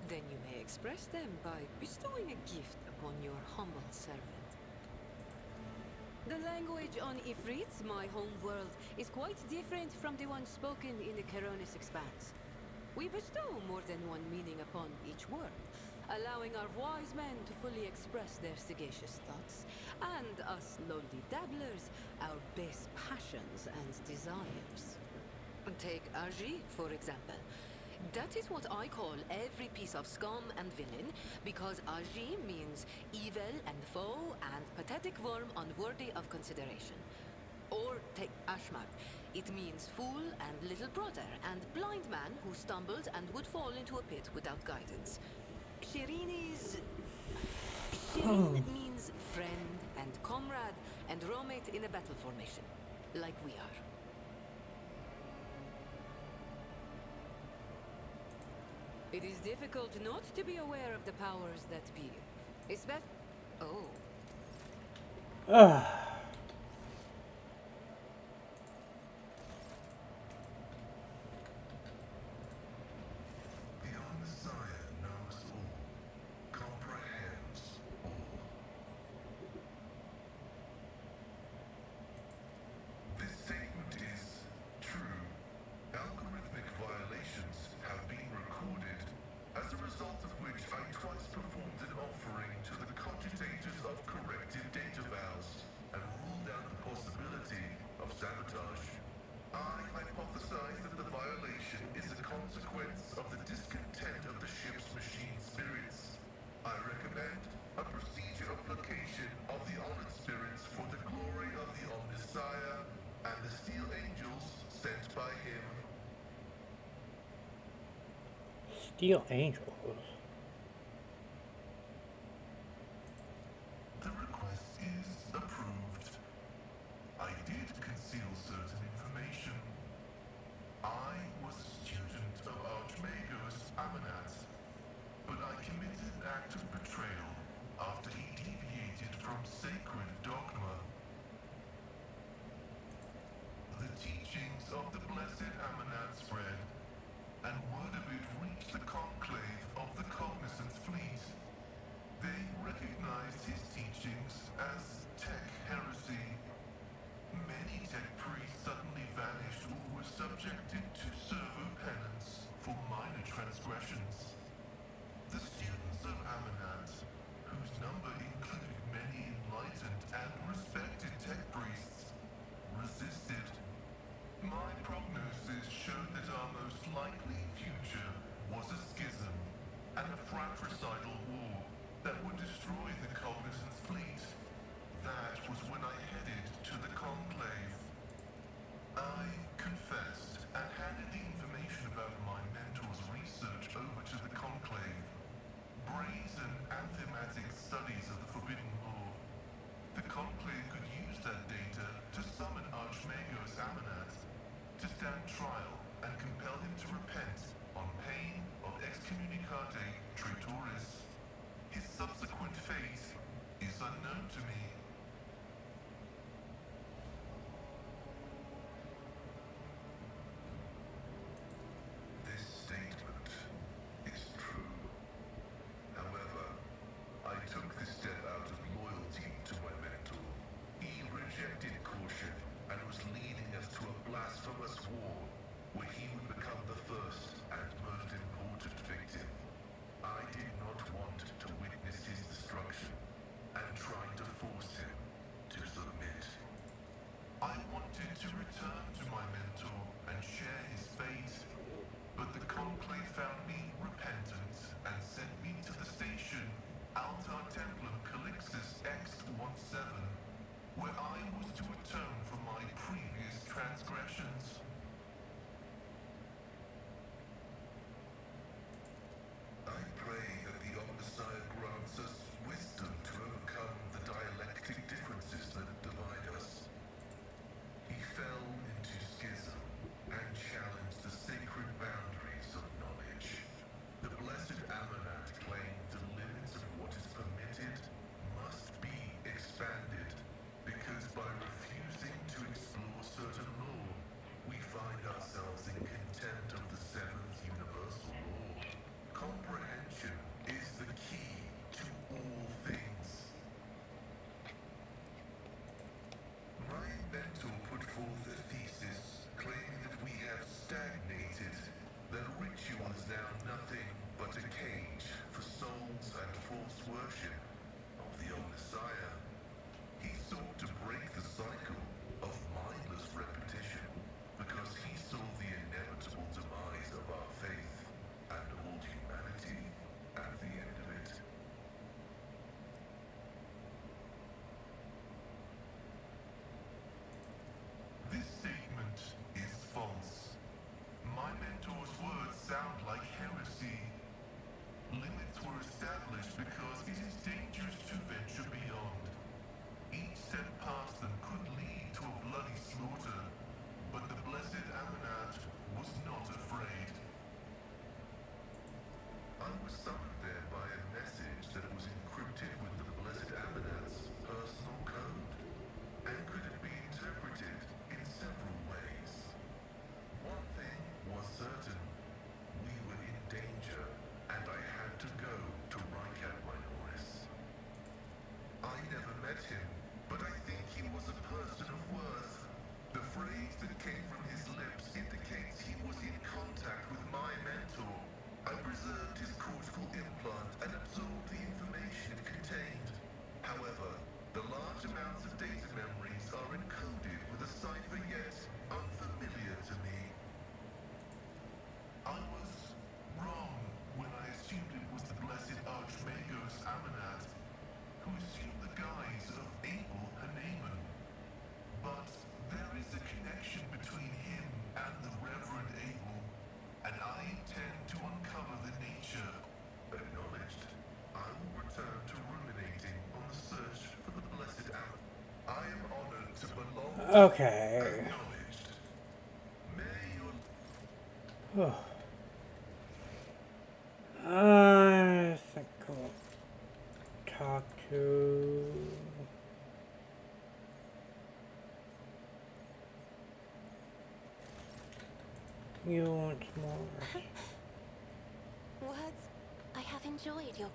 then you may express them by bestowing a gift upon your humble servant. The language on Ifrit, my home world, is quite different from the one spoken in the Caronis Expanse. We bestow more than one meaning upon each word, allowing our wise men to fully express their sagacious thoughts, and us lowly dabblers, our base passions and desires. Take Agi, for example. That is what I call every piece of scum and villain, because Agi means evil and foe and pathetic worm unworthy of consideration. Or take Ashmag. It means fool and little brother and blind man who stumbled and would fall into a pit without guidance. Shireen means friend and comrade and roommate in a battle formation, like we are. It is difficult not to be aware of the powers that be. Is that... Oh. The Messiah knows all, comprehends all. This statement is true. Algorithmic violations have been recorded, as a result of which I twice performed an offering to the cogitators of corrected data vows and ruled out the possibility of sabotage. I hypothesize that the violation is a consequence of the discontent of the ship's machine spirits. I recommend a procedure of placation of the honored spirits for the glory of the Omnissiah and the steel angels sent by him. Steel Angels. The request is approved. I did conceal certain information. I was a student of Archmagos Amanat, but I committed an act of betrayal after he deviated from sacred dogma. The teachings of the blessed Amanat spread, and word of it reached the conclave of the Cognizant Fleet. They recognized his teachings as tech heresy. Many tech priests suddenly vanished or were subjected to servo penance for minor transgressions. The students of Amanat, whose number included many enlightened and respected tech priests, resisted. My prognosis showed that our most likely future was a schism and a fratricidal war that would destroy the Cognizant Fleet. That was when I headed to the Conclave. I confessed and handed the information about my mentor's research over to the Conclave. Brazen and thematic studies of the Forbidden Law. The Conclave could use that data to summon Archmagos Amanat, to stand trial and compel him to repent on pain of excommunicate traitoris. His subsequent fate is unknown to me. This statement is true. However, I took this step out of loyalty to my mentor. He rejected caution and was leading us to a blasphemous war where he would become the first and most important victim. I did not want to witness his destruction, and tried to force was summoned there by a message that was encrypted with the Blessed Amanat's personal code, and could be interpreted in several ways. One thing was certain. We were in danger, and I had to go to Rycat Rhinoris. I never met him, but I think he was a person of worth. The phrase that came from his lips indicates he was in contact with my mentor. I preserved his cortical implant and absorbed the information it contained. However, the large amounts of data memories are encoded with a cipher yet unfamiliar to me. I was wrong when I assumed it was the Blessed Archmagos Amanat, who assumed the guise of Abel Haneman. But there is a connection between him and the Reverend Abel, and I intend to uncover the nature. Acknowledged. I will return to ruminating on the search for the Blessed Amanat. I am honored to belong to. Okay. Acknowledged. May your Oh. I think I'll talk to... you once more. Words, I have enjoyed your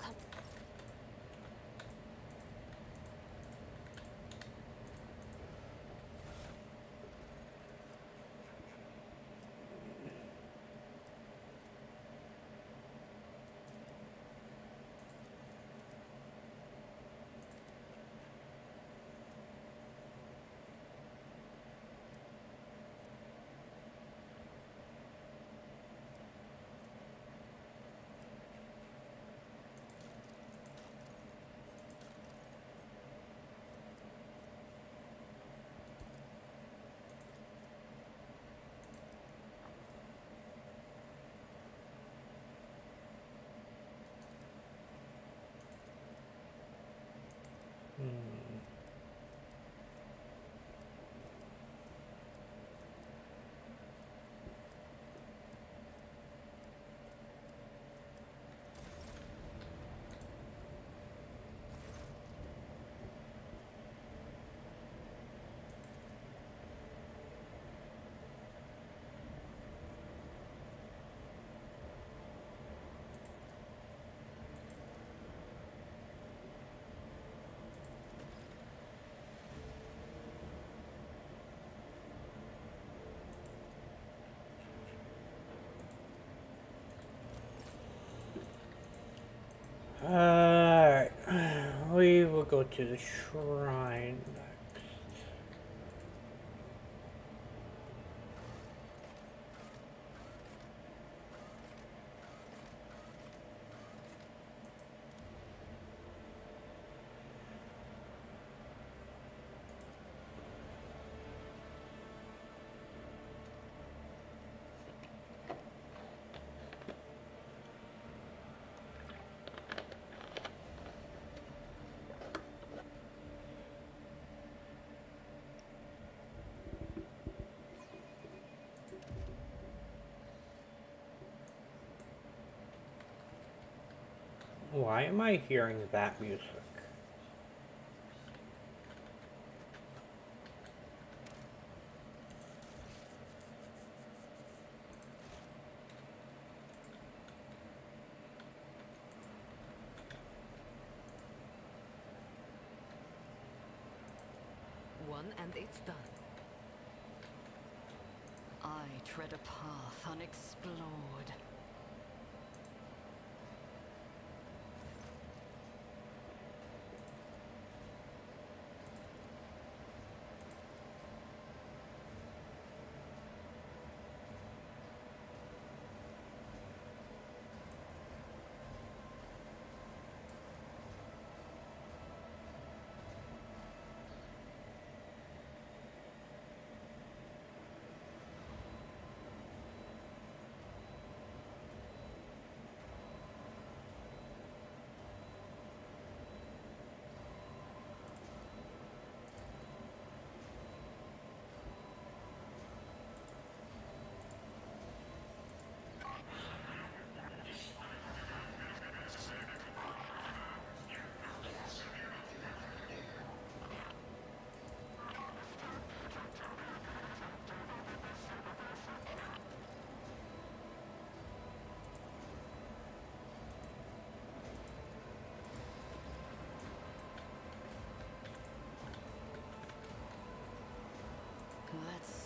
Alright, we will go to the shrine next. Why am I hearing that music? One and it's done. I tread a path unexplored.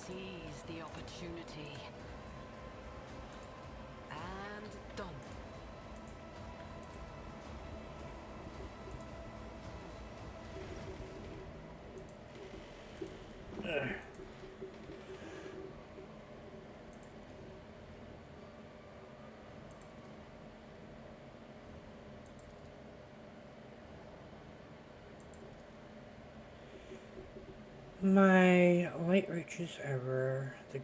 Seize the opportunity. And done. My light reaches ever, the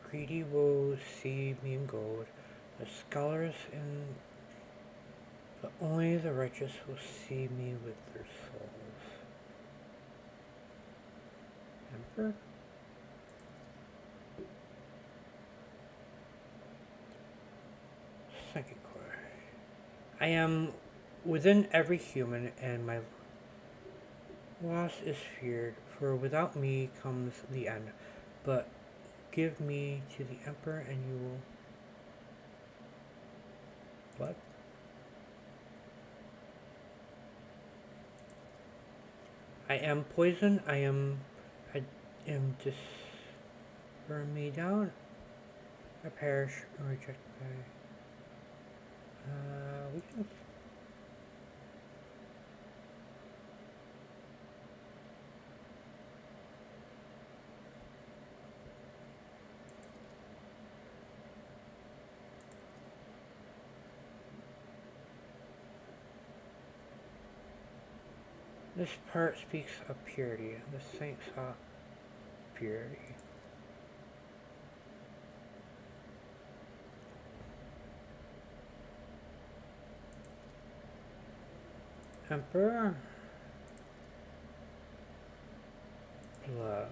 greedy will see me in gold, the scholars in, but only the righteous will see me with their souls. Emperor? Second core. I am within every human, and my loss is feared, for without me comes the end. But give me to the Emperor, and you will... What? I am poison, I am just... Burn me down. I perish or reject by... weakness? This part speaks of purity. The saints sought purity. Emperor? Blood.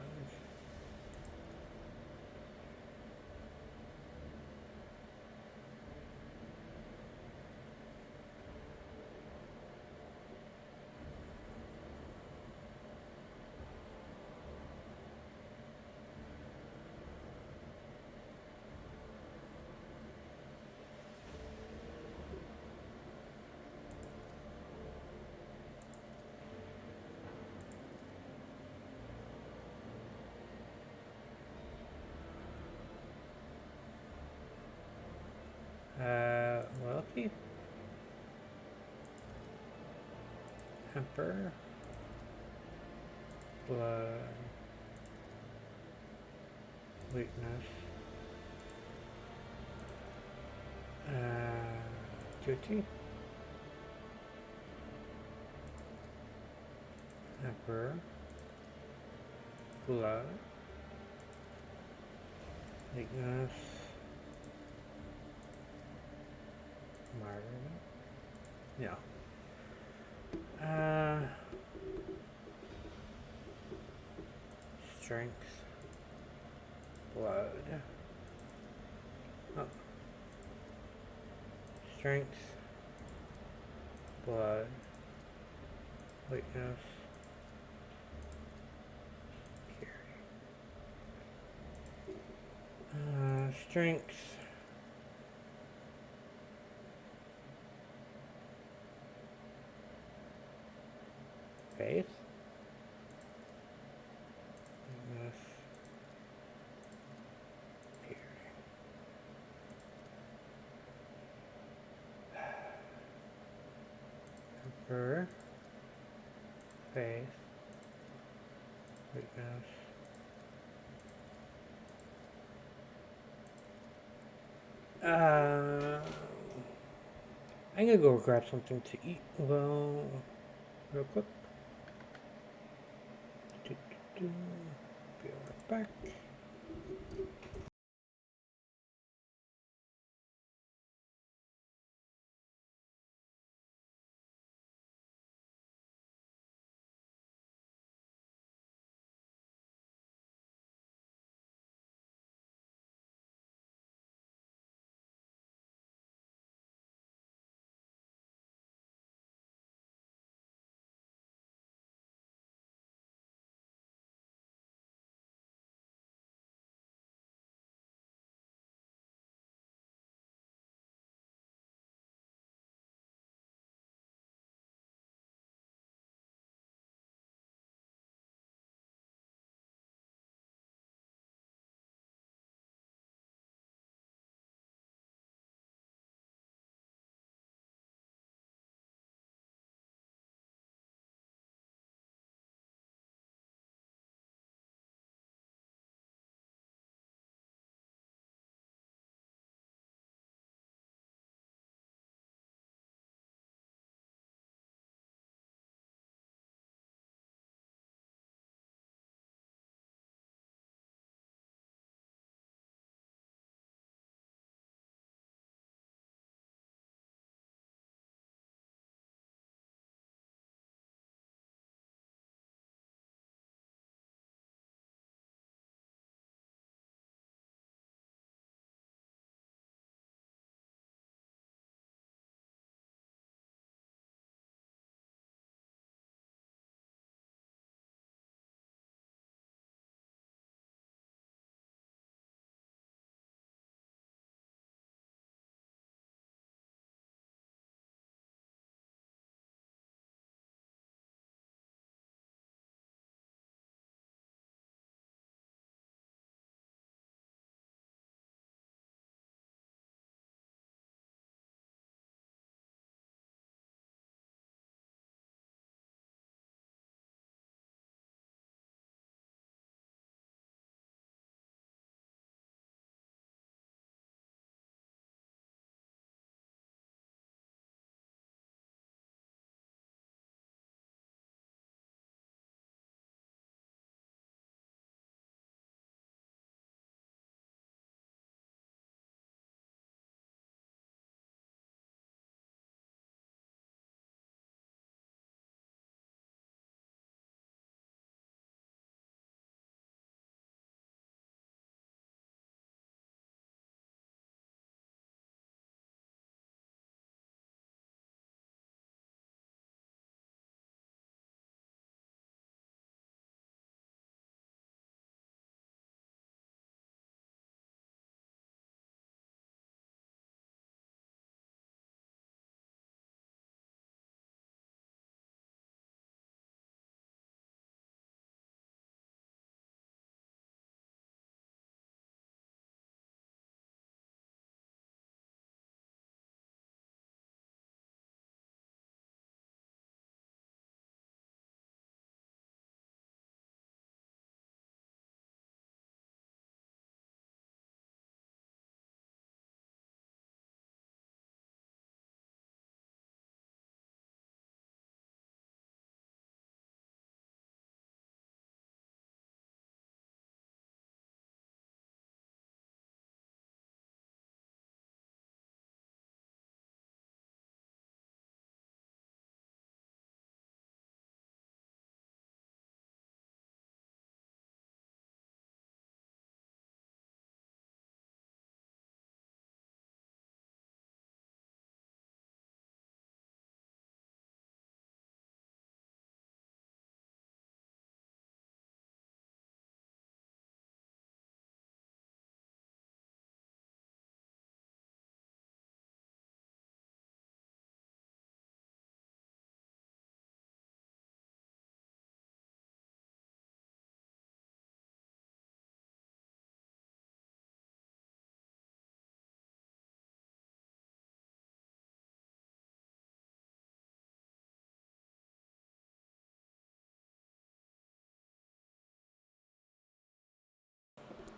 Loyalty? Emperor? Blood. Weakness. Duty? Emperor? Blood. Weakness. Martyrdom? Yeah. Strength. Blood. Oh. Strength. Blood. Weakness. Strength. Faith. Weakness. Emperor. Faith. Weakness. I'm gonna go grab something to eat. Well, real quick. Be right back.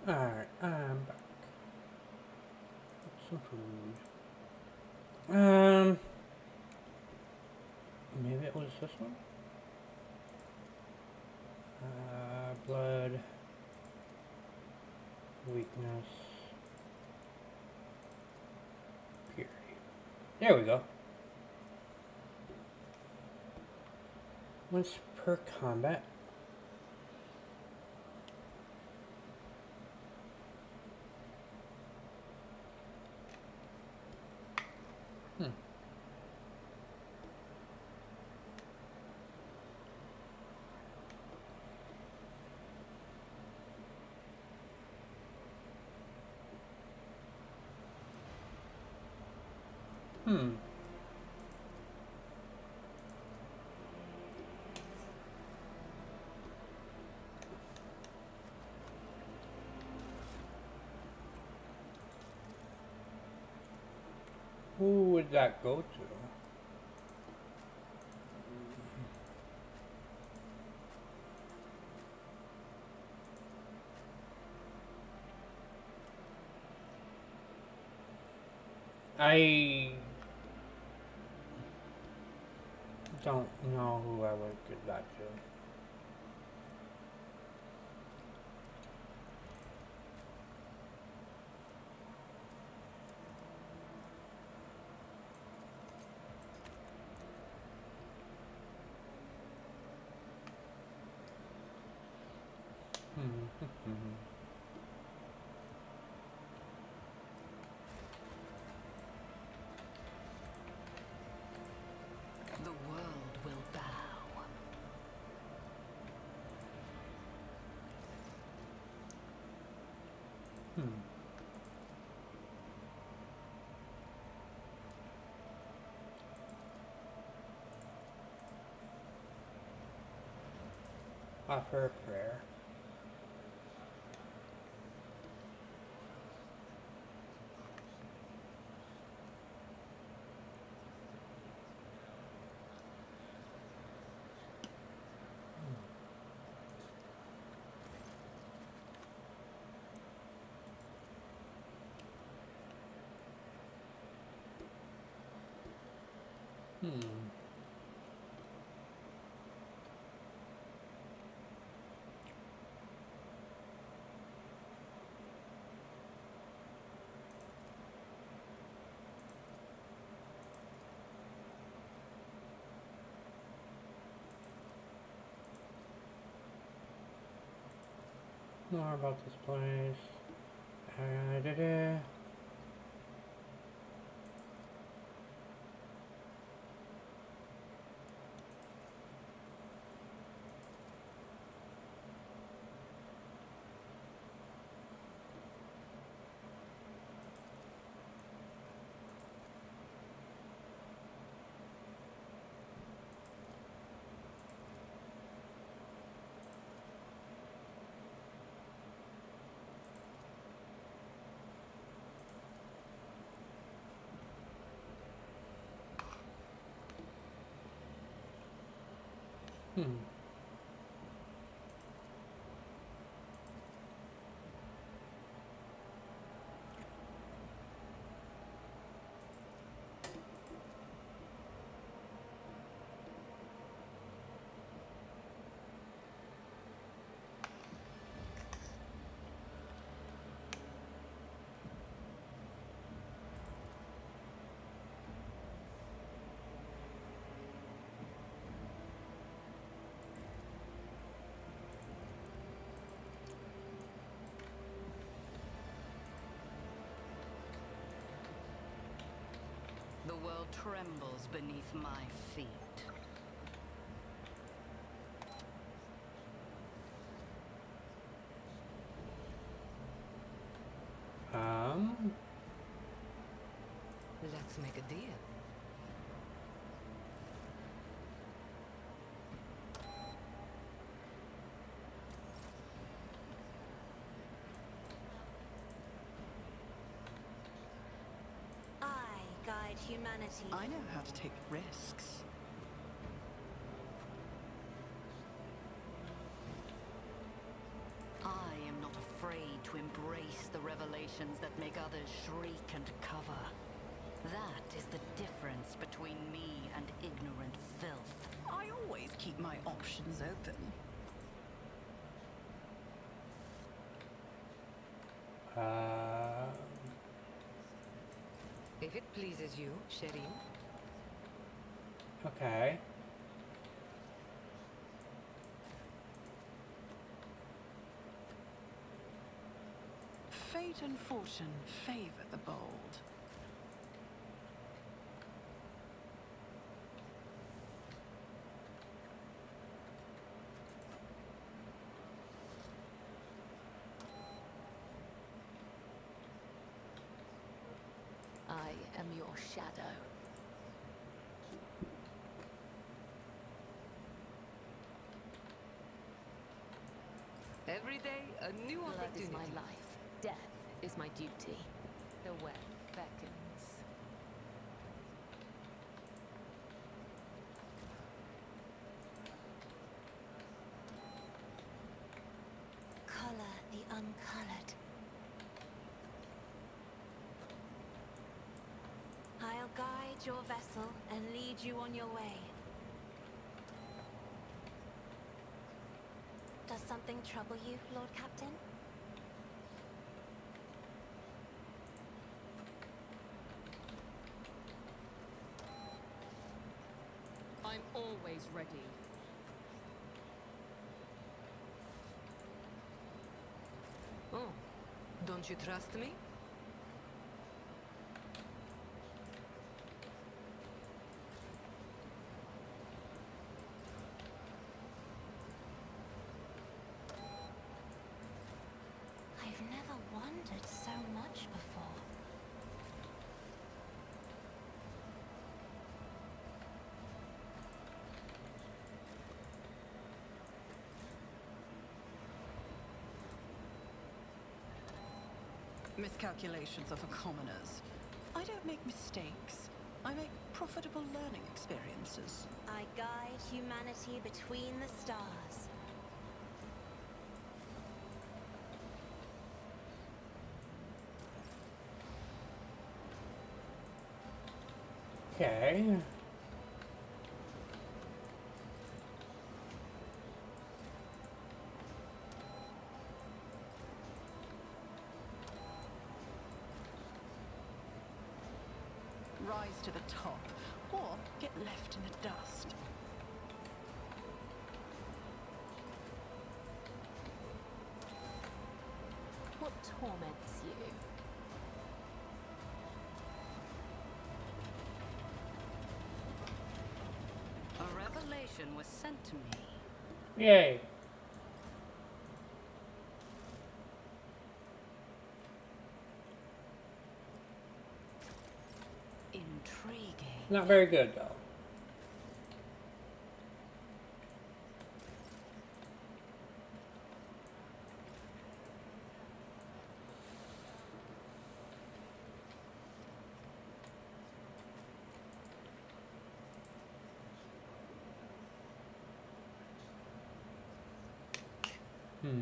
Alright, I'm back. Some food. Maybe it was this one? Blood. Weakness. Purity. There we go. Once per combat. Hmm. Who would that go to? I don't know who I would give that to. The world will bow. Offer a prayer. More about this place. Da-da. The world trembles beneath my feet. Let's make a deal. I guide humanity. I know how to take risks. I am not a afraid to embrace the revelations that make others shriek and cover. That is the difference between me and ignorant filth. I always keep my options open. If it pleases you, Shireen. Okay. Fate and fortune favor the bold. I am your shadow. Every day, a new Blood opportunity. is my life. Death is my duty. The web beckons. Color the uncolored. I'll guide your vessel and lead you on your way. Does something trouble you, Lord Captain? I'm always ready. Oh, don't you trust me? I've never wondered so much before. Miscalculations are for commoners. I don't make mistakes. I make profitable learning experiences. I guide humanity between the stars. Okay. Rise to the top, or get left in the dust. What torments you? A revelation was sent to me. Yay. Intriguing. Not very good, though. Hmm.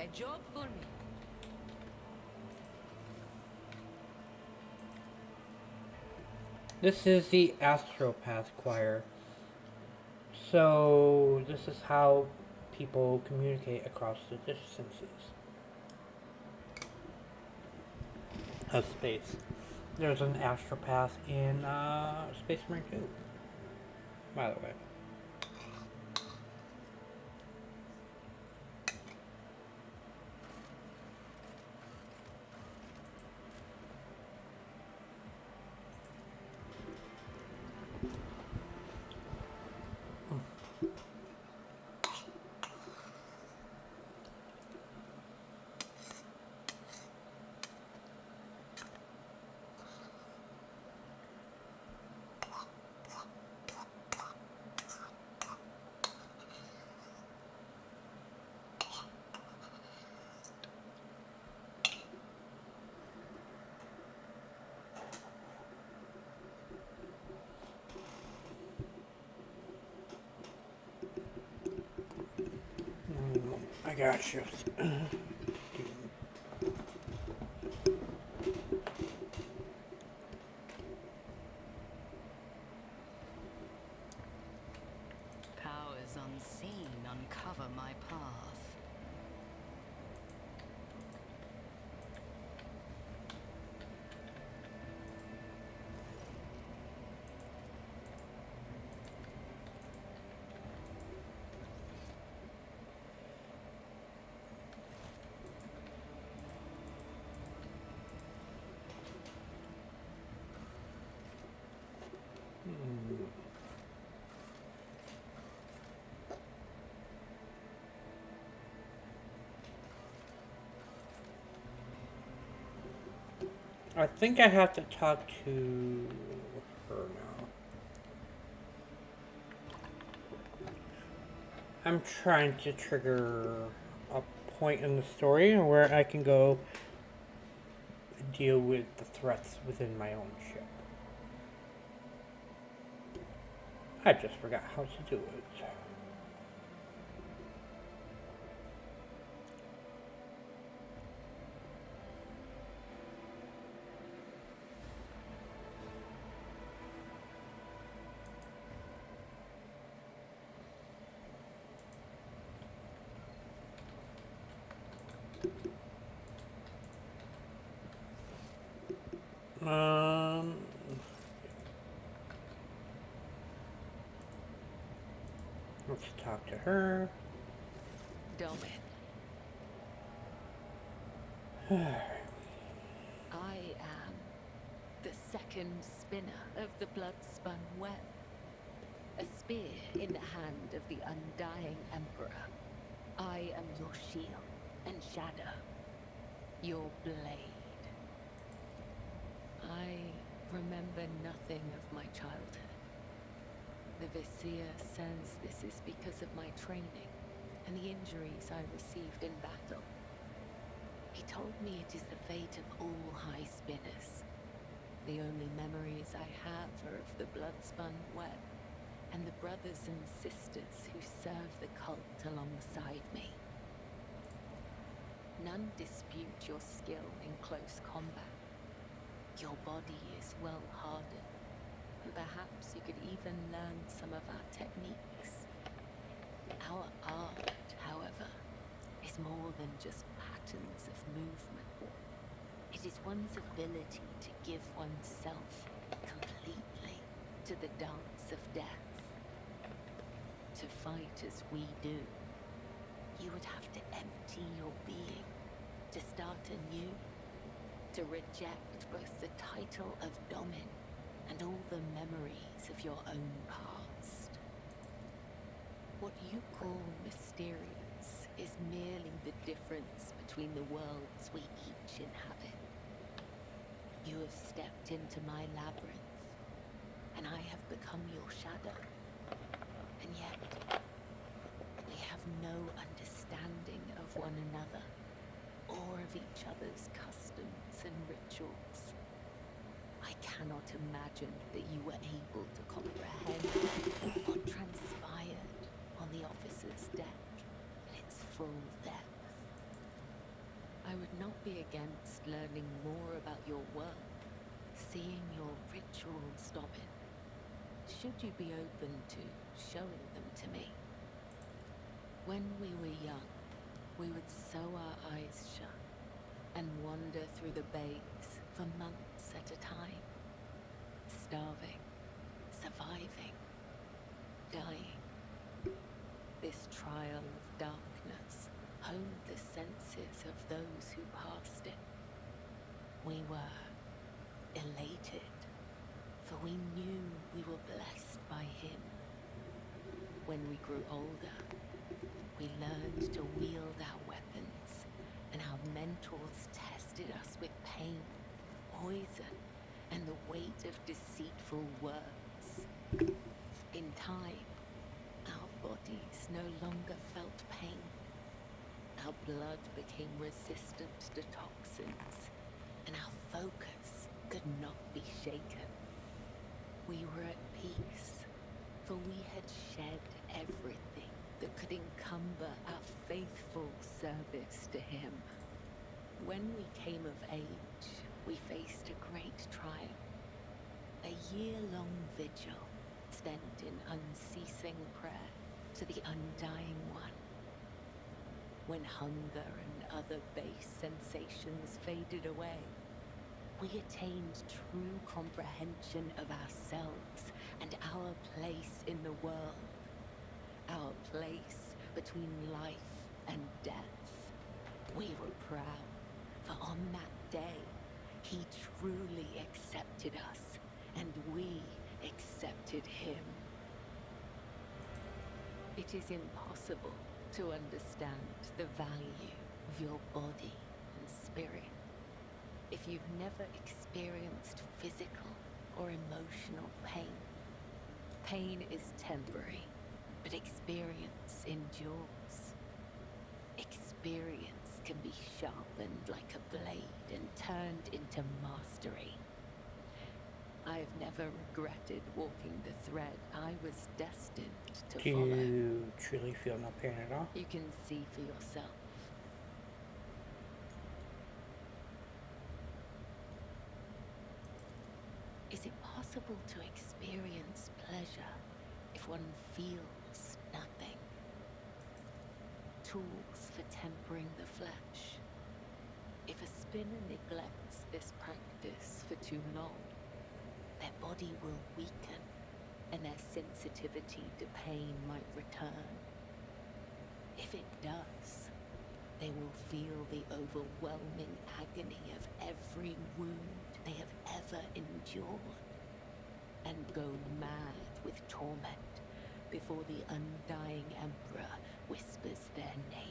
A job for me. This is the Astropath Choir. So, this is how people communicate across the distances of space. There's an astropath in Space Marine 2, by the way. I got you. Powers unseen uncover my path. I think I have to talk to her now. I'm trying to trigger a point in the story where I can go deal with the threats within my own ship. I just forgot how to do it. Let's talk to her. Domin. I am the second spinner of the blood-spun web. A spear in the hand of the undying Emperor. I am your shield and shadow. Your blade. I remember nothing of my childhood. The Vizier says this is because of my training and the injuries I received in battle. He told me it is the fate of all high spinners. The only memories I have are of the blood-spun web and the brothers and sisters who serve the cult alongside me. None dispute your skill in close combat. Your body is well hardened, and perhaps you could even learn some of our techniques. Our art, however, is more than just patterns of movement. It is one's ability to give oneself completely to the dance of death. To fight as we do, you would have to empty your being, to start anew, to reject both the title of Domin and all the memories of your own past. What you call mysterious is merely the difference between the worlds we each inhabit. You have stepped into my labyrinth, and I have become your shadow. And yet, we have no understanding of one another, or of each other's customs and rituals. I cannot imagine that you were able to comprehend what transpired on the officer's deck in its full depth. not be against learning more about your world, seeing your rituals, Dobbin. Should you be open to showing them to me? When we were young, we would sew our eyes shut and wander through the bays for months at a time, starving, surviving, dying. This trial of darkness honed the senses of those who passed it. We were elated, for we knew we were blessed by him. When we grew older, we learned to wield our weapons, and our mentors tested us with pain, poison, and the weight of deceitful words. In time, our bodies no longer felt pain. Our blood became resistant to toxins, and our focus could not be shaken. We were at peace, for we had shed everything that could encumber our faithful service to him. When we came of age, we faced a great trial, a year-long vigil spent in unceasing prayer to the Undying One. When hunger and other base sensations faded away, we attained true comprehension of ourselves and our place in the world, our place between life and death. We were proud, for on that day, he truly accepted us, and we accepted him. It is impossible to understand the value of your body and spirit if you've never experienced physical or emotional pain. Pain is temporary, but experience endures. Experience can be sharpened like a blade and turned into mastery. I've never regretted walking the thread I was destined to Do follow. you truly feel no pain at all? You can see for yourself. Is it possible to experience pleasure if one feels nothing? Tools for tempering the flesh. If a spinner neglects this practice for too long, their body will weaken and their sensitivity to pain might return. If it does, they will feel the overwhelming agony of every wound they have ever endured and go mad with torment before the Undying Emperor whispers their name.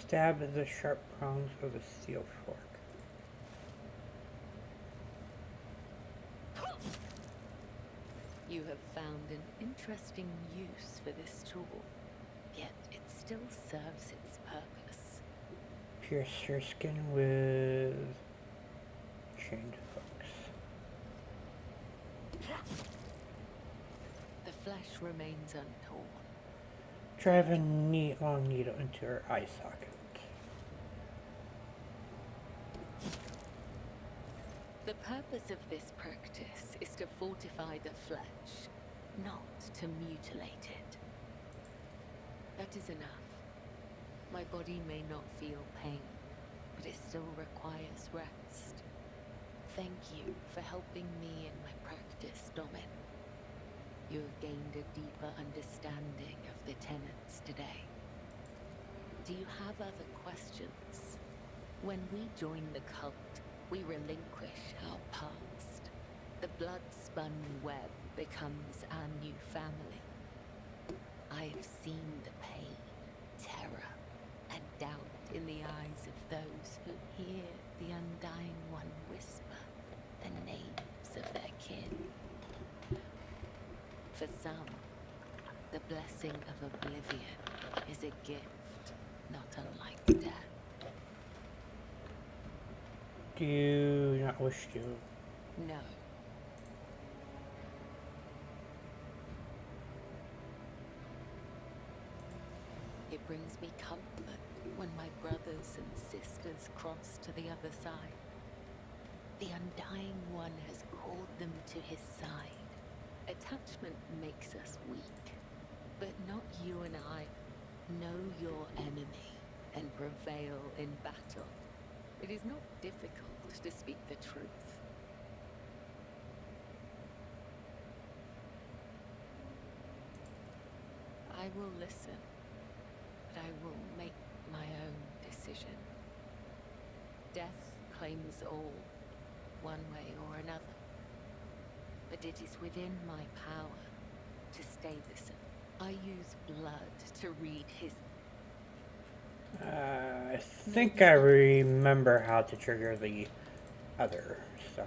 Stab the sharp prongs of a steel fork. You have found an interesting use for this tool, yet it still serves its purpose. Pierce her skin with chained hooks. The flesh remains untorn. Drive a long needle into her eye socket. The purpose of this practice is to fortify the flesh, not to mutilate it. That is enough. My body may not feel pain, but it still requires rest. Thank you for helping me in my practice, Domin. You have gained a deeper understanding of the tenets today. Do you have other questions? When we join the cult, we relinquish our past. The blood-spun web becomes our new family. I have seen the pain, terror, and doubt in the eyes of those who hear the Undying One whisper the names of their kin. For some, the blessing of oblivion is a gift not unlike death. Do you not wish to? No. It brings me comfort when my brothers and sisters cross to the other side. The Undying One has called them to his side. Attachment makes us weak, but not you and I. Know your enemy and prevail in battle. It is not difficult to speak the truth. I will listen, but I will make my own decision. Death claims all, one way or another. But it is within my power to stay the same. I use blood to read his... I think I remember how to trigger the other stuff.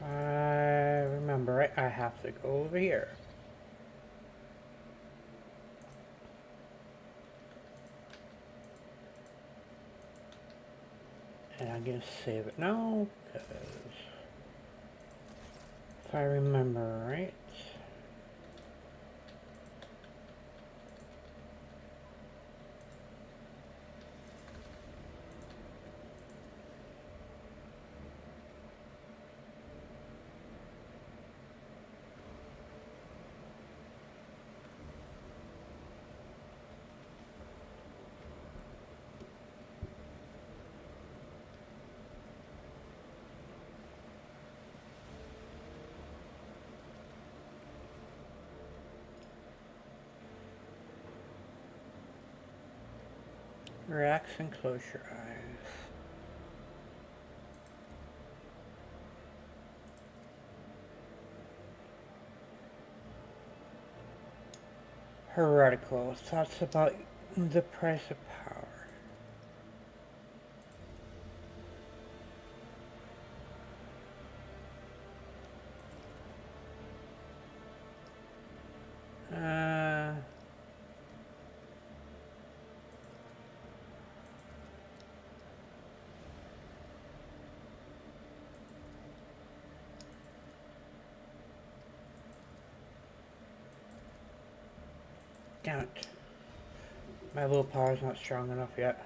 I remember right, I have to go over here. And I'm gonna save it now, because if I remember right. Relax and close your eyes. Heretical thoughts about the price of power. Damn it. My willpower's not strong enough yet.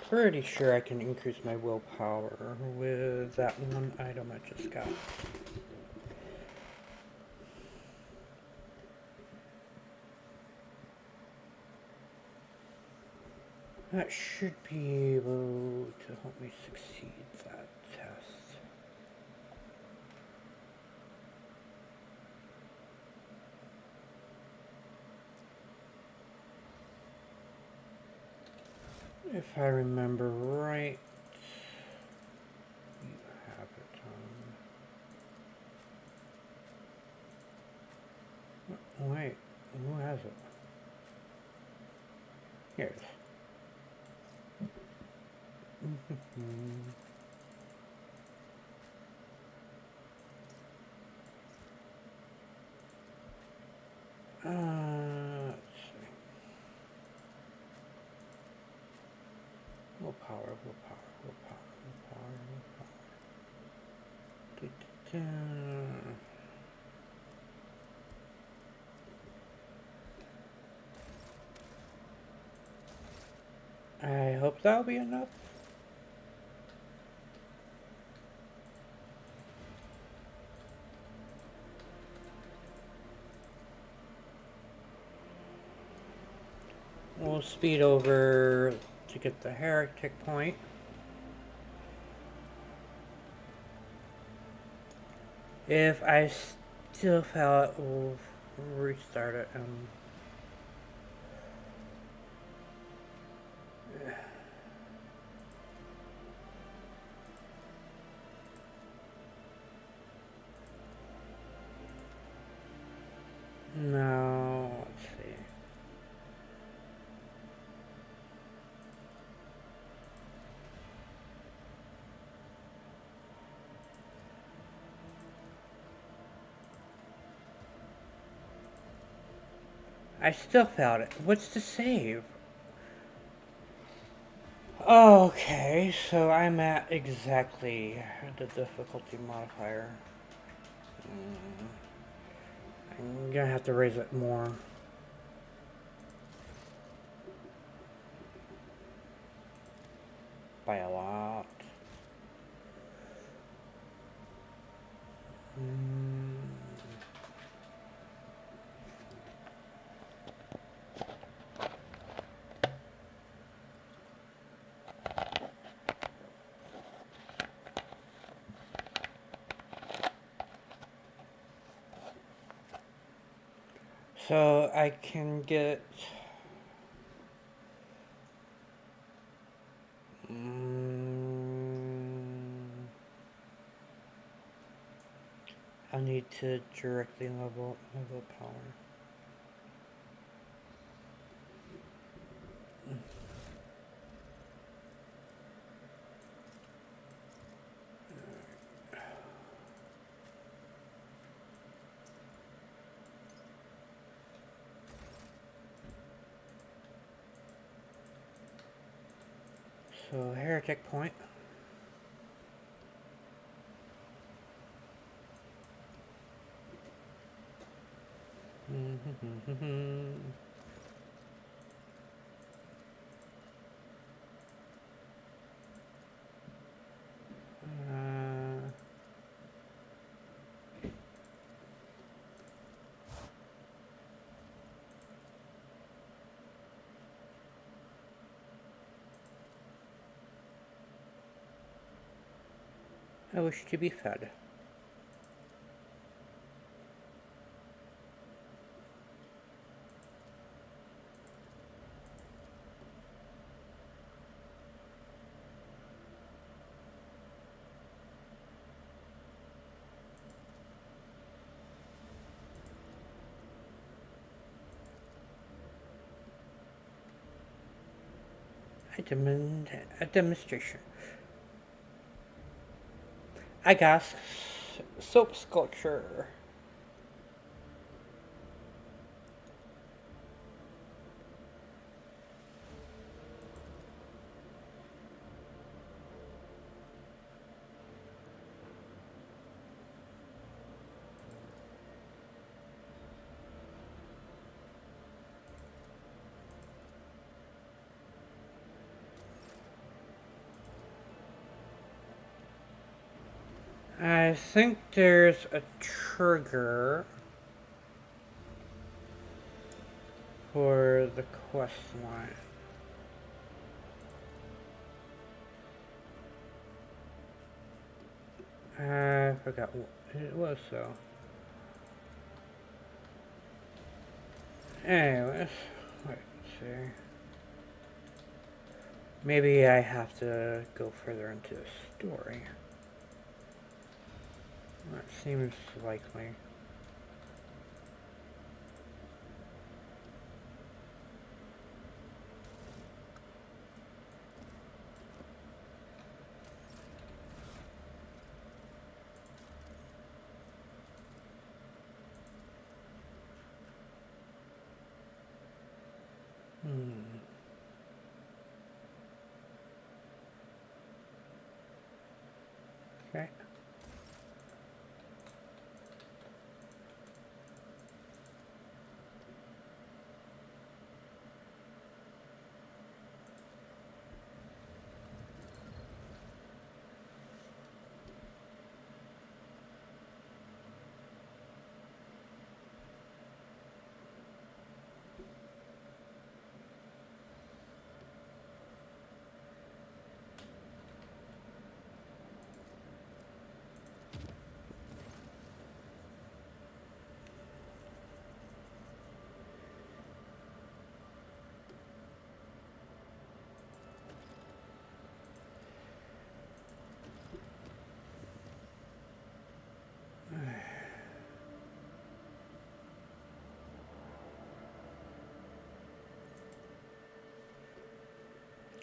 Pretty sure I can increase my willpower with that one item I just got. That should be able to help me succeed that test. If I remember right, you have it on... Wait, who has it? Here it is. Let's see. Willpower. I hope that'll be enough. We'll speed over to get the heretic point. If I still fail it, we'll restart it. No, let's see. I still failed it. What's the save? Okay, so I'm at exactly the difficulty modifier. I'm gonna have to raise it more. By a lot. So I can get... I need to directly level power. So heretic point. I wish to be fed. I demand a demonstration. I got soap sculpture. I think there's a trigger for the quest line. I forgot what it was though. Anyways, let's see. Maybe I have to go further into the story. That seems likely. Okay.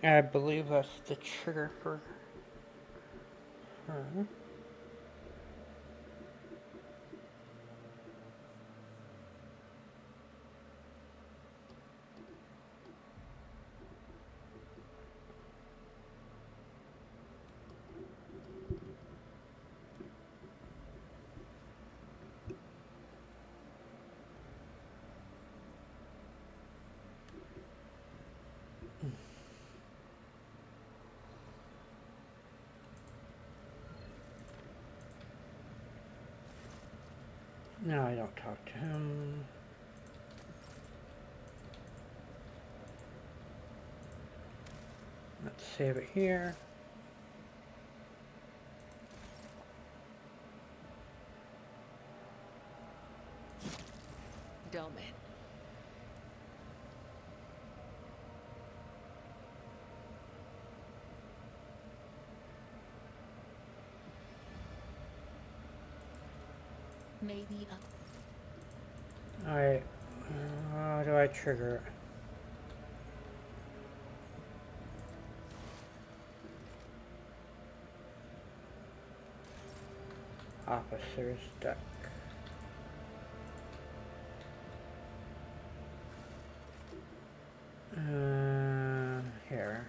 I believe that's the trigger for her. No, I don't talk to him. Let's save it here. Damn it. Maybe a Alright, how do I trigger it? Officer's deck. Here.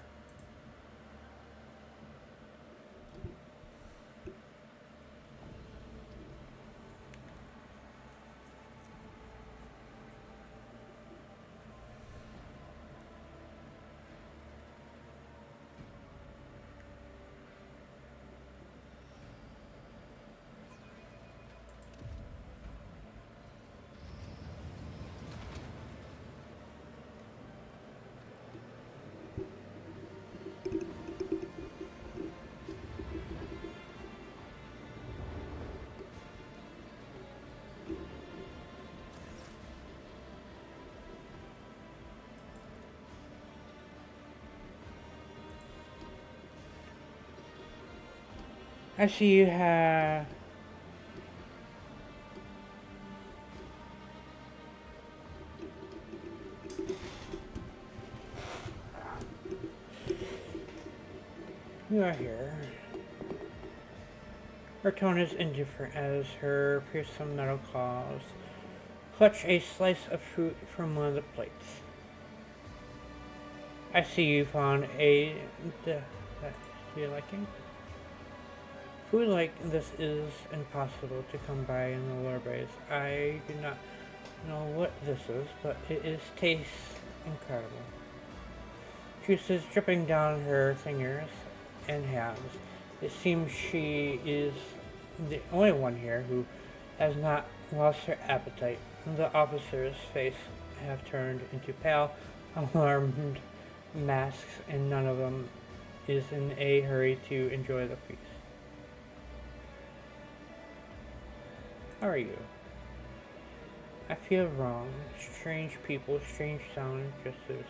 I see you have... You are here. Her tone is indifferent as her fearsome metal claws clutch a slice of fruit from one of the plates. I see you found a... to your liking? Food like this is impossible to come by in the lower base. I do not know what this is, but it tastes incredible. Juice is dripping down her fingers and hands. It seems she is the only one here who has not lost her appetite. The officer's face have turned into pale, alarmed masks, and none of them is in a hurry to enjoy the feast. How are you? I feel wrong. Strange people, strange sound, just as...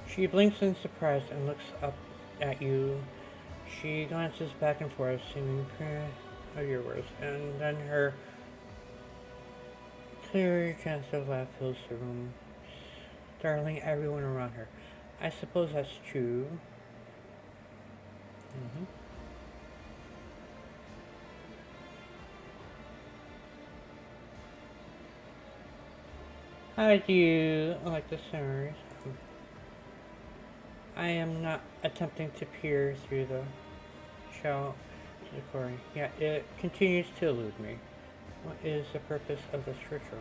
She blinks in surprise and looks up at you. She glances back and forth, seeming of your words, and then her clear, gentle laugh fills the room, startling everyone around her. I suppose that's true. How do you like the sinners? I am not attempting to peer through the shell to the quarry, yet it continues to elude me. What is the purpose of this ritual?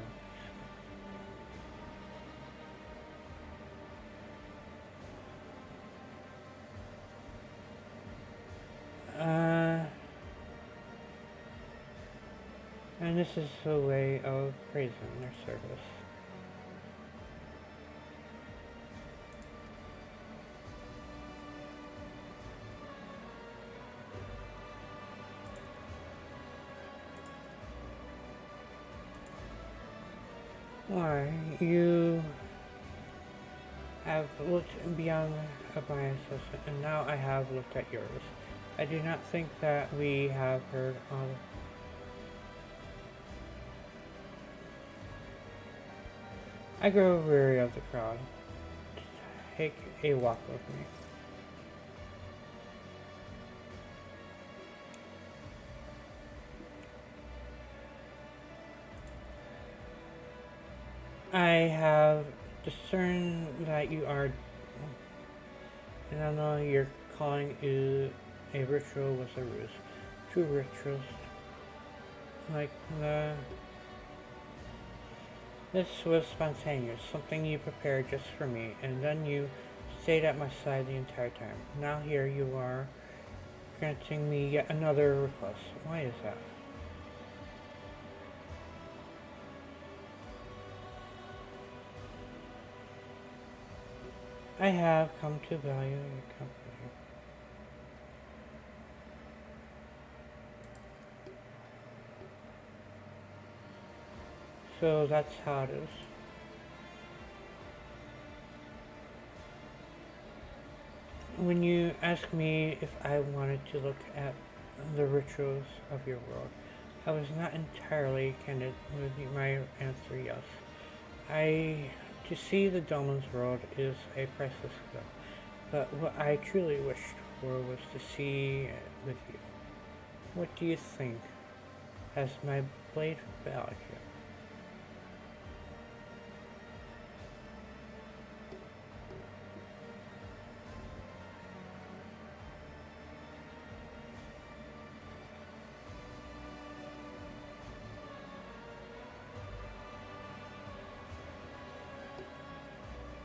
And this is a way of praising their service. Why, you I've looked beyond my biases, and now I have looked at yours. I do not think that we have heard all. I grow weary of the crowd. Take a walk with me. I have discerned that you are, and I know your calling is a ritual was a ruse. True rituals, like this was spontaneous, something you prepared just for me, and then you stayed at my side the entire time. Now here you are, granting me yet another request. Why is that? I have come to value your company. So that's how it is. When you asked me if I wanted to look at the rituals of your world, I was not entirely candid with my answer yes. To see the Domin's world is a priceless gift, but what I truly wished for was to see it with you. What do you think? Has my blade failed you?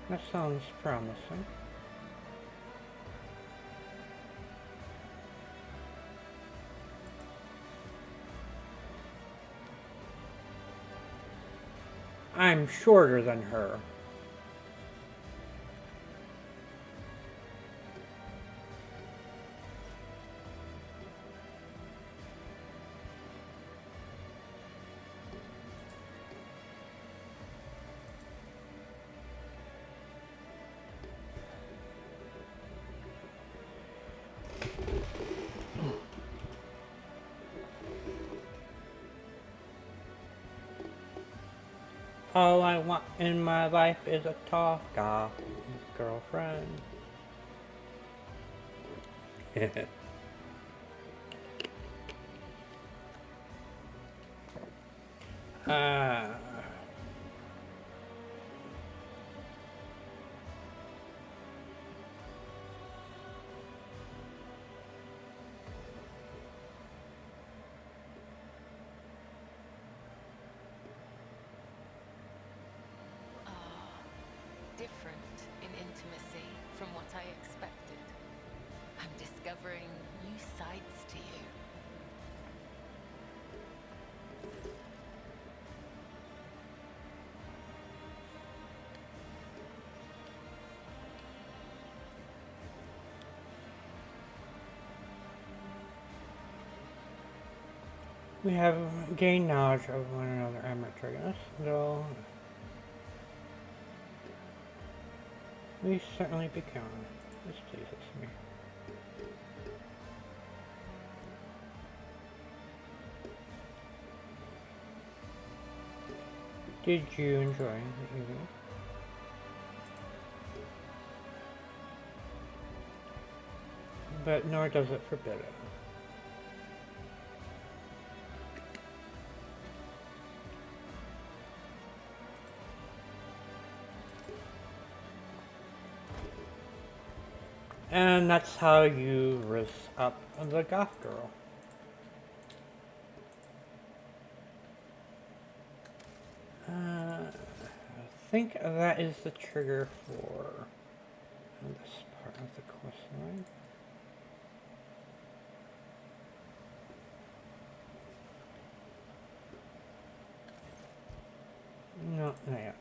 That sounds promising. I'm shorter than her. All I want in my life is a tall, goth girlfriend. uh, Different in intimacy from what I expected. I'm discovering new sides to you. we have gained knowledge of one another, Amatrius, though we certainly become. This pleases me. Did you enjoy the evening? But nor does it forbid it. And that's how you riz up the goth girl. I think that is the trigger for this part of the quest line. No, not yet.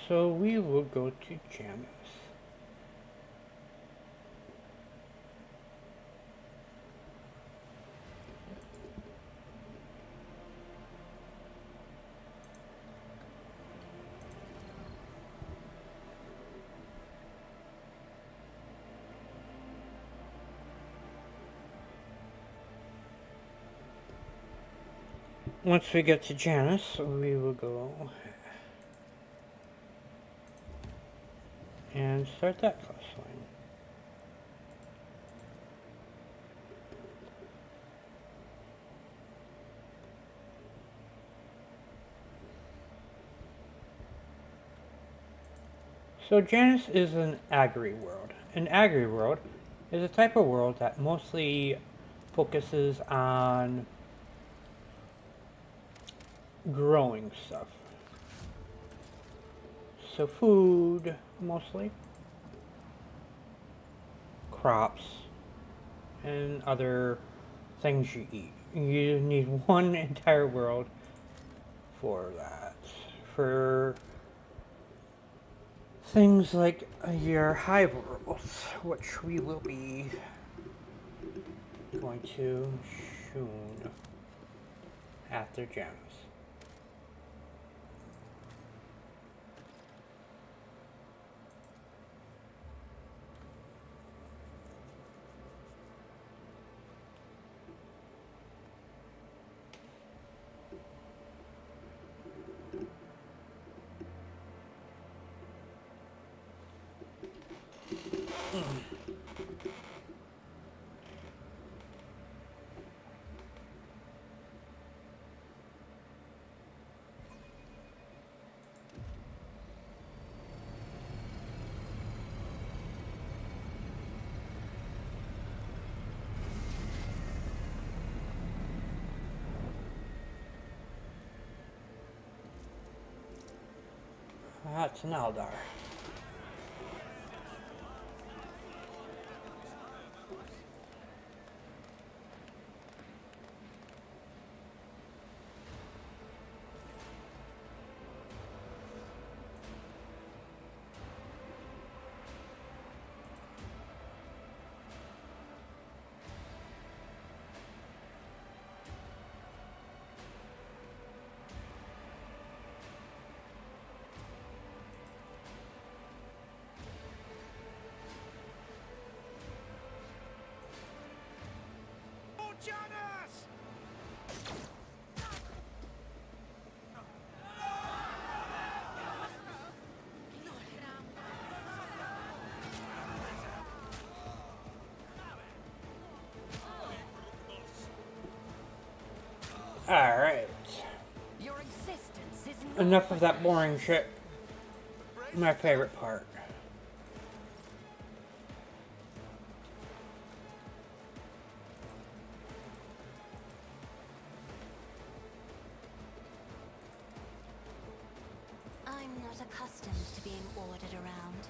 So we will go to Janus. once we get to Janus, we will go and start that quest line. So Janus is an agri world. An agri world is a type of world that mostly focuses on growing stuff. So food, mostly. Crops, and other things you eat. You need one entire world for that. For things like your hive worlds, which we will be going to soon after Janus. That's an Eldar. Alright. Your existence is Enough of that boring shit. My favorite part. I'm not accustomed to being ordered around.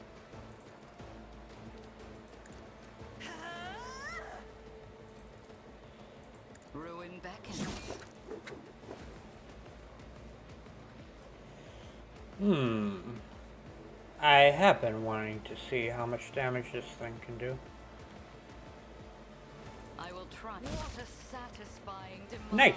ruin beckons. I have been wanting to see how much damage this thing can do. I will try. What a satisfying demise. Nice.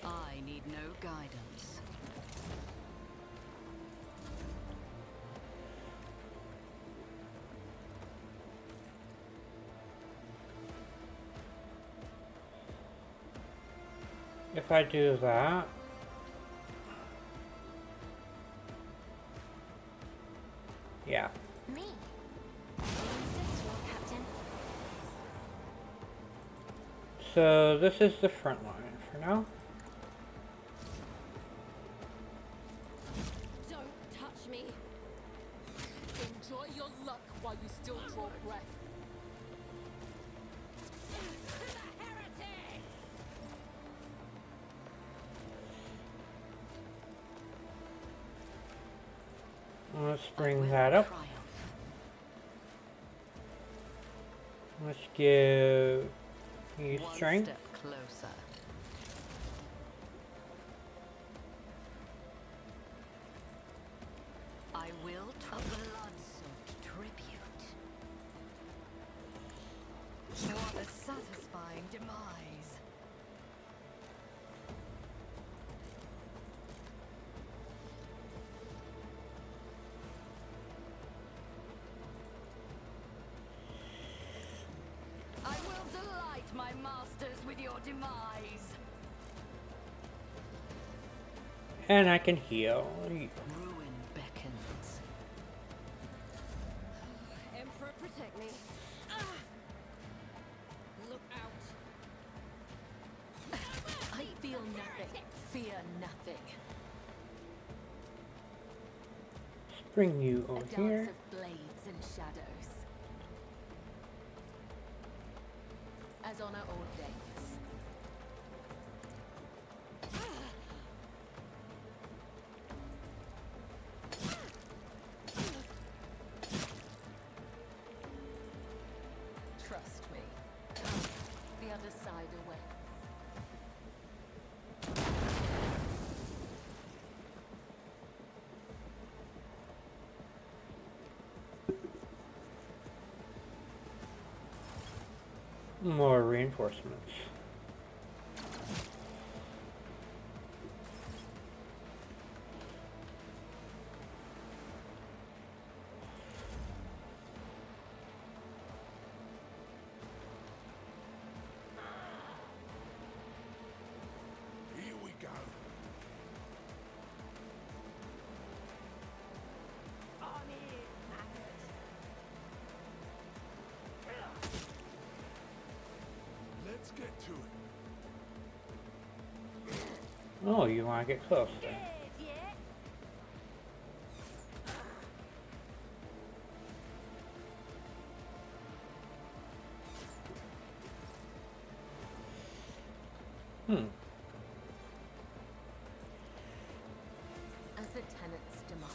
I need no guidance. If I do that, yeah. Me? You insist, Lord Captain. So this is the front line for now. Don't touch me. Enjoy your luck while you still draw breath. Let's bring that up. Triumph. Let's give you One strength. step closer. I will a blood-soaked tribute. What a satisfying demise. masters with your demise. And I can heal. Ruin beckons. Emperor, protect me. Ah! Look out. I feel nothing. Fear nothing. Bring you A over dance here. of blades and shadows. As on our old days. Trust me. The other side away. More reinforcements. Here we go. On it, maggot. Let's get to it. Oh, you want to get closer. Dead, yeah? As the tenants demand.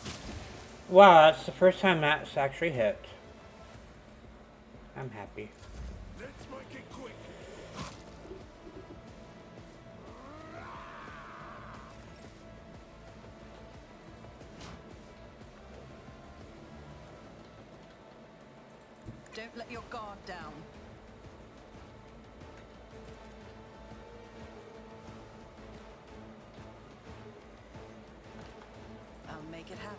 Wow, that's the first time that's actually hit. I'm happy. Let's make it quick. Don't let your guard down. I'll make it happen.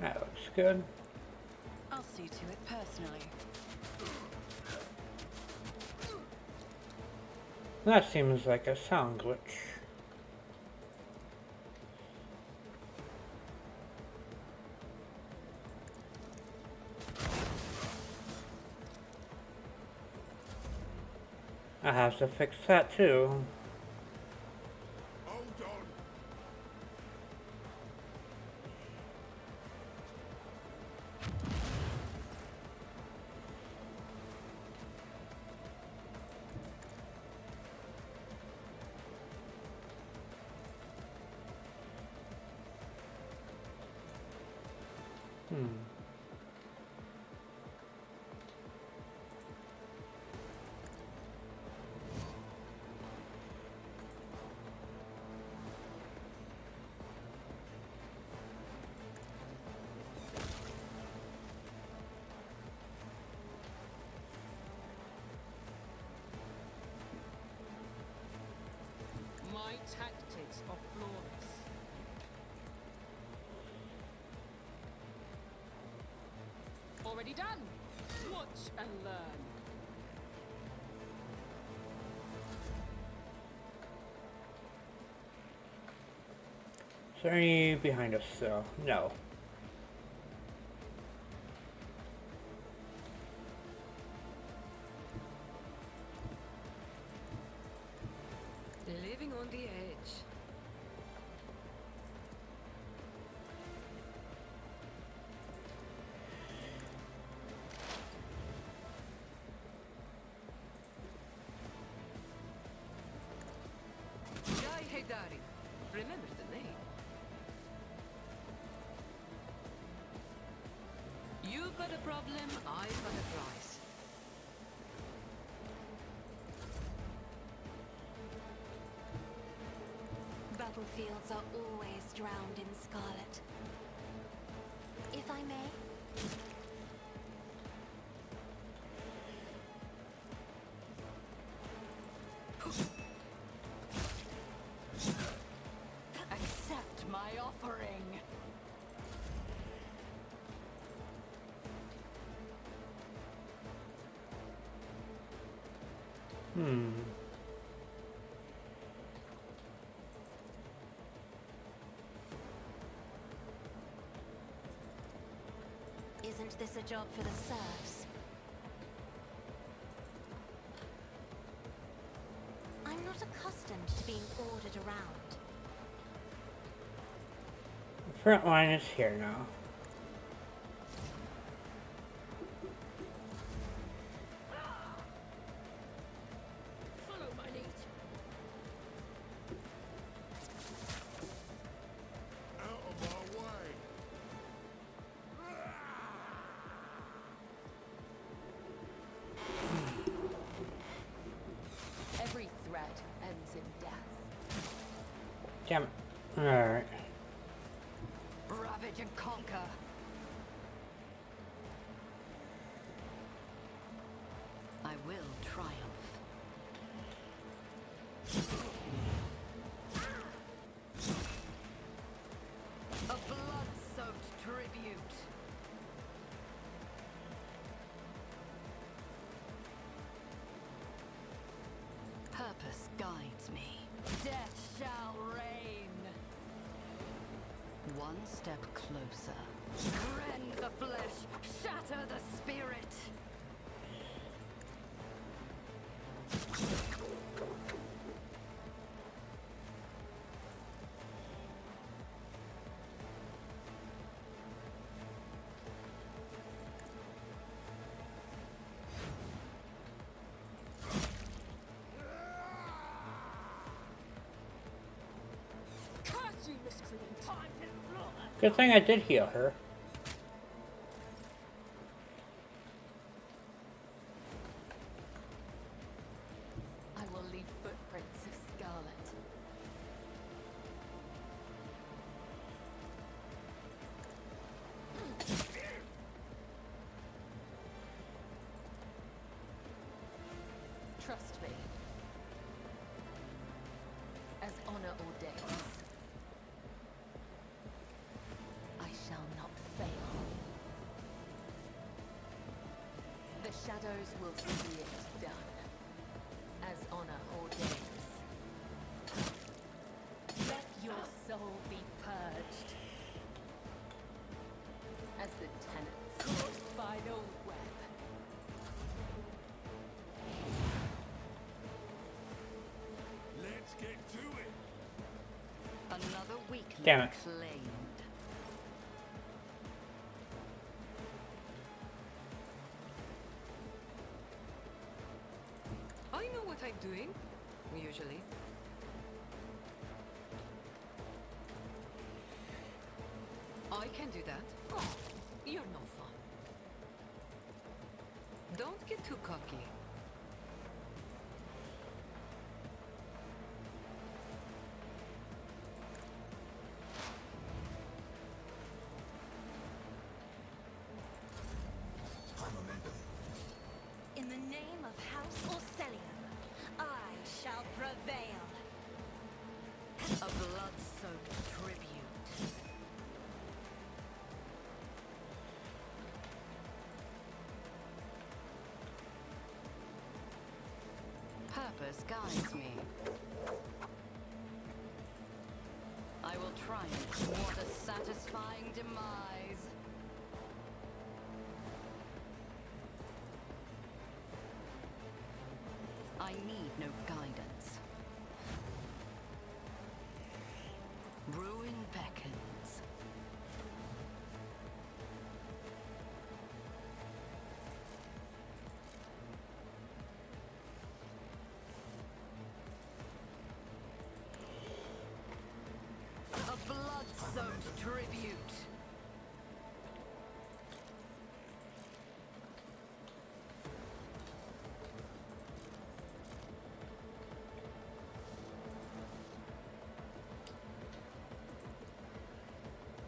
That looks good. I'll see to it personally. That seems like a sound glitch. I have to fix that too. Hold on. My tactics are flawless. Already done. Watch and learn. Is there any behind us still? No. Living on the edge. Jai Haydari. Remember the name. You've got a problem, I've got a price. Battlefields are always drowned in scarlet. If I may, Hmm. Isn't this a job for the serfs? I'm not accustomed to being ordered around. The front line is here now. Follow my lead. Out of our way! Every threat ends in death. Damn it. Alright. Ravage and conquer. I will triumph. A blood-soaked tribute. Purpose guides me. Death shall reign. One step closer. Rend the flesh, shatter the spirit. Curse you, miscreant! Time to slaughter! Good thing I did heal her. I will leave footprints of scarlet. Trust me. As honor ordains, I shall not fail. The shadows will see it done, as honor ordains. Let your soul be purged, as the tenets' final web. Let's get to it! Another weakling Damn it. claimed. I know what I'm doing, usually. I can do that. Oh, you're no fun. Don't get too cocky. In the name of House Orcelium, I shall prevail. A blood-soaked tribute. Purpose guides me. I will triumph. What a satisfying demise. I need no guidance. Ruin beckons. A blood-soaked tribute.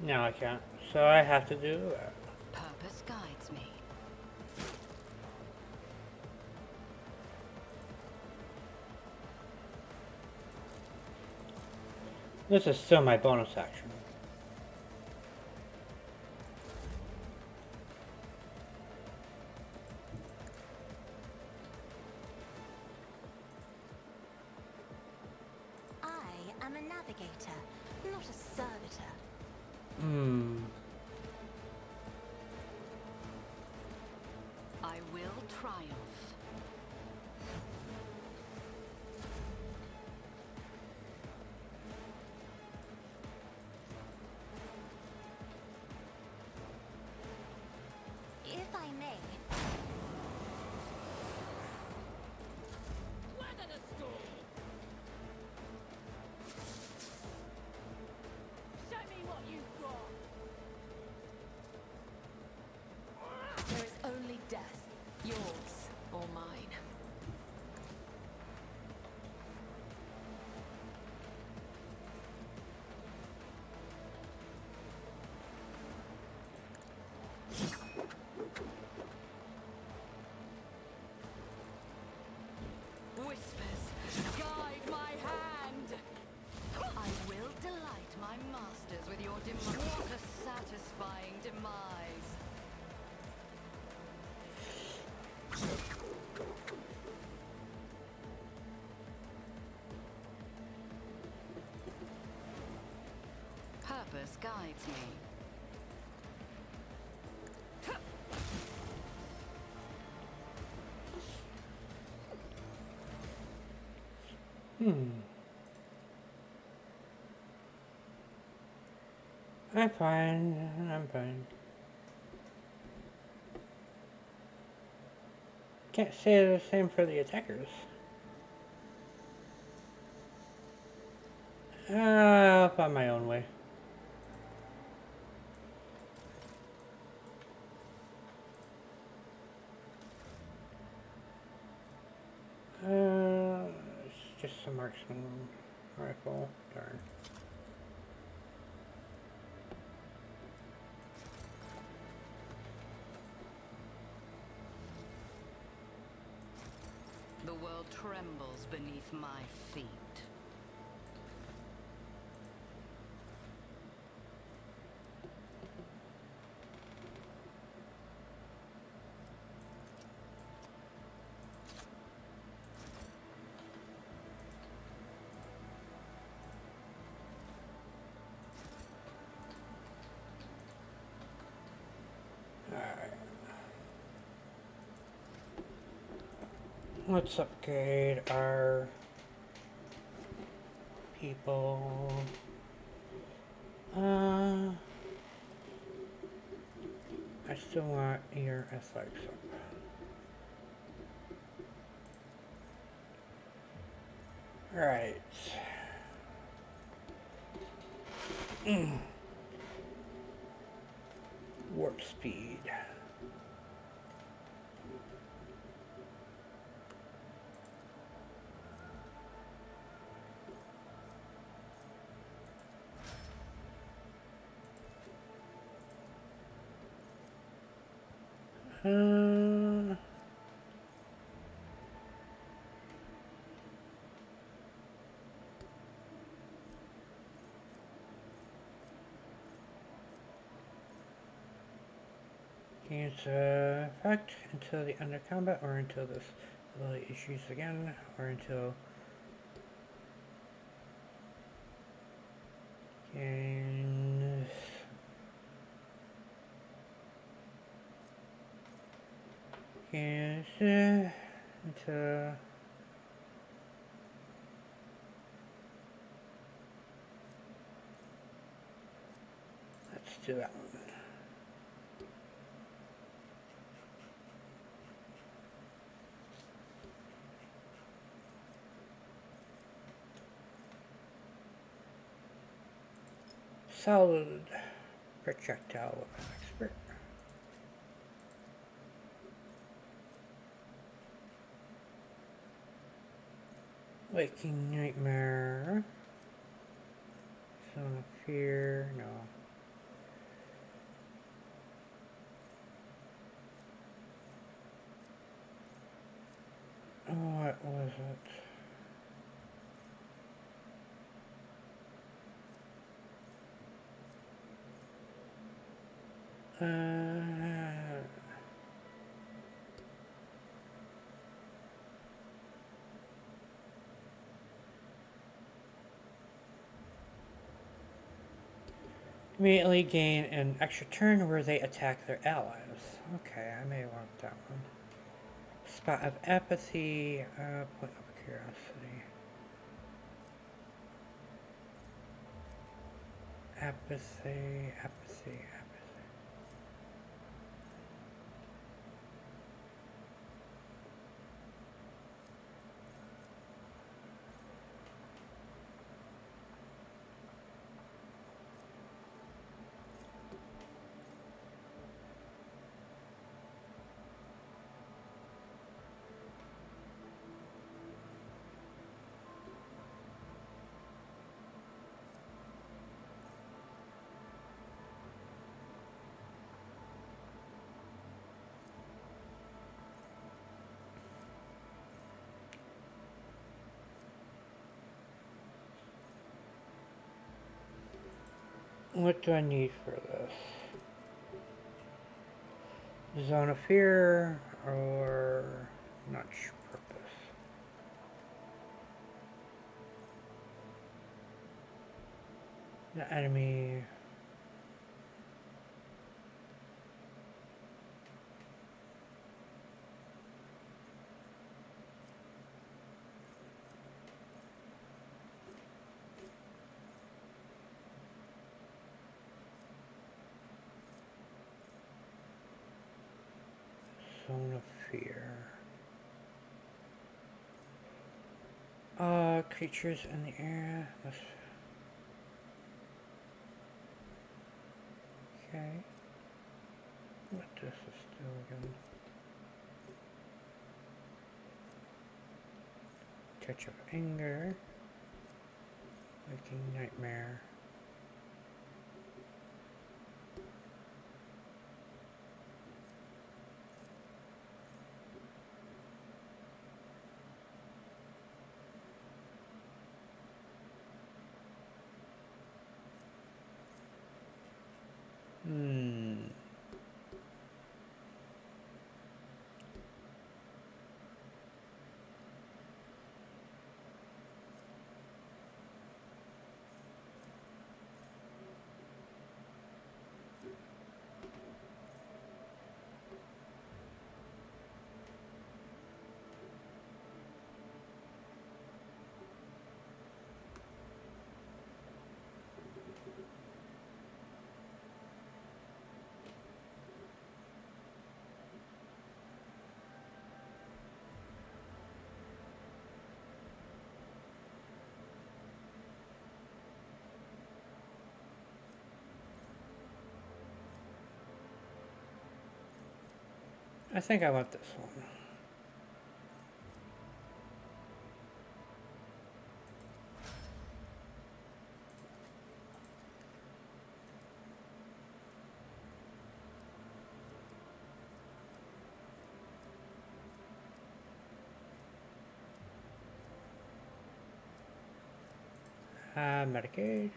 No, I can't. So I have to do that. Purpose guides me. This is still my bonus action. navigator, not a servitor. I will triumph. If I may, Weather the storm! Show me what you've got! There is only death, yours or mine. Whispers, guide my hand! I will delight my masters with your demise. What a satisfying demise! Purpose guides me. I'm fine. I'm fine. Can't say the same for the attackers. I'll find my own way. It's just a marksman rifle. Darn. The world trembles beneath my feet. Let's upgrade our people. I still want your athletics up. Right. Warp speed. Gains effect until the end of combat, or until this ability issues again, or until gains until let's do that one. Solid projectile expert. Waking nightmare. Zone of fear. No. What was it? Immediately gain an extra turn where they attack their allies. Okay, I may want that one. Spot of apathy, point of curiosity. Apathy, apathy, apathy. What do I need for this? Zone of fear or much purpose? The enemy. Zone of fear. Creatures in the area. That's okay. What this is still again? Touch of anger. Waking nightmare. I think I want this one. Medicaid.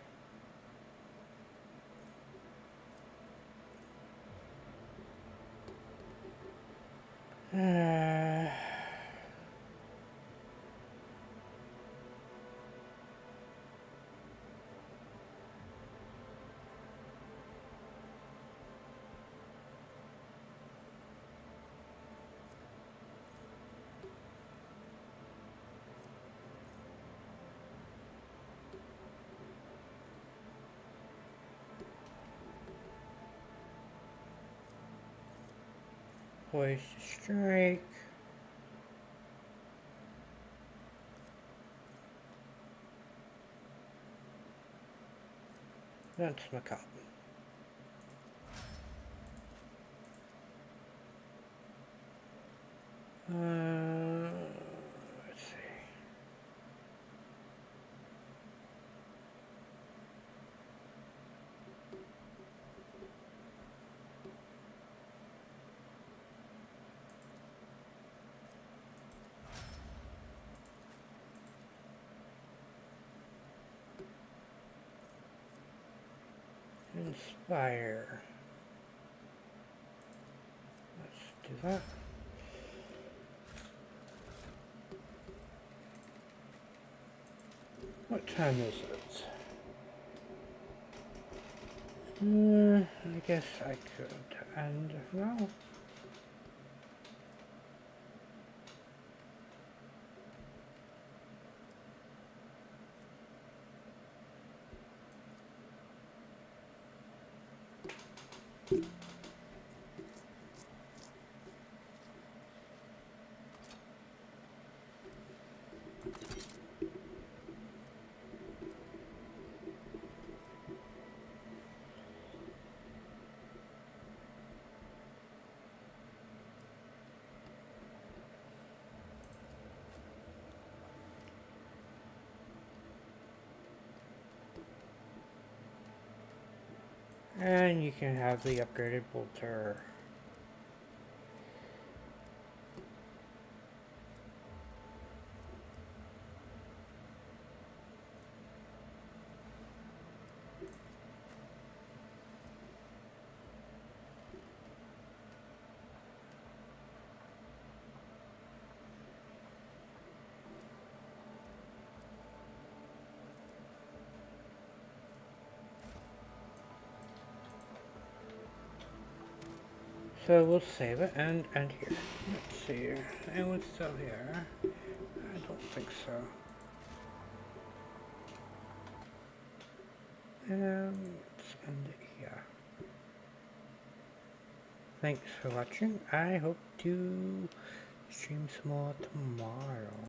Poised to strike. That's macabre. Let's see. Inspire. Let's do that. What time is it? I guess I could. And, well... And you can have the upgraded bolter. So we'll save it and here. Let's see. Anyone's still here? I don't think so. Let's end it here. Thanks for watching. I hope to stream some more tomorrow.